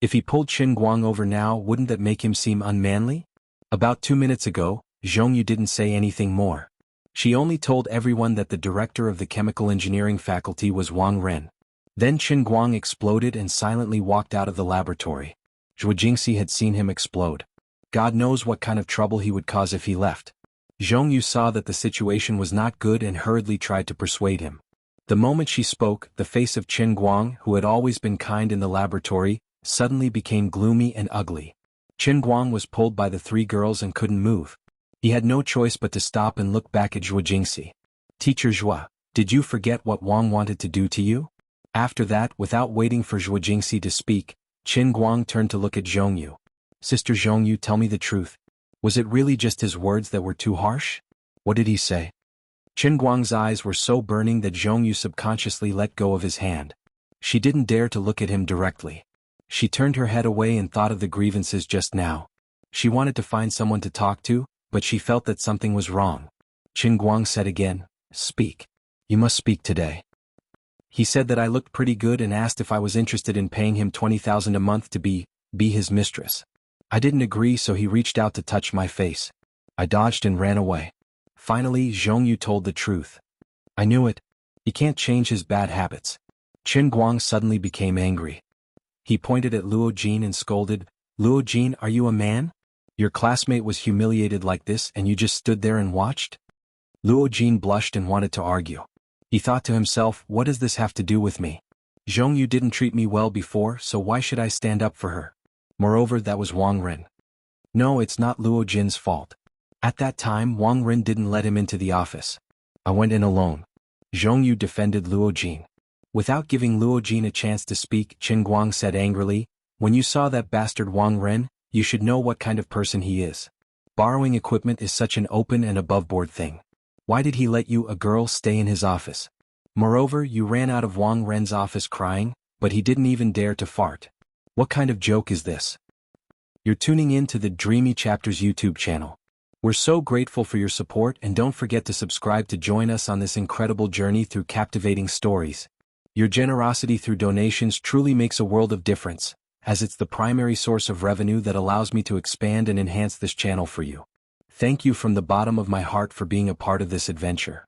If he pulled Chen Guang over now, wouldn't that make him seem unmanly? About 2 minutes ago, Zhongyu didn't say anything more. She only told everyone that the director of the chemical engineering faculty was Wang Ren. Then Chen Guang exploded and silently walked out of the laboratory. Zhuo Jingxi had seen him explode. God knows what kind of trouble he would cause if he left. Zhongyu saw that the situation was not good and hurriedly tried to persuade him. The moment she spoke, the face of Chen Guang, who had always been kind in the laboratory, suddenly became gloomy and ugly. Chen Guang was pulled by the 3 girls and couldn't move. He had no choice but to stop and look back at Zhuo Jingxi. Teacher Zhuo, did you forget what Wang wanted to do to you? After that, without waiting for Zhuo Jingxi to speak, Chen Guang turned to look at Zhongyu. Sister Zhongyu, tell me the truth. Was it really just his words that were too harsh? What did he say? Chen Guang's eyes were so burning that Zhongyu subconsciously let go of his hand. She didn't dare to look at him directly. She turned her head away and thought of the grievances just now. She wanted to find someone to talk to, but she felt that something was wrong. Chen Guang said again, speak. You must speak today. He said that I looked pretty good and asked if I was interested in paying him 20,000 a month to be his mistress. I didn't agree, so he reached out to touch my face. I dodged and ran away. Finally, Zhongyu told the truth. I knew it. He can't change his bad habits. Chen Guang suddenly became angry. He pointed at Luo Jin and scolded, Luo Jin, are you a man? Your classmate was humiliated like this and you just stood there and watched? Luo Jin blushed and wanted to argue. He thought to himself, what does this have to do with me? Zhongyu didn't treat me well before, so why should I stand up for her? Moreover, that was Wang Ren. No, it's not Luo Jin's fault. At that time, Wang Ren didn't let him into the office. I went in alone. Zhongyu defended Luo Jin. Without giving Luo Jin a chance to speak, Chen Guang said angrily, when you saw that bastard Wang Ren, you should know what kind of person he is. Borrowing equipment is such an open and above-board thing. Why did he let you, a girl, stay in his office? Moreover, you ran out of Wang Ren's office crying, but he didn't even dare to fart. What kind of joke is this? You're tuning in to the Dreamy Chapters YouTube channel. We're so grateful for your support, and don't forget to subscribe to join us on this incredible journey through captivating stories. Your generosity through donations truly makes a world of difference, as it's the primary source of revenue that allows me to expand and enhance this channel for you. Thank you from the bottom of my heart for being a part of this adventure.